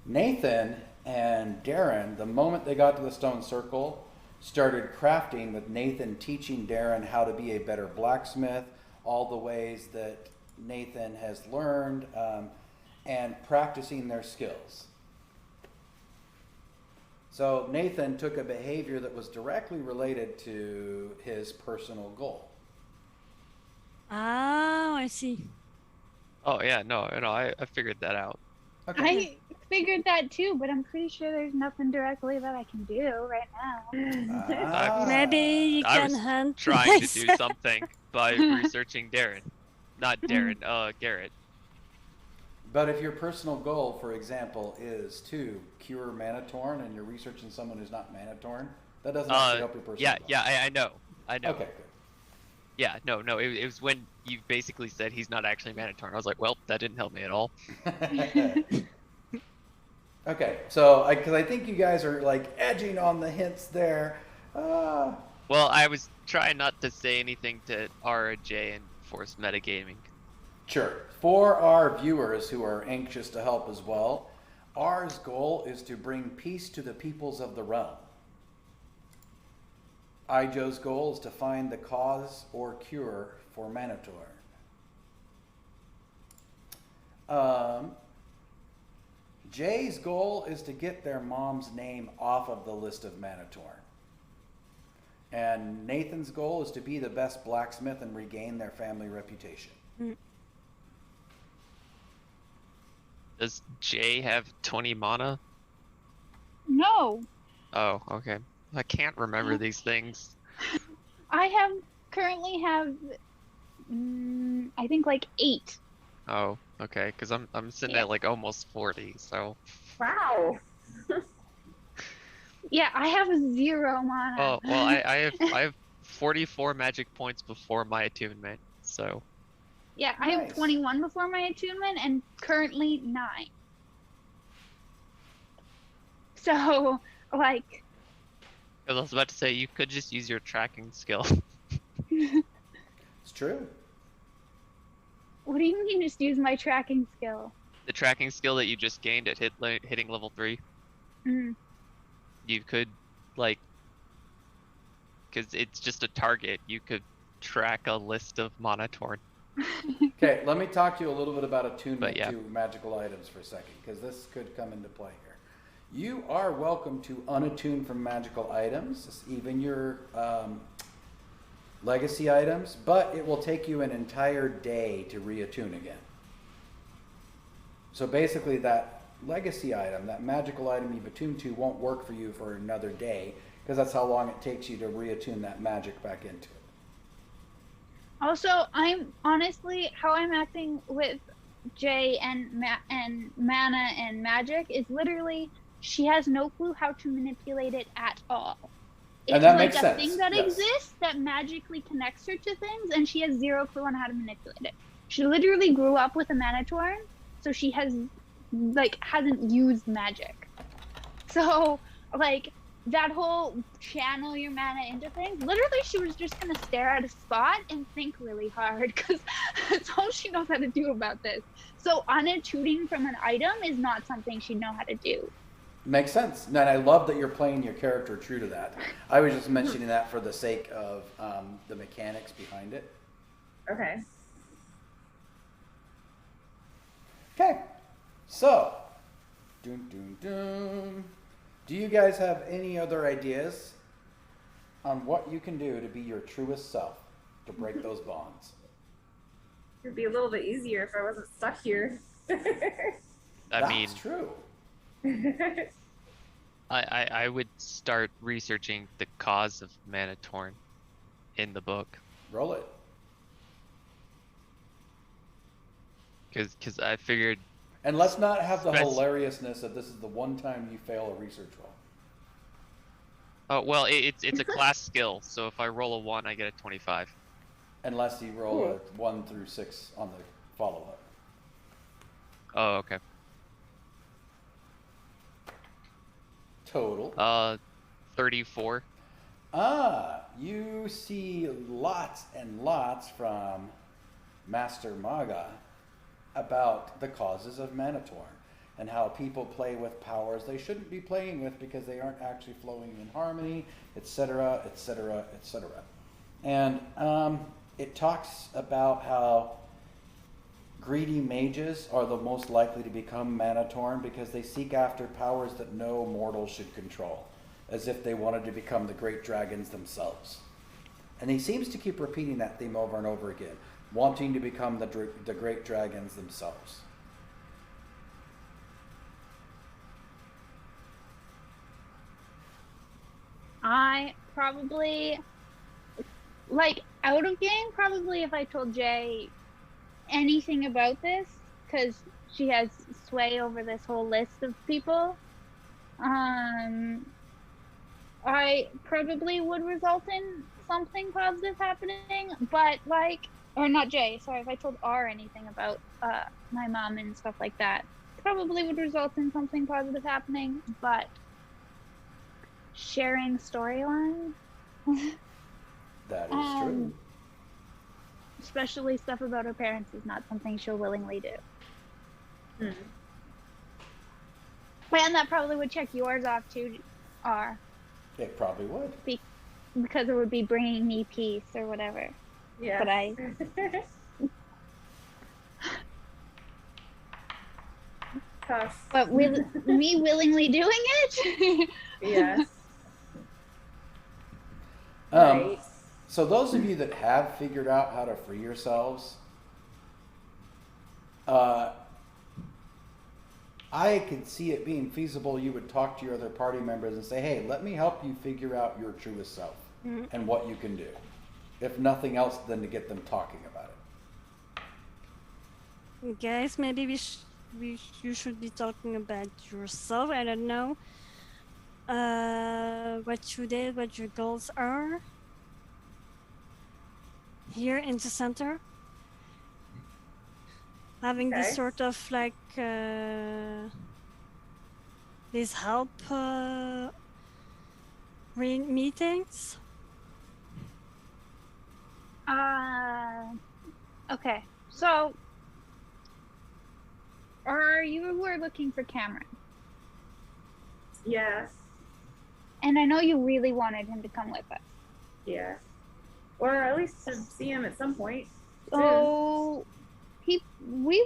Nathan and Darren, the moment they got to the stone circle, started crafting with Nathan teaching Darren how to be a better blacksmith, all the ways that Nathan has learned, and practicing their skills. So Nathan took a behavior that was directly related to his personal goal. Ah, I see. Oh yeah, no, I figured that out. Okay. I figured that too, but I'm pretty sure there's nothing directly that I can do right now. Ah. Maybe you I can was hunt. trying to do something by researching Darren. Not Darren, Garrett. But if your personal goal, for example, is to cure Manatorn and you're researching someone who's not Manatorn, that doesn't actually help your personal goal. I know. Okay, good. Yeah, no, it was when you basically said he's not actually Manatorn. I was like, well, that didn't help me at all. Okay, so because I think you guys are like edging on the hints there. Well, I was trying not to say anything to R or J and force metagaming. Sure. For our viewers who are anxious to help as well, R's goal is to bring peace to the peoples of the realm. Ijo's goal is to find the cause or cure for Manator. Jay's goal is to get their mom's name off of the list of Manator. And Nathan's goal is to be the best blacksmith and regain their family reputation. Does Jay have 20 mana? No, Oh, okay. I can't remember these things. I currently have, I think like 8. Oh, okay, because I'm sitting at like almost 40, so. Wow. Yeah, I have 0 mana. Oh, well, I have 44 magic points before my attunement, so. Yeah, I have Nice. 21 before my attunement and currently 9. So, like, Because I was about to say, you could just use your tracking skill. It's true. what do you mean just use my tracking skill? The tracking skill that you just gained at hitting level 3. Mm. You could, like, because it's just a target, you could track a list of Monotorn. Okay, let me talk to you a little bit about attunement But yeah. to magical items for a second, because this could come into play here. You are welcome to unattune from magical items, even your legacy items, but it will take you an entire day to reattune again. So basically that legacy item, that magical item you've attuned to, won't work for you for another day, because that's how long it takes you to reattune that magic back into it. Also, I'm honestly, how I'm acting with Jay and mana and magic is literally, she has no clue how to manipulate it at all. It's And that like makes a sense. thing that Yes. exists that magically connects her to things, and she has zero clue on how to manipulate it. She literally grew up with a Manatorn, so she has, like, hasn't used magic. So, like, that whole channel your mana into things, literally she was just gonna stare at a spot and think really hard, because that's all she knows how to do about this. So unattuning from an item is not something she'd know how to do. Makes sense. And I love that you're playing your character true to that. I was just mentioning that for the sake of the mechanics behind it. Okay. Okay, so, do you guys have any other ideas on what you can do to be your truest self, to break those bonds? It'd be a little bit easier if I wasn't stuck here. I mean, That's true. I would start researching the cause of Manatorn in the book. Roll it. Because I figured, And let's not have the Spec- hilariousness of this is the one time you fail a research roll. oh well, it's a class skill, so if I roll a 1, I get a 25. Unless you roll a 1 through 6 on the follow-up. Oh, okay. Total. 34. You see lots and lots from Master Maga about the causes of Manatorn and how people play with powers they shouldn't be playing with because they aren't actually flowing in harmony, etc., etc., etc. And it talks about how greedy mages are the most likely to become Manatorn because they seek after powers that no mortal should control, as if they wanted to become the great dragons themselves. And he seems to keep repeating that theme over and over again, wanting to become the great dragons themselves. I probably, like, out of game, probably if I told Jay anything about this, because she has sway over this whole list of people, I probably would result in something positive happening, but, like, or not Jay, sorry, if I told R anything about my mom and stuff like that, probably would result in something positive happening, but sharing storyline, That is true. especially stuff about her parents, is not something she'll willingly do. And that probably would check yours off too, R, It probably would. because it would be bringing me peace or whatever. Yeah. But I, Tough. but with me willingly doing it, Yes. Um, Right. So those of you that have figured out how to free yourselves, I could see it being feasible. You would talk to your other party members and say, hey, let me help you figure out your truest self and what you can do. If nothing else, than to get them talking about it. Guys, maybe you should be talking about yourself. I don't know. What you did, what your goals are. Here in the center. Having Okay. this sort of like these help meetings. okay, so you were looking for Cameron, Yes. and I know you really wanted him to come with us. Yeah. Or at least to see him at some point. So we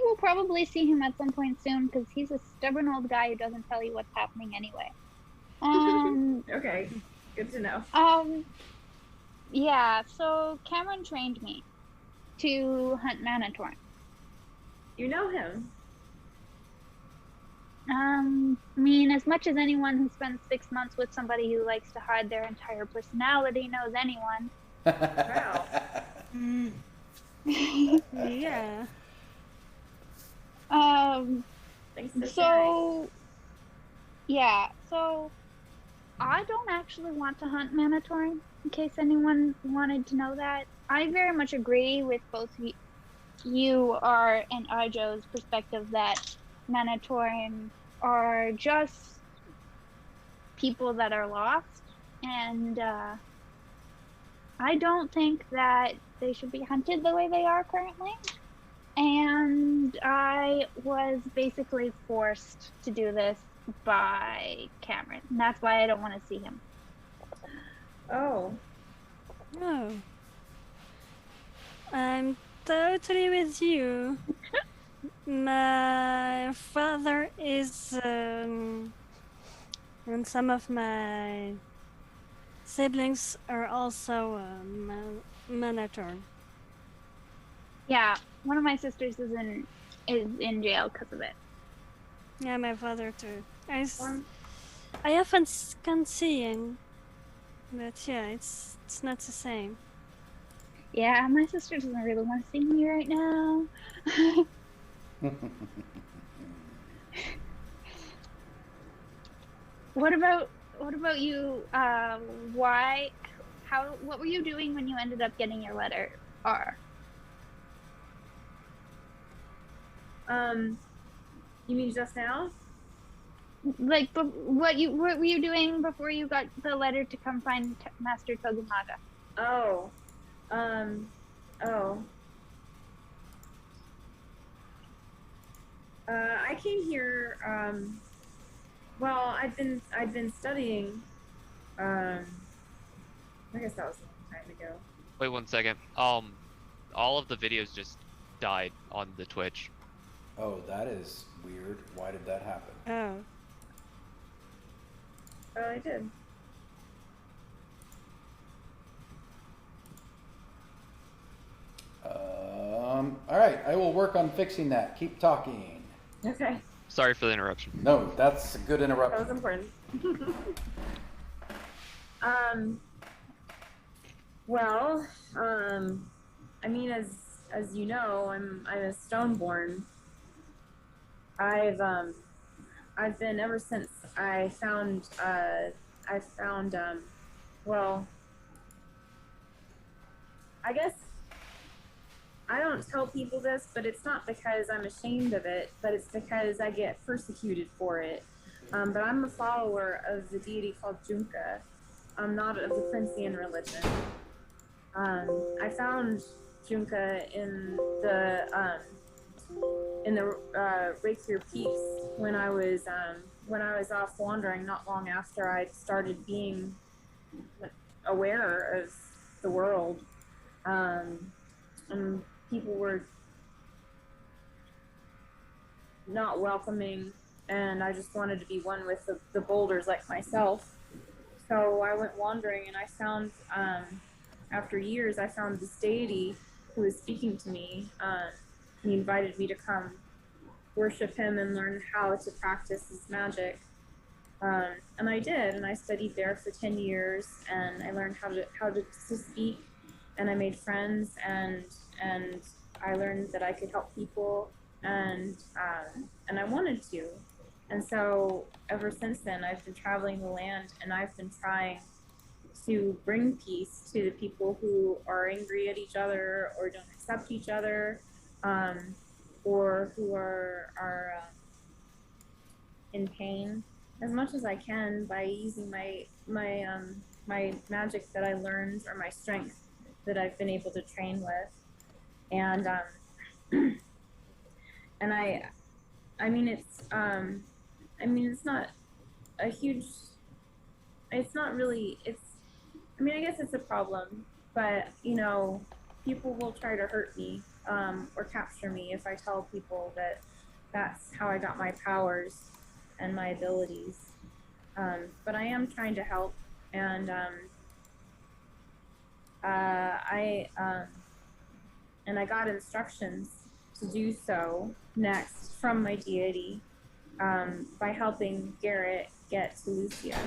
will probably see him at some point soon because he's a stubborn old guy who doesn't tell you what's happening anyway. Okay. Good to know. Yeah, so Cameron trained me to hunt Manator. You know him. I mean, as much as anyone who spends 6 months with somebody who likes to hide their entire personality knows anyone. Wow. Yeah. Thanks for sharing. So, yeah, so I don't actually want to hunt Manator, in case anyone wanted to know that. I very much agree with both you are and Ijo's perspective that Manitoran are just people that are lost, and I don't think that they should be hunted the way they are currently. And I was basically forced to do this by Cameron, and that's why I don't want to see him. Oh. Oh. I'm totally with you. My father is, and some of my siblings are also Manator. Yeah, one of my sisters is in jail because of it. Yeah, my father too. I often can see him, but yeah, it's not the same. Yeah, my sister doesn't really want to see me right now. What about you? What were you doing when you ended up getting your letter R? You mean just now? Like, what were you doing before you got the letter to come find Master Togumaga? Oh. I came here, well, I'd been studying, I guess that was a long time ago. Wait 1 second. All of the videos just died on the Twitch. Oh, that is weird. Why did that happen? Oh. Oh, I did. All right, I will work on fixing that. Keep talking. Okay. Sorry for the interruption. No, that's a good That was interruption. important. Well, I mean, as you know, I'm a Stoneborn. I've been ever since I found well, I guess I don't tell people this, but it's not because I'm ashamed of it, but it's because I get persecuted for it. But I'm a follower of the deity called Junka. I'm not of the Princean religion. I found Junka in the Rupture Peaks when I was off wandering not long after I'd started being aware of the world. And people were not welcoming, and I just wanted to be one with the boulders like myself. So I went wandering, and I found, after years, I found this deity who was speaking to me. He invited me to come worship him and learn how to practice his magic. And I did, and I studied there for 10 years, and I learned how to speak, and I made friends, and I learned that I could help people, and I wanted to. And so ever since then, I've been traveling the land, and I've been trying to bring peace to the people who are angry at each other or don't accept each other, or who are in pain, as much as I can by using my magic that I learned, or my strength that I've been able to train with. And and I mean it's not a huge, it's not really, I mean, I guess it's a problem, but you know, people will try to hurt me, or capture me if I tell people that that's how I got my powers and my abilities. But I am trying to help, and And I got instructions to do so next from my deity by helping Garrett get to Lucia.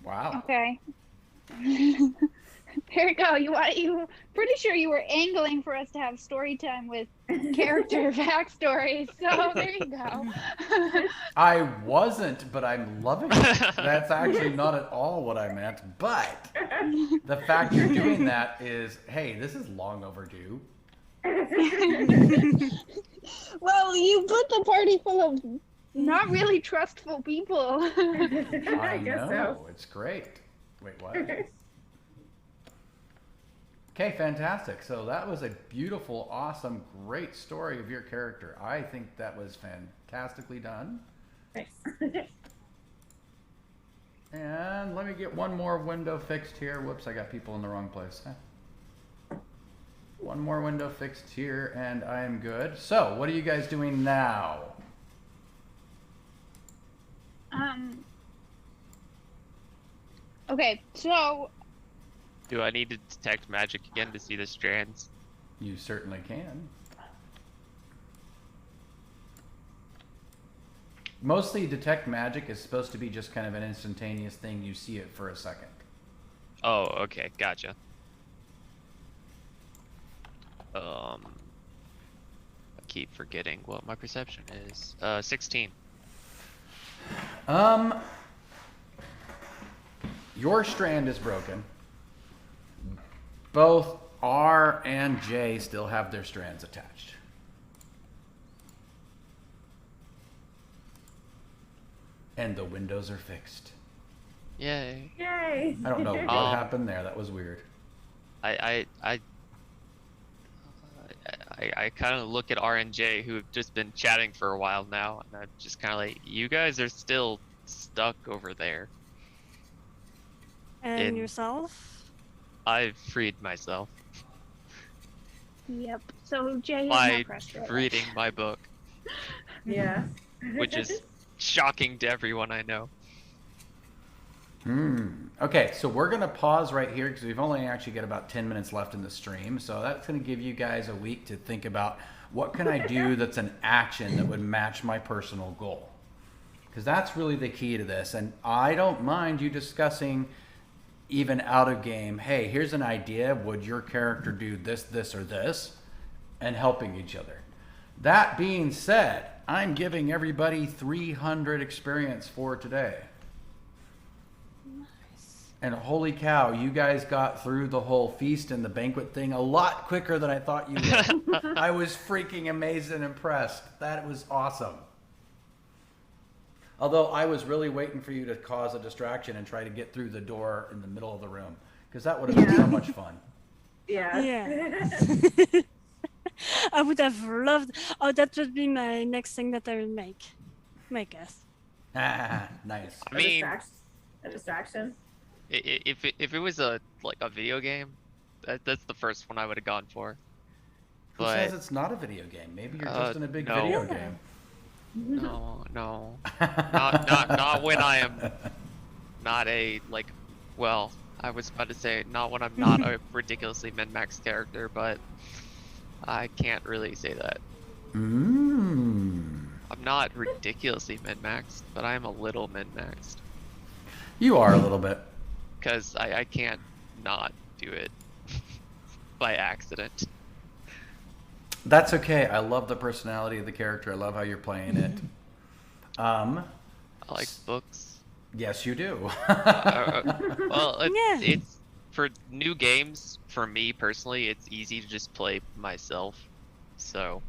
Wow. Okay. There you go. You pretty sure you were angling for us to have story time with character backstories. So there you go. I wasn't, but I'm loving it. That's actually not at all what I meant. But the fact you're doing that is, hey, this is long overdue. Well, you put the party full of not really trustful people. I guess know. so. It's great. Wait, what? Okay, fantastic. So that was a beautiful, awesome, great story of your character. I think that was fantastically done. Thanks. And let me get one more window fixed here. Whoops, I got people in the wrong place. One more window fixed here, and I am good. So, what are you guys doing now? Okay, so Do I need to detect magic again to see the strands? You certainly can. Mostly detect magic is supposed to be just kind of an instantaneous thing. You see it for a second. Oh, okay, gotcha. I keep forgetting what my perception is. 16. Your strand is broken. Both R and J still have their strands attached. And the windows are fixed. Yay. Yay! I don't know what happened there. That was weird. I kind of look at R and J, who have just been chatting for a while now, and I'm just kind of like, you guys are still stuck over there. And yourself? I've freed myself yep. So Jay is by not frustrated. reading my book, Yeah. which is shocking to everyone I know. Okay, so we're going to pause right here because we've only actually got about 10 minutes left in the stream. So that's going to give you guys a week to think about what can I do that's an action that would match my personal goal. Because that's really the key to this. And I don't mind you discussing even out of game, hey, here's an idea. Would your character do this, this, or this? And helping each other. That being said, I'm giving everybody 300 experience for today. And holy cow, you guys got through the whole feast and the banquet thing a lot quicker than I thought you would. I was freaking amazed and impressed. That was awesome. Although I was really waiting for you to cause a distraction and try to get through the door in the middle of the room. Because that would have been so much fun. Yeah. Yeah. I would have loved. Oh, that would be my next thing that I would make. Make us. Ah, nice. I mean, A distraction. if it was a video game, that's the first one I would have gone for. Who But says it's not a video game? Maybe you're just in a big no. video game. no, not when I am not a well, I was about to say not when I'm not a ridiculously min-maxed character, but I can't really say that. I'm not ridiculously min-maxed, but I am a little min-maxed. You are a little bit. Because I can't not do it by accident. That's okay. I love the personality of the character. I love how you're playing it. I like books. Yes, you do. Well, Yeah. it's for new games. For me personally, it's easy to just play myself. So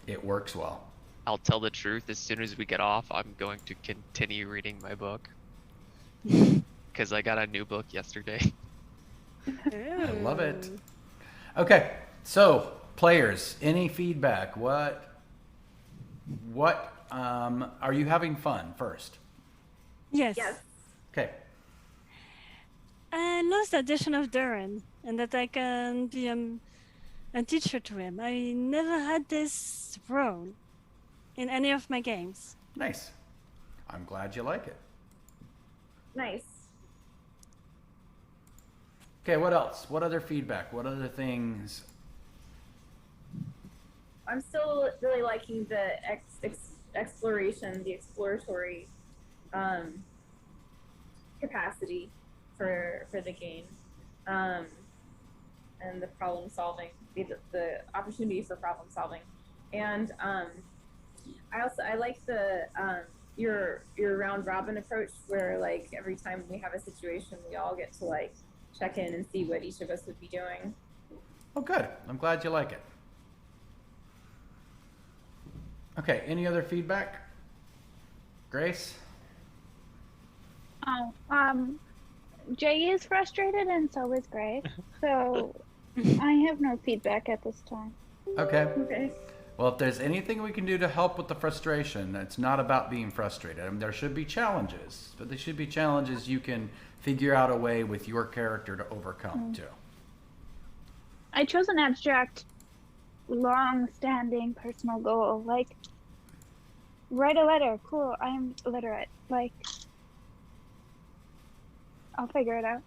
It works well. I'll tell the truth. As soon as we get off, I'm going to continue reading my book. Because I got a new book yesterday. I love it. Okay, so players, any feedback? What are you having fun first? Yes. Yes. Okay. I lost the addition of Durin, and that I can be a teacher to him. I never had this role in any of my games. Nice. I'm glad you like it. Nice. Okay, what else? What other feedback? What other things? I'm still really liking the exploration, the exploratory capacity for the game, and the problem solving, the opportunity for problem solving, and I like the your round robin approach, where like every time we have a situation, we all get to like check in and see what each of us would be doing. Oh, good. I'm glad you like it. Okay, any other feedback? Grace? Oh, Jay is frustrated and so is Grace. So I have no feedback at this time. Okay. Okay. Well, if there's anything we can do to help with the frustration, it's not about being frustrated. I mean, there should be challenges, but there should be challenges you can figure out a way with your character to overcome, too. I chose an abstract, long-standing personal goal, like write a letter. Cool, I'm illiterate. Like, I'll figure it out.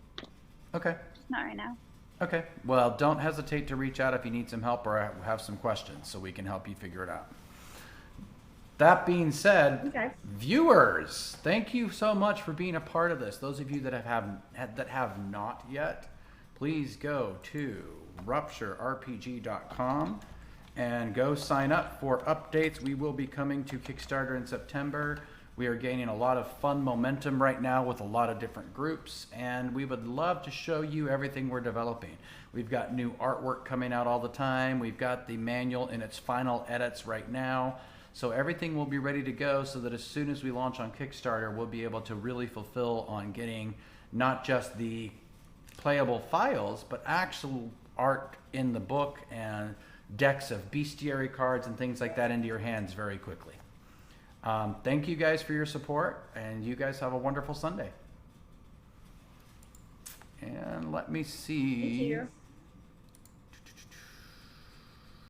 Okay. Just not right now. Okay. Well, don't hesitate to reach out if you need some help or have some questions so we can help you figure it out. That being said, Okay. viewers, thank you so much for being a part of this. Those of you that have not yet, please go to rupturerpg.com and go sign up for updates. We will be coming to Kickstarter in September. We are gaining a lot of fun momentum right now with a lot of different groups, and we would love to show you everything we're developing. We've got new artwork coming out all the time. We've got the manual in its final edits right now. So everything will be ready to go so that as soon as we launch on Kickstarter, we'll be able to really fulfill on getting not just the playable files, but actual art in the book and decks of bestiary cards and things like that into your hands very quickly. Thank you guys for your support, and you guys have a wonderful Sunday. And let me see. Thank you.